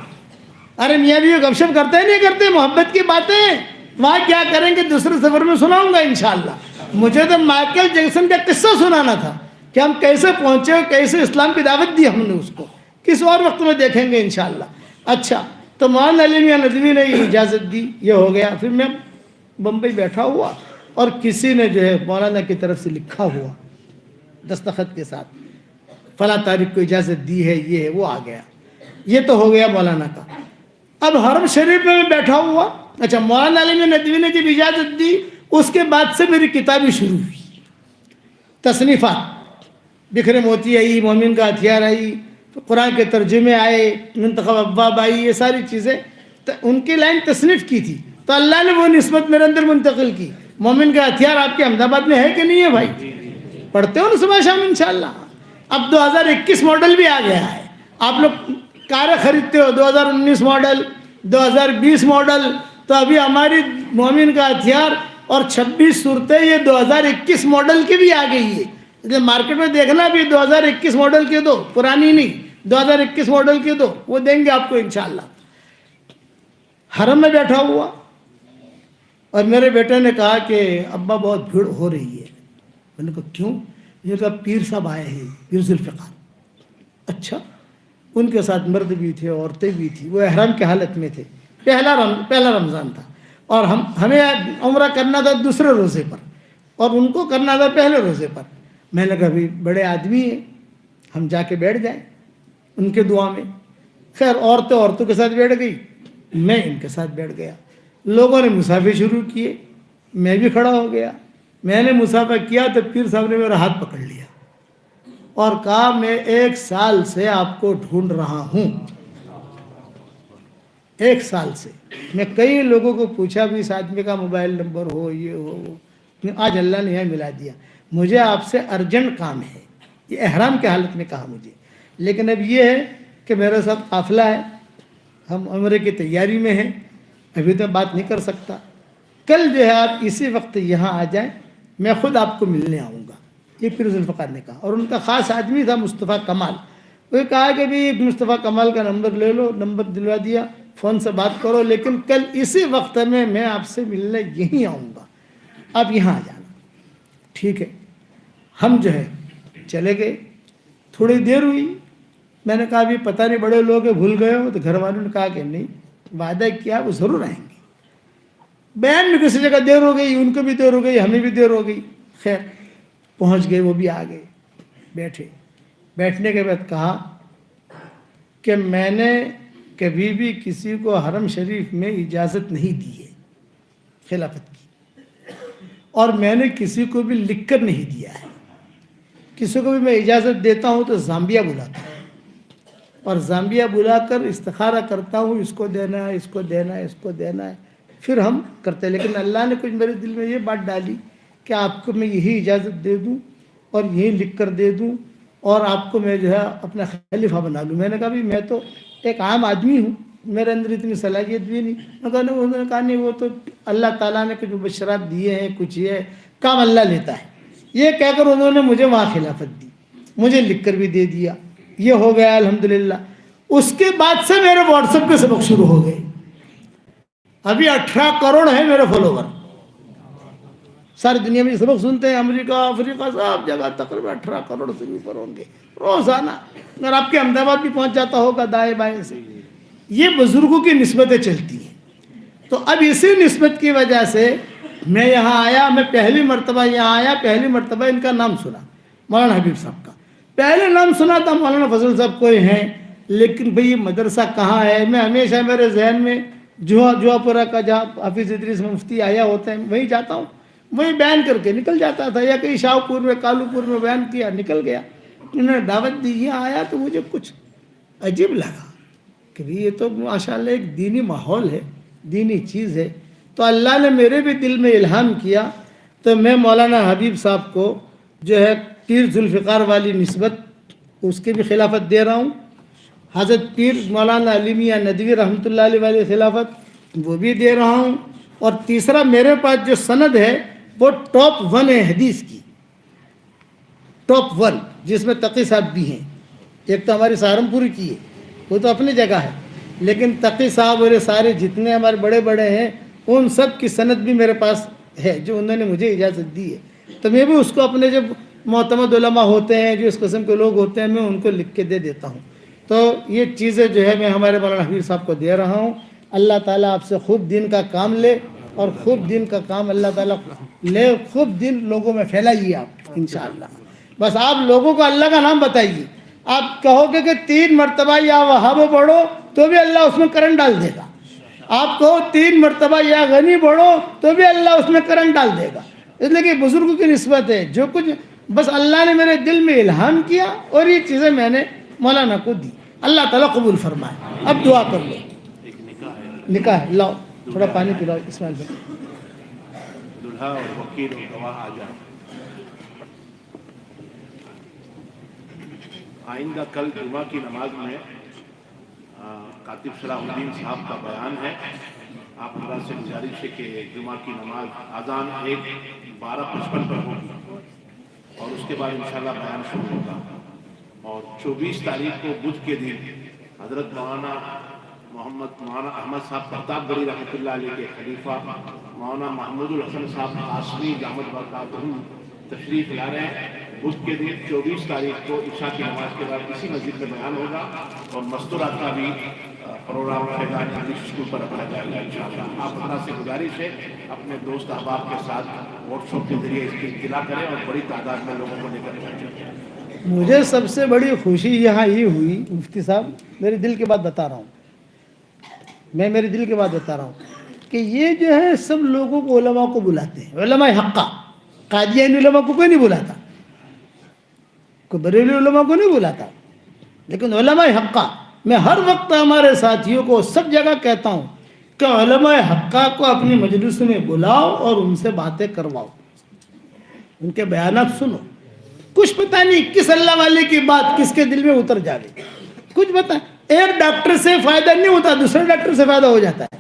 ارے میاں بیوی گپ شپ کرتے نہیں کرتے، محبت کی باتیں وہاں کیا کریں گے دوسرے سفر میں سناؤں گا انشاءاللہ۔ مجھے تو مائیکل جیکسن کا قصہ سنانا تھا کہ ہم کیسے پہنچے، کیسے اسلام کی دعوت دی ہم نے اس کو، کس اور وقت میں دیکھیں گے انشاءاللہ۔ اچھا، تو مولانا علی میاں ندوی نے یہ اجازت دی، یہ ہو گیا۔ پھر میں بمبئی بیٹھا ہوا اور کسی نے جو ہے مولانا کی طرف سے لکھا ہوا دستخط کے ساتھ فلاں تاریخ کو اجازت دی ہے، یہ ہے، وہ آ گیا۔ یہ تو ہو گیا مولانا کا۔ اب حرم شریف میں بیٹھا ہوا، اچھا مولانا علی ندوی نے جب اجازت دی اس کے بعد سے میری کتابیں شروع ہوئی، تصنیفات، بکھرے موتی آئی، مومن کا ہتھیار آئی، قرآن کے ترجمے آئے، منتخب ابواب آئی، یہ ساری چیزیں ان کی لائن تصنیف کی تھی، تو اللہ نے وہ نسبت میرے اندر منتقل کی۔ مومن کا ہتھیار آپ کے احمد آباد میں ہے کہ نہیں ہے بھائی؟ پڑھتے ہو نا صبح شام انشاءاللہ؟ اب 2021 ماڈل بھی آ گیا ہے. آپ لوگ کاریں خریدتے ہو 2019 ماڈل 2020 ماڈل, تو ابھی ہماری مومن کا ہتھیار اور 26 صورتیں یہ 2021 ماڈل کی بھی آ گئی ہے. اس مارکیٹ میں دیکھنا بھی 2021 ماڈل کے دو, پرانی نہیں, 2021 ماڈل کے دو, وہ دیں گے آپ کو انشاءاللہ. حرم میں بیٹھا ہوا اور میرے بیٹے نے کہا کہ ابا بہت بھیڑ ہو رہی ہے. میں نے کہا کیوں؟ یہ کہا پیر صاحب آئے ہیں, پیر ذوالفقار. اچھا. ان کے ساتھ مرد بھی تھے, عورتیں بھی تھیں, وہ احرام کی حالت میں تھے. پہلا رمضان تھا اور ہمیں عمرہ کرنا تھا دوسرے روزے پر اور ان کو کرنا تھا پہلے روزے پر. میں نے کہا بھی بڑے آدمی ہیں, ہم جا کے بیٹھ جائیں ان کے دعا میں. خیر عورتوں کے ساتھ بیٹھ گئی, میں ان کے ساتھ بیٹھ گیا. لوگوں نے مسافے شروع کیے, میں بھی کھڑا ہو گیا. میں نے مسافہ کیا تو پیر صاحب نے میرا ہاتھ پکڑ لیا اور کہا میں 1 سال سے آپ کو ڈھونڈ رہا ہوں. 1 سال سے میں کئی لوگوں کو پوچھا بھی, اس آدمی کا موبائل نمبر ہو, یہ ہو. آج اللہ نے یہاں ملا دیا. مجھے آپ سے ارجنٹ کام ہے. یہ احرام کی حالت میں کہا مجھے. لیکن اب یہ ہے کہ میرے ساتھ قافلہ ہے, ہم عمرے کی تیاری میں ہیں, ابھی تو بات نہیں کر سکتا. کل جو ہے آپ اسی وقت یہاں آ جائیں, میں خود آپ کو ملنے آؤں گا. یہ پیر ذوالفقار نے کہا. اور ان کا خاص آدمی تھا مصطفیٰ کمال. وہ کہا کہ بھی مصطفیٰ کمال کا نمبر لے لو, نمبر دلوا دیا, فون سے بات کرو, لیکن کل اسی وقت میں آپ سے ملنے یہیں آؤں گا, آپ یہاں آ جانا. ٹھیک ہے. ہم جو ہے چلے گئے. تھوڑی دیر ہوئی, میں نے کہا بھی پتہ نہیں بڑے لوگ ہیں, بھول گئے ہو. تو گھر والوں نے کہا کہ نہیں, وعدہ کیا وہ ضرور آئیں گے. بیان میں کسی جگہ دیر ہو گئی, ان کو بھی دیر ہو گئی, ہمیں بھی دیر ہو گئی. خیر پہنچ گئے, وہ بھی آ گئے. بیٹھے. بیٹھنے کے بعد کہا کہ میں نے کبھی بھی کسی کو حرم شریف میں اجازت نہیں دی ہے خلافت کی, اور میں نے کسی کو بھی لکھ کر نہیں دیا ہے. کسی کو بھی میں اجازت دیتا ہوں تو زامبیا بلاتا ہوں, اور زامبیا بلا کر استخارہ کرتا ہوں, اس کو دینا ہے, اس کو دینا ہے, اس کو دینا ہے, پھر ہم کرتے ہیں. لیکن اللہ نے کچھ میرے دل میں یہ بات ڈالی کہ آپ کو میں یہی اجازت دے دوں اور یہی لکھ کر دے دوں, اور آپ کو میں جو ہے اپنا خلیفہ بنا لوں. میں نے کہا بھی میں تو ایک عام آدمی ہوں, میرے اندر اتنی صلاحیت بھی نہیں. انہوں نے کہا نہیں, وہ تو اللہ تعالیٰ نے کچھ بشرات دیے ہیں, کچھ یہ کام اللہ لیتا ہے. یہ کہہ کر انہوں نے مجھے وہاں خلافت دی, مجھے لکھ کر بھی دے دیا. یہ ہو گیا الحمدللہ. اس کے بعد سے میرے واٹس ایپ پہ سبق شروع ہو گئے. ابھی 18 کروڑ ہیں میرے فالوور. ساری دنیا میں سبق سنتے ہیں, امریکہ افریقہ سب جگہ تقریباً 18 کروڑ سے اوپر ہوں گے روزانہ. اگر آپ کے احمد آباد بھی پہنچ جاتا ہوگا دائیں بائیں سے. یہ بزرگوں کی نسبتیں چلتی ہیں. تو اب اسی نسبت کی وجہ سے میں یہاں آیا. میں پہلی مرتبہ یہاں آیا, پہلی مرتبہ ان کا نام سنا, مولانا حبیب صاحب کا. پہلے نام سنا تھا مولانا فضل صاحب کوئی ہیں, لیکن بھئی مدرسہ کہاں ہے. میں ہمیشہ میرے ذہن میں جوا پورہ کا جہاں حافظ ادریس مفتی آیا ہوتے ہیں وہیں جاتا ہوں, وہیں بیان کر کے نکل جاتا تھا, یا کہیں شاہپور میں کالو پور میں بیان کیا نکل گیا. انہوں نے دعوت دی, یہاں آیا تو مجھے کچھ عجیب لگا کہ یہ تو ماشاءاللہ ایک دینی ماحول ہے, دینی چیز ہے. تو اللہ نے میرے بھی دل میں الہام کیا, تو میں مولانا حبیب صاحب کو جو ہے پیر ذوالفقار والی نسبت اس کی بھی خلافت دے رہا ہوں. حضرت پیر مولانا علی میاں ندوی رحمۃ اللہ علیہ والی خلافت وہ بھی دے رہا ہوں. اور تیسرا میرے پاس جو سند ہے وہ ٹاپ 1 ہے حدیث کی, ٹاپ 1, جس میں تقی صاحب بھی ہیں. ایک تو ہماری سہارنپور کی ہے, وہ تو اپنی جگہ ہے, لیکن تقی صاحب اور سارے جتنے ہمارے بڑے بڑے ہیں ان سب کی سند بھی میرے پاس ہے جو انہوں نے مجھے اجازت دی ہے. تو میں بھی اس کو اپنے جو معتمد علماء ہوتے ہیں, جو اس قسم کے لوگ ہوتے ہیں, میں ان کو لکھ کے دے دیتا ہوں. تو یہ چیزیں جو ہے میں ہمارے مولانا حبیب صاحب کو دے رہا ہوں. اللہ تعالیٰ آپ سے خوب دین کا کام لے, اور خوب دین کا کام اللہ تعالیٰ لے, خوب دین لوگوں میں پھیلائیے آپ انشاءاللہ. بس آپ لوگوں کو اللہ کا نام بتائیے. آپ کہو گے کہ 3 مرتبہ یا وہاب پڑھو تو بھی اللہ اس میں کرنٹ ڈال دے گا. آپ کہو 3 مرتبہ یا غنی پڑھو تو بھی اللہ اس میں کرنٹ ڈال دے گا. اس لیے کہ بزرگوں کی نسبت ہے, جو کچھ بس اللہ نے میرے دل میں الہام کیا اور یہ چیزیں میں نے مولانا کو دی. اللہ تعالیٰ قبول فرمائے. اب دعا کر لو. نکاح ہے, لاؤ تھوڑا پانی پلاؤ اسماعیل بھائی. دلہا اور وکیل اور گواہ آ جائیں. آئندہ کل جمعہ کی نماز میں کاتب صلاح الدین صاحب کا بیان ہے. آپ حضرات سے گزارش ہے کہ جمعہ کی نماز اذان 12:55 پر ہوگی اور اس کے بعد انشاءاللہ بیان شروع ہوگا. اور 24 تاریخ کو بدھ کے دن حضرت مولانا احمد صاحب پرتاپ گڑھی رحمۃ اللہ علیہ کے خلیفہ مولانا محمود الحسن صاحب قاسمی دامت برکاتہم تشریف لا رہے ہیں. بدھ کے دن 24 تاریخ کو عشاء کی نماز کے بعد اسی مسجد میں بیان ہوگا اور مستورات کا بھی پروگرام فیضان انگلش اسکول پر رکھا جائے گا انشاءاللہ. آپ حضرات سے گزارش ہے اپنے دوست احباب کے ساتھ واٹس ایپ کے ذریعے اس کی اطلاع کریں اور بڑی تعداد میں لوگوں کو لے کر پہنچیں. مجھے سب سے بڑی خوشی یہاں یہ ہوئی مفتی صاحب، میرے دل کی بات بتا رہا ہوں، میں میرے دل کی بات بتا رہا ہوں کہ یہ جو ہے سب لوگوں کو علماء کو بلاتے ہیں. علماء حقہ، قادیانی علماء کو کوئی نہیں بلاتا، کوئی بریلوی علماء کو نہیں بلاتا، لیکن علماء حقہ میں ہر وقت ہمارے ساتھیوں کو سب جگہ کہتا ہوں کہ علماء حقہ کو اپنی مجلس میں بلاؤ اور ان سے باتیں کرواؤ، ان کے بیانات سنو. کچھ پتہ نہیں کس اللہ والے کی بات کس کے دل میں اتر جائے، کچھ پتہ. ایک ڈاکٹر سے فائدہ نہیں ہوتا، دوسرے ڈاکٹر سے فائدہ ہو جاتا ہے.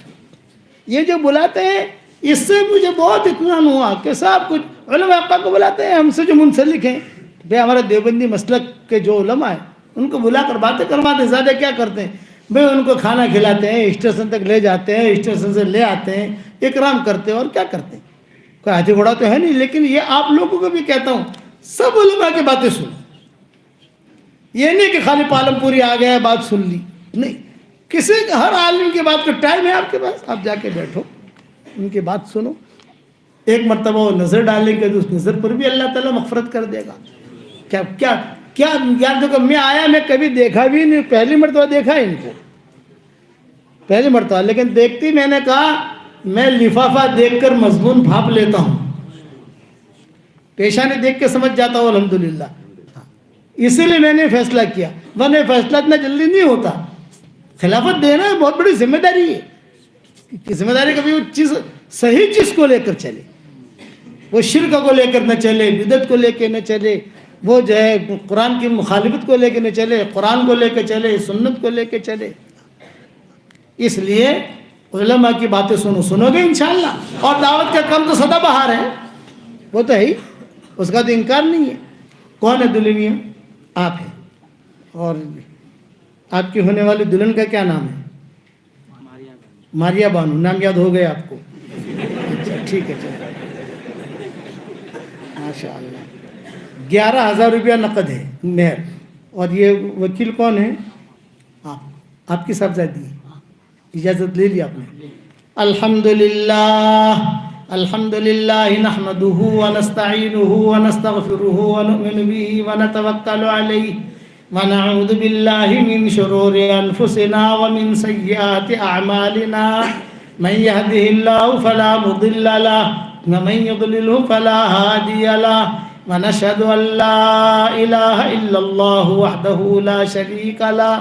یہ جو بلاتے ہیں اس سے مجھے بہت اطمینان ہوا کہ صاحب کچھ علماء حقہ کو بلاتے ہیں، ہم سے جو منسلک ہیں بھائی ہمارے دیوبندی مسلک کے جو علماء ہیں ان کو بلا کر باتیں کرواتے ہیں. زیادہ کیا کرتے ہیں بھائی، ان کو کھانا کھلاتے ہیں، اسٹیشن تک لے جاتے ہیں، اسٹیشن سے لے آتے ہیں، اکرام کرتے ہیں، اور کیا کرتے ہیں. کوئی ہاتھی گھوڑا تو ہے نہیں، لیکن یہ آپ لوگوں کو بھی کہتا ہوں سب علماء کی باتیں سنو. یہ نہیں کہ خالی پالم پوری آ گیا بات سن لی، نہیں. کسی ہر عالم کی بات کا ٹائم ہے آپ کے پاس، آپ جا کے بیٹھو ان کی بات سنو. ایک مرتبہ وہ نظر ڈالیں گے تو اس نظر پر بھی اللہ تعالیٰ مغفرت کر دے گا. کیا کیا کیا یاد دیکھو، میں آیا میں کبھی دیکھا بھی نہیں، پہلی مرتبہ دیکھا ان کو، پہلی مرتبہ. لیکن دیکھتی میں نے کہا میں لفافہ دیکھ کر مضمون بھاپ لیتا ہوں، پیشانی دیکھ کے سمجھ جاتا ہوں الحمدللہ. اسی لیے میں نے فیصلہ کیا، ورنہ فیصلہ اتنا جلدی نہیں ہوتا. خلافت دینا بہت بڑی ذمہ داری ہے. ذمہ داری کبھی وہ چیز صحیح چیز کو لے کر چلے، وہ شرک کو لے کر نہ چلے، بدعت کو لے کے نہ چلے، وہ جو ہے قرآن کی مخالفت کو لے کے نہ چلے، قرآن کو لے کے چلے، سنت کو لے کے چلے. اس لیے علماء کی باتیں سنو گے انشاءاللہ. اور دعوت کا کام تو سدا بہار ہے، وہ تو ہے ہی، اس کا تو انکار نہیں ہے. کون ہے دلہنیا؟ آپ ہیں. اور آپ کی ہونے والی دلہن کا کیا نام ہے؟ ماریا بانو. نام یاد ہو گیا آپ کو؟ اچھا ٹھیک ہے، چلو ماشاء اللہ. 11,000 روپیہ نقد ہے مہر. اور یہ وکیل کون ہے؟ آپ کی صاحبزادی ہے. اجازت لے لی آپ نے؟ الحمدللہ الحمدللہ نحمدہ ونستعینہ ونستغفرہ ونؤمن بہ ونتوکل علیہ ونعوذ باللہ من شرور انفسنا ومن سیئات اعمالنا من یہدہ اللہ فلا مضل لہ ومن یضللہ فلا ہادی لہ ونشهد ان لا الہ الا اللہ وحدہ لا شریک لہ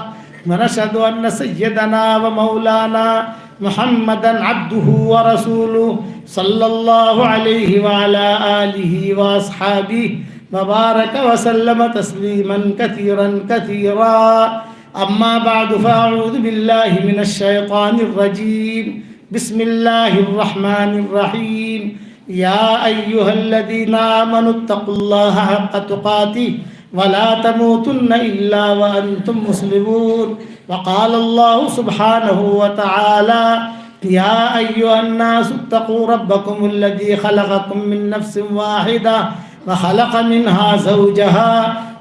ونشهد ان سیدنا ومولانا محمدا عبده ورسوله صلی اللہ علیہ وعلى آلہ واصحابہ وبارک وسلم تسلیما کثیرا کثیرا. اما بعد فاعوذ باللہ من الشیطان الرجیم. بسم اللہ الرحمن الرحیم. یا ایہا الذین آمنوا اتقوا اللہ حق تقاتہ ولا تموتن الا وانتم مسلمون. وقال اللہ سبحانہ وتعالی یا ایہا الناس اتقوا ربکم الذی خلقکم من نفس واحدہ وخلق منها زوجها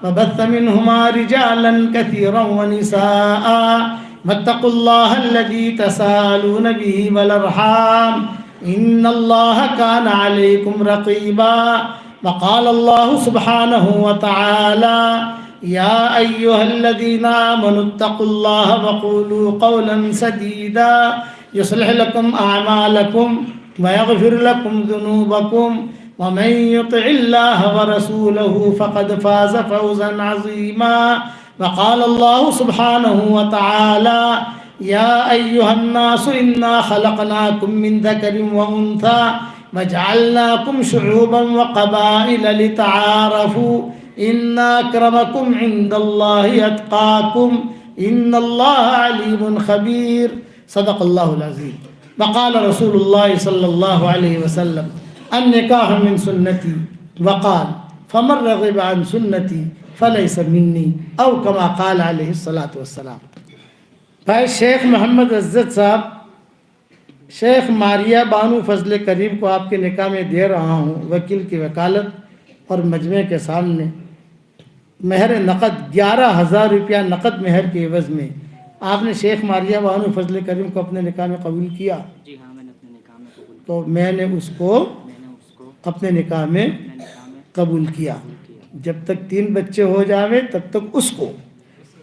وبث منهما رجالا كثيرا ونساء واتقوا الله الذي تساءلون به والأرحام إن الله كان عليكم رقيبا. وقال الله سبحانه وتعالى يا أيها الذين آمنوا اتقوا الله وقولوا قولا سديدا يصلح لكم أعمالكم ويغفر لكم ذنوبكم ومن يطع الله ورسوله فقد فاز فوزا عظيما. وقال الله سبحانه وتعالى يا أيها الناس إنا خلقناكم من ذكر وأنثى وجعلناكم شعوبا وقبائل لتعارفوا ان اکرمکم عند اللہ اتقاکم ان اللہ علیم خبیر صدق اللہ العظیم وقال رسول اللہ صلی اللہ علیہ وسلم النکاح من سنتی وقال فمن رغب عن سنتی فلیس منی او کما قال علیہ الصلاۃ والسلام۔ بھائی شیخ محمد عزت صاحب شیخ ماریہ بانو فضل کریم کو آپ کے نکاح میں دے رہا ہوں وکیل کی وکالت اور مجمع کے سامنے مہر نقد 11,000 روپیہ نقد مہر کے عوض میں آپ نے شیخ ماریہ بانو فضل کریم کو اپنے نکاح میں قبول کیا؟ جی ہاں، میں نے اپنے نکاح میں قبول تو میں نے اس کو اپنے نکاح میں قبول کیا۔ جب تک 3 بچے ہو جاوے تب تک اس کو،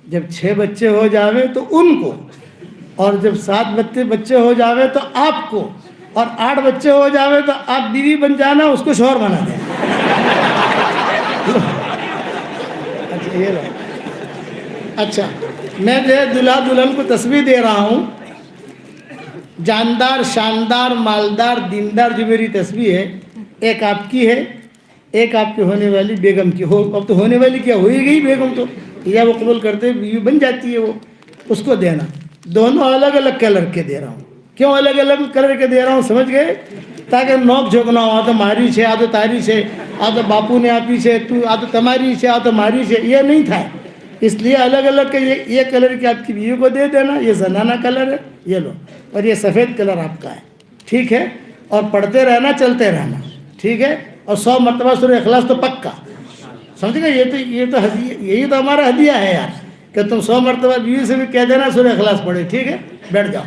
جب 6 بچے ہو جاوے تو ان کو، اور جب 7 بچے ہو جاوے تو آپ کو، اور 8 بچے ہو جاوے تو آپ بیوی بن جانا، اس کو شوہر بنا دینا۔ اچھا یہ رہا۔ اچھا میں جو ہے دلہا دلہن کو تسبیح دے رہا ہوں، جاندار شاندار مالدار دیندار جو میری تسبیح ہے، ایک آپ کی ہے، ایک آپ کی ہونے والی بیگم کی ہو، اب تو ہونے والی کیا ہوئی گئی بیگم، تو یا وہ قبول کرتے بیوی بن جاتی ہے، وہ اس کو دینا۔ دونوں الگ الگ کلر کے دے رہا ہوں۔ کیوں الگ الگ کلر کے دے رہا ہوں سمجھ گئے؟ تاکہ نوک جھوک نہ ہو، آ تو ماری سے، آ تو تاری سے، آ تو باپو نے آپ ہی سے، تو آ تو تمہاری سے، آ تو ماری سے، یہ نہیں تھا۔ اس لیے الگ الگ کے یہ کلر کی آپ کی بیوی کو دے دینا، یہ زنانہ کلر ہے، یہ لو، اور یہ سفید کلر آپ کا ہے، ٹھیک ہے؟ اور پڑھتے رہنا، چلتے رہنا، ٹھیک ہے؟ اور 100 مرتبہ سورہ اخلاص تو پکا، سمجھ گئے؟ یہ تو ہدیہ، یہی تو ہمارا ہدیہ ہے یار، کہ تم 100 مرتبہ بیوی سے بھی کہہ دینا سورہ اخلاص پڑھے، ٹھیک ہے؟ بیٹھ جاؤ۔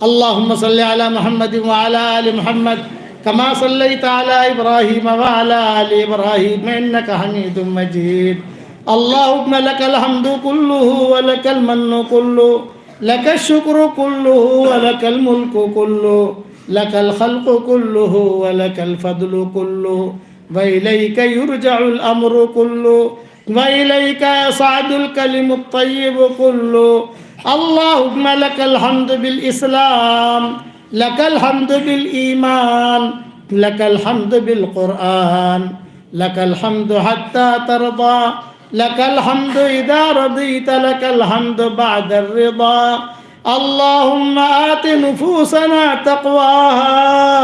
اللہم صلی علی محمد وعلی آل محمد کما صلیت علی ابراہیم وعلی آل ابراہیم انک حمید مجید۔ اللہم لک الحمد کلہ ولک المن کلہ لک الشکر کلہ ولک الملک کلہ لک الخلق کلہ ولک الفضل کلہ وإلیک یرجع الامر کلہ وإلیک یصعد الکلم الطیب کلہ۔ اللہم لک الحمد بالاسلام لک الحمد بالایمان لک الحمد بالقرآن لک الحمد حتی ترضا لک الحمد اذا رضیت لک الحمد بعد الرضا۔ اللہم آت نفوسنا تقواها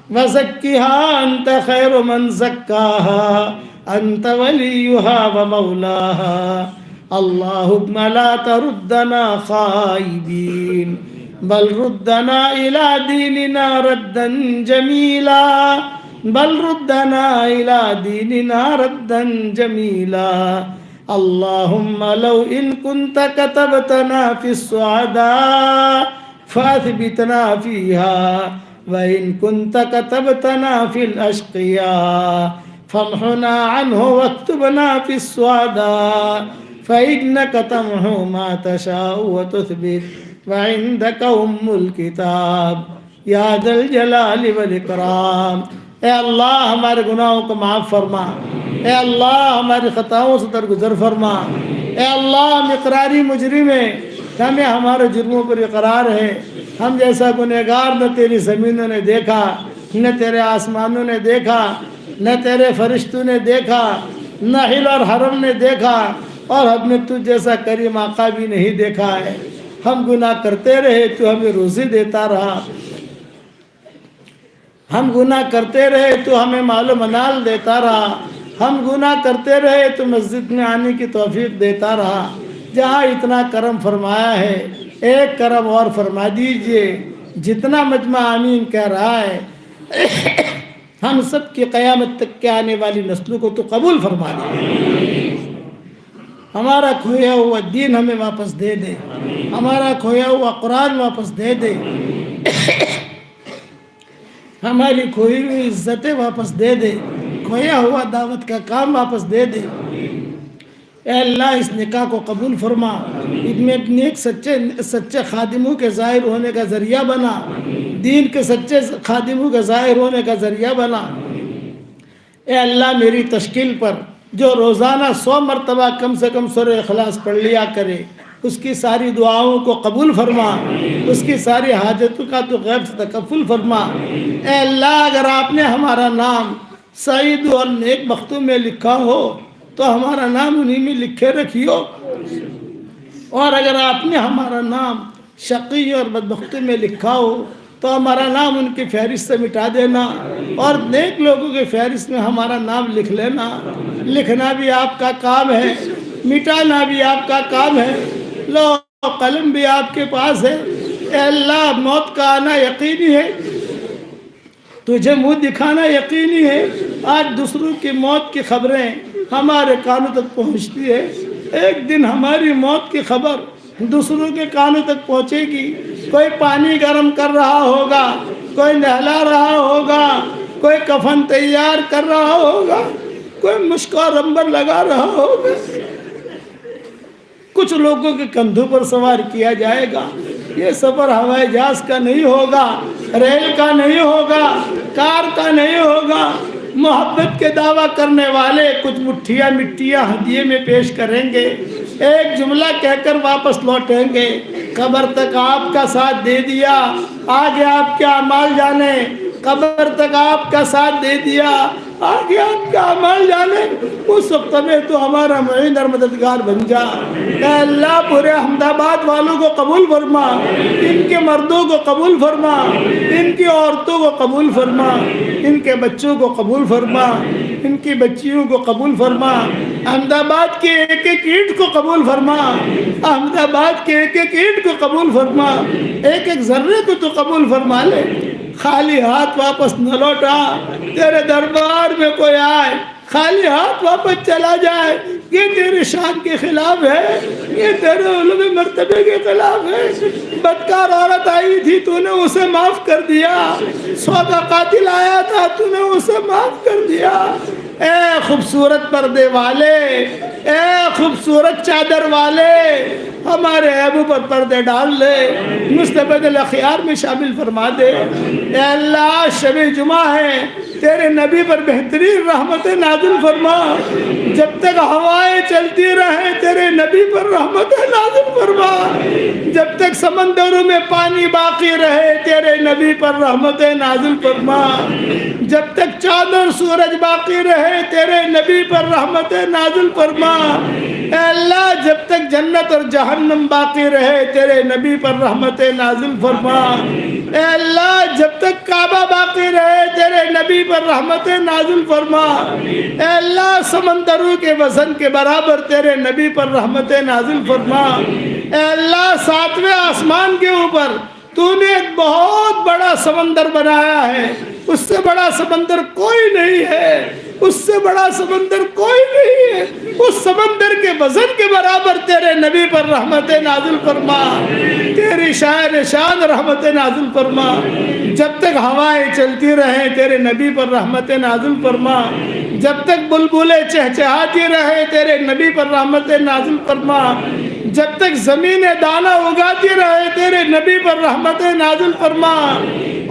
وزکها انت خیر من زکاها انت ولیها ومولاها۔ اللہم لا تردنا خائبین بل ردنا الى دیننا ردا جمیلا بل ردنا الى دیننا ردا جمیلا۔ اللہم لو ان کنت کتبتنا فی السعداء فاثبتنا فیہا وإن كنت كتبتنا في الأشقياء فامحنا عنه واكتبنا في السعداء فإنك تمحو ما تشاء وتثبت وعندك الكتاب یا ذا الجلال والإکرام۔ اے اللہ ہمارے گناہوں کو معاف فرما، اے اللہ ہماری خطاؤں سے درگزر فرما، اے اللہ ہم اقراری مجرم ہیں، ہمیں ہمارے جرموں پر اقرار ہے، ہم جیسا گنہگار نہ تیری زمینوں نے دیکھا، نہ تیرے آسمانوں نے دیکھا، نہ تیرے فرشتوں نے دیکھا، نہ حل اور حرم نے دیکھا، اور ہم نے تجھ جیسا کریم آقا بھی نہیں دیکھا ہے۔ ہم گناہ کرتے رہے تو ہمیں روزی دیتا رہا، ہم گناہ کرتے رہے تو ہمیں مال و منال دیتا رہا، ہم گناہ کرتے رہے تو مسجد میں آنے کی توفیق دیتا رہا۔ جہاں اتنا کرم فرمایا ہے ایک کرم اور فرما دیجئے، جتنا مجمع آمین کہہ رہا ہے ہم سب کی قیامت تک کے آنے والی نسلوں کو تو قبول فرما دے، ہمارا کھویا ہوا دین ہمیں واپس دے دے، ہمارا کھویا ہوا قرآن واپس دے دے، ہماری کھوئی ہوئی عزتیں واپس دے دے، کھویا ہوا دعوت کا کام واپس دے دے۔ اے اللہ اس نکاح کو قبول فرما، میں اپنے ایک سچے خادموں کے ظاہر ہونے کا ذریعہ بنا، دین کے سچے خادموں کے ظاہر ہونے کا ذریعہ بنا۔ اے اللہ میری تشکیل پر جو روزانہ 100 مرتبہ کم سے کم سورہ اخلاص پڑھ لیا کرے، اس کی ساری دعاؤں کو قبول فرما، اس کی ساری حاجتوں کا تو غیب سے تکفل فرما۔ اے اللہ اگر آپ نے ہمارا نام سعید اور نیک بختوں میں لکھا ہو تو ہمارا نام انہی میں لکھے رکھیو، اور اگر آپ نے ہمارا نام شقی اور بدبختی میں لکھا ہو تو ہمارا نام ان کی فہرست سے مٹا دینا، اور نیک لوگوں کے فہرست میں ہمارا نام لکھ لینا۔ لکھنا بھی آپ کا کام ہے، مٹانا بھی آپ کا کام ہے، لو قلم بھی آپ کے پاس ہے۔ اے اللہ، موت کا آنا یقینی ہے، تجھے منہ دکھانا یقینی ہے۔ آج دوسروں کی موت کی خبریں ہمارے کانوں تک پہنچتی ہے، ایک دن ہماری موت کی خبر دوسروں کے کانوں تک پہنچے گی۔ کوئی پانی گرم کر رہا ہوگا، کوئی نہلا رہا ہوگا، کوئی کفن تیار کر رہا ہوگا، کوئی مشک اور عنبر لگا رہا ہوگا، کچھ لوگوں کے کندھوں پر سوار کیا جائے گا۔ یہ سفر ہوائی جہاز کا نہیں ہوگا، ریل کا نہیں ہوگا، کار کا نہیں ہوگا۔ محبت کے دعویٰ کرنے والے کچھ مٹھیاں مٹیاں ہدیے میں پیش کریں گے، ایک جملہ کہہ کر واپس لوٹیں گے، قبر تک آپ کا ساتھ دے دیا، آگے آپ کے اعمال جانے۔ قبر تک آپ کا ساتھ دے دیا، آگے آپ کا اعمال جانے۔ اس وقت میں تو ہمارا معین اور مددگار بن جا۔ اے اللہ، پورے احمد آباد والوں کو قبول فرما، ان کے مردوں کو قبول فرما، ان کی عورتوں کو قبول فرما، ان کے بچوں کو قبول فرما، ان کی بچیوں کو قبول فرما۔ احمد آباد کی ایک ایک اینٹ کو قبول فرما، احمد آباد کے ایک ایک اینٹ کو قبول فرما، ایک ایک ذرے کو تو قبول فرما لے۔ خالی ہاتھ واپس نہ لوٹا، تیرے دربار میں کوئی آئے خالی ہاتھ واپس چلا جائے، یہ تیرے شان کے خلاف ہے، یہ تیرے علو مرتبے کے خلاف ہے۔ بدکار عورت آئی تھی، تو نے اسے معاف کر دیا، سودا قاتل آیا تھا، تو نے اسے معاف کر دیا۔ اے خوبصورت پردے والے، اے خوبصورت چادر والے، ہمارے عیبوں پر پردے ڈال لے، مستبد الاخیار میں شامل فرما دے۔ اے اللہ، شب جمعہ ہے، تیرے نبی پر بہترین رحمت نازل فرما، جب تک ہوائیں چلتی رہیں تیرے نبی پر رحمت نازل فرما، جب تک سمندروں میں پانی باقی رہے تیرے نبی پر رحمت نازل فرما، جب تک چاند اور سورج باقی رہے تیرے نبی پر رحمت نازل فرما۔ اے اللہ، جب تک جنت اور جہنم باقی رہے تیرے نبی پر رحمت نازل فرما۔ اے اللہ، جب تک کعبہ باقی رہے تیرے نبی پر رحمت نازل فرما۔ اے اللہ، سمندروں کے وزن کے برابر تیرے نبی پر رحمت نازل فرما۔ اے اللہ، ساتویں آسمان کے اوپر تو نے ایک بہت بڑا سمندر بنایا ہے، اس سے بڑا سمندر کوئی نہیں ہے، اس سے بڑا سمندر کوئی نہیں ہے، اس سمندر کے وزن کے برابر تیرے نبی پر رحمت نازل فرما، تیری شان رحمت نازل فرما۔ جب تک ہوائیں چلتی رہیں تیرے نبی پر رحمت نازل فرما، جب تک بلبلیں چہچہاتی رہے تیرے نبی پر رحمت نازل فرما، جب تک زمین دانہ اگاتی رہے تیرے نبی پر رحمت نازل فرما،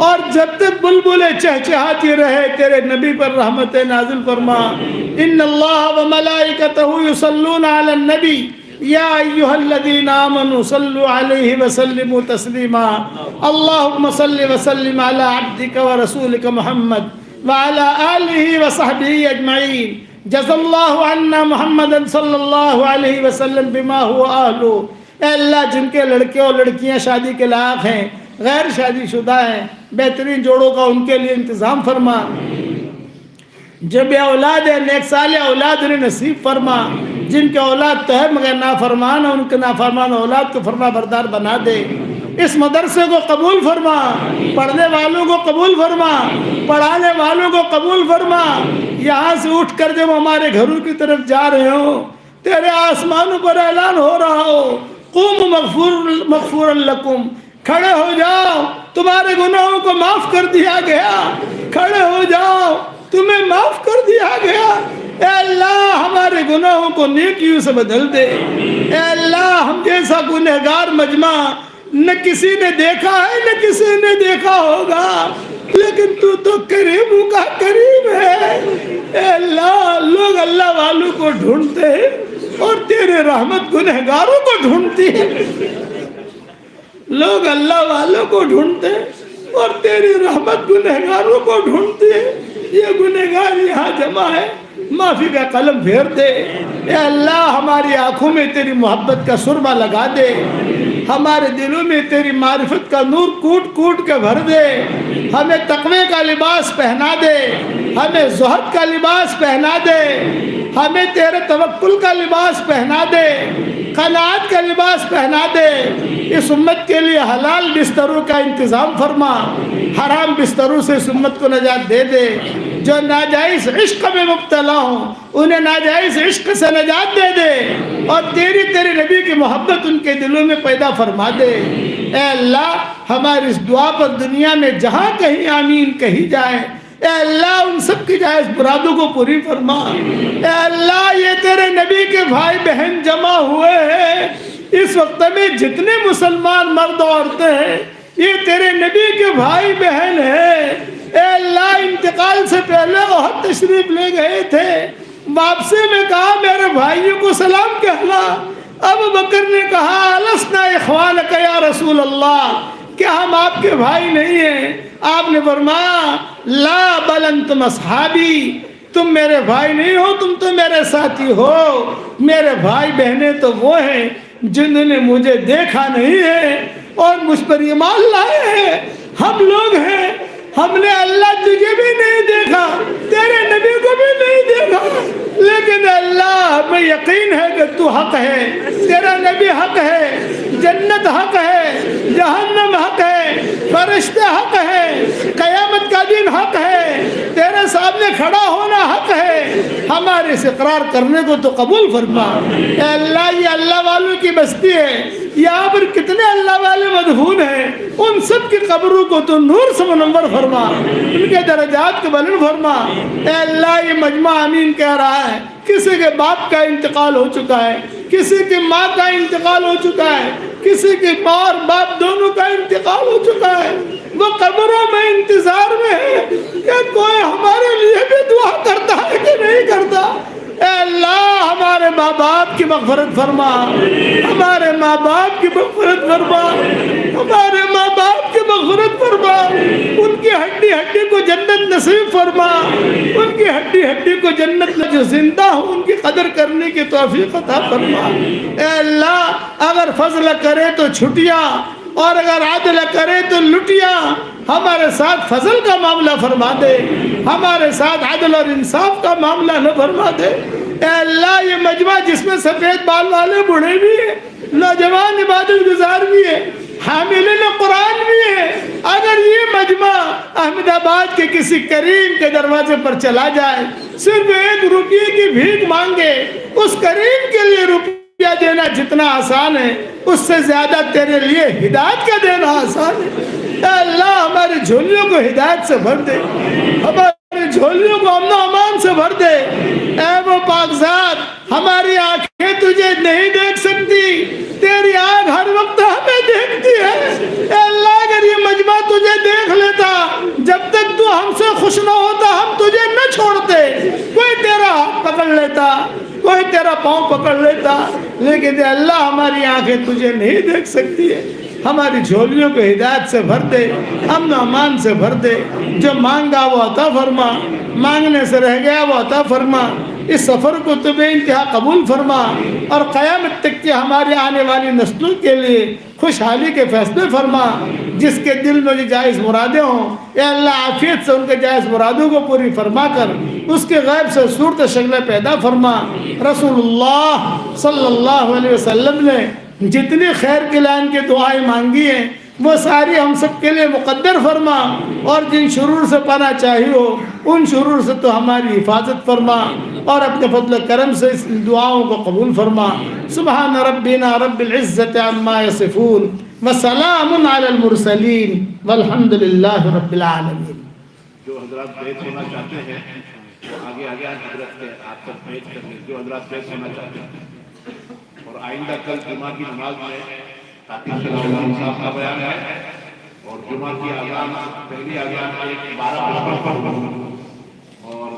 اور جب تک بلبلیں چہچہاتی رہے تیرے نبی پر رحمت نازل فرما۔ ان اللہ و ملائکتہ یصلون علی النبی یا ایھا الذین آمنوا صلوا علیہ وسلموا تسلیما۔ اللہم صل وسلم علی عبدک ورسولک محمد وعلی آلہ وصحبہ اجمعین۔ جزا اللہ عنا محمد صلی اللہ علیہ وسلم بما هو اہلہ۔ اے اللہ، جن کے لڑکے اور لڑکیاں شادی کے لائق ہیں، غیر شادی شدہ ہیں، بہترین جوڑوں کا ان کے لیے انتظام فرما۔ جو بے اولاد ہے، نیک صالح اولاد انہیں نصیب فرما۔ جن کے اولاد تو ہے مگر نافرمان ہیں، ان کے نافرمان اولاد کو فرما بردار بنا دے۔ اس مدرسے کو قبول فرما، پڑھنے والوں کو قبول فرما، پڑھانے والوں کو قبول فرما۔ یہاں سے اٹھ کر جب ہمارے گھروں کی طرف جا رہے ہو، تیرے آسمانوں پر اعلان ہو رہا ہو، قوم مغفور لکم، کھڑے ہو جاؤ، تمہارے گناہوں کو معاف کر دیا گیا، کھڑے ہو جاؤ، تمہیں معاف کر دیا گیا۔ اے اللہ، ہمارے گناہوں کو نیکیوں سے بدل دے۔ اے اللہ، ہم جیسا گنہگار مجمع نہ کسی نے دیکھا ہے نہ کسی نے دیکھا ہوگا، لیکن تو کریموں کا کریم ہے۔ اے اللہ، لوگ اللہ والوں کو ڈھونڈتے ہیں اور تیرے رحمت گنہگاروں کو ڈھونڈتی ہے۔ لوگ اللہ والوں کو ڈھونڈتے ہیں اور تیری رحمت گنہگاروں کو ڈھونڈتی ہے۔ یہ گنہگار یہاں جمع ہے، معافی کا قلم پھیر دے۔ اے اللہ ہماری آنکھوں میں تیری محبت کا سرما لگا دے، ہمارے دلوں میں تیری معرفت کا نور کوٹ کوٹ کے بھر دے، ہمیں تقوی کا لباس پہنا دے، ہمیں زہد کا لباس پہنا دے، ہمیں تیرے توکل کا لباس پہنا دے، قناعت کا لباس پہنا دے۔ اس امت کے لیے حلال بستروں کا انتظام فرما، حرام بستروں سے اس امت کو نجات دے دے۔ جو ناجائز عشق میں مبتلا ہوں انہیں ناجائز عشق سے نجات دے دے، اور تیرے نبی کی محبت ان کے دلوں میں پیدا فرما دے۔ اے اللہ ہماری اس دعا پر دنیا میں جہاں کہیں آمین کہی جائے، اے اللہ ان سب کی جائز مرادوں کو پوری فرما۔ اے اللہ یہ تیرے نبی کے بھائی بہن جمع ہوئے ہیں، اس وقت میں جتنے مسلمان مرد و عورتیں ہیں یہ تیرے نبی کے بھائی بہن ہیں۔ اے اللہ انتقال سے پہلے احد تشریف لے گئے تھے، واپسی میں کہا میرے بھائیوں کو سلام کہنا۔ ابو بکر نے کہا لسنا اخوانک یا رسول اللہ، کیا ہم آپ کے بھائی نہیں ہیں؟ آپ نے فرمایا لا بل انتم اصحابی، تم میرے بھائی نہیں ہو، تم تو میرے ساتھی ہو۔ میرے بھائی بہنیں تو وہ ہیں جنہوں نے مجھے دیکھا نہیں ہے اور مجھ پر ایمان لائے ہیں۔ ہم لوگ ہیں، ہم نے اللہ تجھے بھی نہیں دیکھا، تیرے نبی کو بھی نہیں دیکھا، لیکن اللہ ہمیں یقین ہے کہ تو حق ہے، تیرا نبی حق ہے، جنت حق ہے، جہنم حق ہے، فرشتے حق ہے، قیامت کا دن حق ہے، تیرے سامنے کھڑا ہونا حق ہے۔ ہمارے اس اقرار کرنے کو تو قبول فرما۔ اے اللہ یہ اللہ والوں کی بستی ہے، یہاں پر کتنے اللہ والے مدفون ہیں، ان سب کی قبروں کو تو نور سے منور فرما، ان کے درجات کو بلند فرما۔ اے اللہ یہ مجمع آمین کہہ رہا ہے، کسی کے باپ کا انتقال ہو چکا ہے، کسی کی ماں کا انتقال ہو چکا ہے، کسی کی ماں اور باپ دونوں کا انتقال ہو چکا ہے، وہ قبروں میں انتظار میں ہے کہ کوئی ہمارے لیے بھی دعا کرتا ہے کہ نہیں کرتا۔ اے اللہ ہمارے ماں باپ کی مغفرت فرما، ہمارے ماں باپ کی مغفرت فرما، ہمارے ماں باپ کی مغفرت فرما، ان کی ہڈی ہڈی کو جنت نصیب فرما، ان کی ہڈی ہڈی کو جنت میں جو زندہ ہو ان کی قدر کرنے کی توفیق عطا فرما۔ اے اللہ اگر فضل کرے تو چھٹیاں اور اگر عدل کرے تو لٹیاں، ہمارے ساتھ فضل کا معاملہ فرما دے، ہمارے ساتھ عدل اور انصاف کا معاملہ نہ فرما دے۔ اے اللہ یہ مجمع جس میں سفید بال والے بوڑھے بھی ہیں، نوجوان عبادت گزار بھی ہیں، حاملین قرآن بھی ہیں، اگر یہ مجمع احمد آباد کے کسی کریم کے دروازے پر چلا جائے، صرف 1 روپیے کی بھیک مانگے، اس کریم کے لیے روپیہ دینا جتنا آسان ہے اس سے زیادہ تیرے لیے ہدایت کا دینا آسان ہے۔ اے اللہ ہماری جھولیوں کو ہدایت سے بھر دے، ہماری جھولیوں کو امن و امان سے بھر دے۔ اے وہ پاک ذات ہماری آنکھیں تجھے نہیں دیکھ سکتی، تیری آنکھ ہر وقت ہمیں دیکھتی ہے۔ اے اللہ اگر یہ مجمع تجھے دیکھ لیتا، جب تک تو ہم سے خوش نہ ہوتا ہم تجھے نہ چھوڑتے، کوئی تیرا ہاتھ پکڑ لیتا، کوئی تیرا پاؤں پکڑ لیتا، لیکن اے اللہ ہماری آنکھیں تجھے نہیں دیکھ سکتی ہے۔ ہماری جھولیوں کو ہدایت سے بھر دے، امن و امان سے بھر دے، جو مانگا وہ عطا فرما، مانگنے سے رہ گیا وہ عطا فرما۔ اس سفر کو تو بے انتہا قبول فرما، اور قیامت تک کی ہماری آنے والی نسلوں کے لیے خوشحالی کے فیصلے فرما۔ جس کے دل میں جو جائز مرادیں ہوں اے اللہ عافیت سے ان کے جائز مرادوں کو پوری فرما کر اس کے غیب سے صورت شکلیں پیدا فرما۔ رسول اللہ صلی اللہ علیہ وسلم نے جتنی خیر کے لائن کی دعائیں مانگی ہیں وہ ساری ہم سب کے لیے مقدر فرما، اور جن شرور سے پناہ چاہی ہو ان شرور سے تو ہماری حفاظت فرما، اور اپنے فضل و کرم سے اس دعاؤں کو قبول فرما۔ سبحان ربنا رب العزت عما یصفون وسلام علی المرسلین والحمد للہ رب العالمین۔ جو حضرات بیت ہونا چاہتے ہیں وہ آگے حضرت کے آپ تک بیت کر لیں، جو حضرات بیت ہونا چاہتے ہیں۔ اور آئندہ کل جمعہ کی نماز میں عاطف صاحب کا بیان ہے، اور جمعہ کی اذان پہلی اذان 12:55 پر ہوگی، اور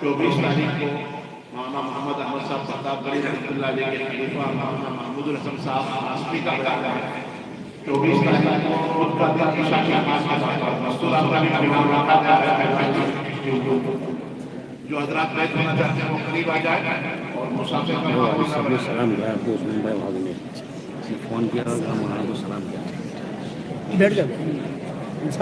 24 تاریخ کو مولانا محمد احمد صاحب خطاب کری رحمۃ اللہ علیہ کے خلیفہ مولانا محمود الحسن صاحب آسفی کا بیان ہے۔ 24 تاریخ کو خود کا دن کی شان نماز کے بعد مستور اپنا بھی امام رکھا جا رہا ہے۔ جو حضرات بیت ہونا چاہتے ہیں وہ قریب آ جائے اور مسافر کا ماحول نہ بنے۔ سلام کیا آپ کو عثمان بھائی بھاگ نے فون کیا اور ہم کو سلام کیا بیٹھ جاؤ